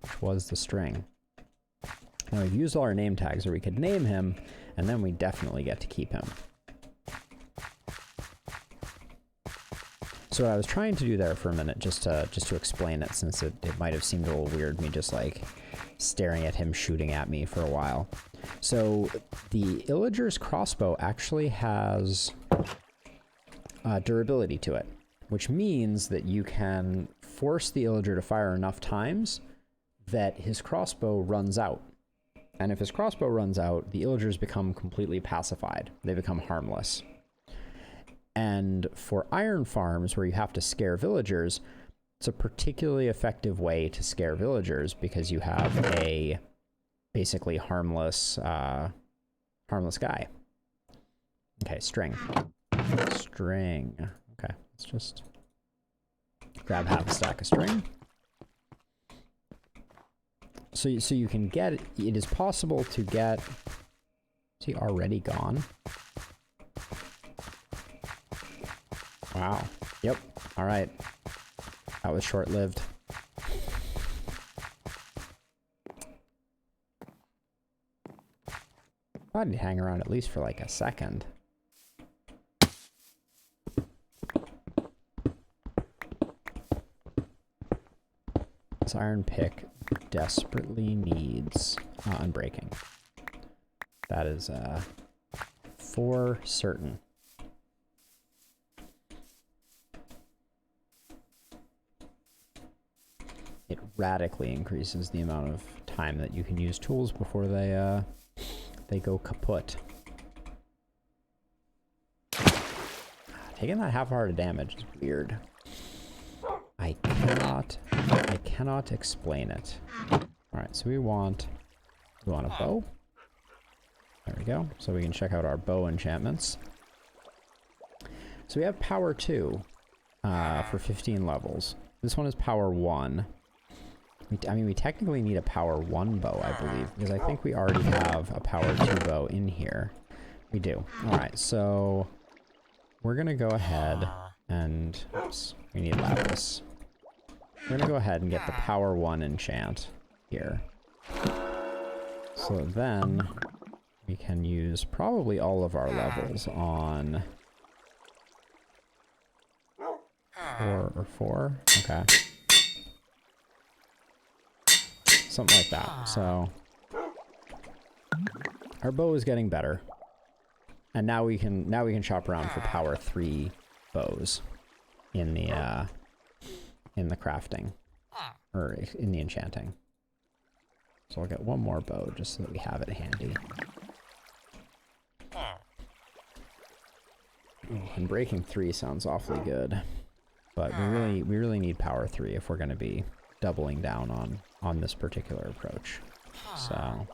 [SPEAKER 1] which was the string. Now we've used all our name tags, or we could name him, and then we definitely get to keep him. So what I was trying to do there for a minute, just to explain it, since it might have seemed a little weird, me just like staring at him shooting at me for a while. So the illager's crossbow actually has durability to it, which means that you can force the illager to fire enough times that his crossbow runs out. And if his crossbow runs out, the illagers become completely pacified. They become harmless. And for iron farms where you have to scare villagers, it's a particularly effective way to scare villagers because you have a basically harmless guy. Okay, string. String. Okay, let's just grab half a stack of string. So you can get, it is possible to get, is he already gone? Wow. Yep. All right. That was short-lived. Thought he'd hang around at least for like a second. This iron pick desperately needs unbreaking. That is for certain. It radically increases the amount of time that you can use tools before they go kaput. Taking that half-hearted damage is weird. I cannot explain it. Alright, so we want a bow. There we go. So we can check out our bow enchantments. So we have power 2 for 15 levels. This one is power 1. I mean, we technically need a power 1 bow, I believe, because I think we already have a power 2 bow in here. We do. Alright, so we're going to go ahead and... Oops, we need lapis. We're going to go ahead and get the power 1 enchant here. So then we can use probably all of our levels on 4 or 4. Okay. Something like that. So our bow is getting better. And now we can shop around for power 3 bows in the crafting, or in the enchanting. So I'll get one more bow just so that we have it handy. Ooh, and breaking 3 sounds awfully good, but we really need power 3 if we're going to be doubling down on this particular approach. So,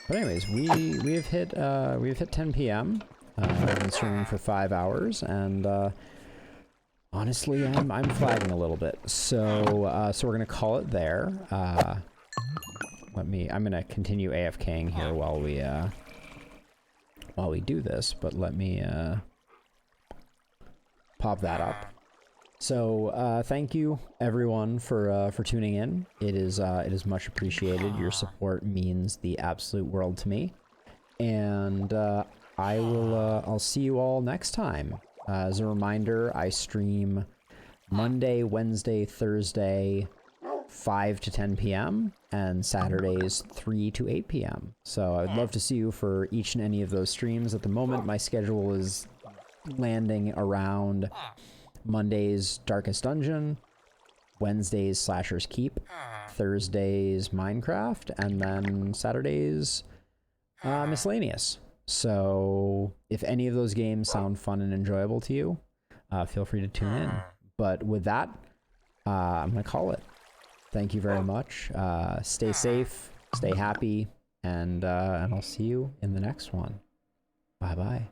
[SPEAKER 1] but anyways, we have hit 10 p.m. I've been streaming for 5 hours, and honestly, I'm flagging a little bit. So so we're gonna call it there. I'm gonna continue AFKing here while we do this, but let me pop that up. So thank you everyone for tuning in. It is much appreciated. Your support means the absolute world to me, and I'll see you all next time. As a reminder, I stream Monday, Wednesday, Thursday, 5 to 10 p.m. and Saturdays 3 to 8 p.m. So I'd love to see you for each and any of those streams. At the moment, my schedule is landing around Monday's Darkest Dungeon, Wednesday's Slasher's Keep, Thursday's Minecraft, and then Saturday's Miscellaneous. So if any of those games sound fun and enjoyable to you, feel free to tune in. But with that, I'm going to call it. Thank you very much. Stay safe, stay happy, and I'll see you in the next one. Bye-bye.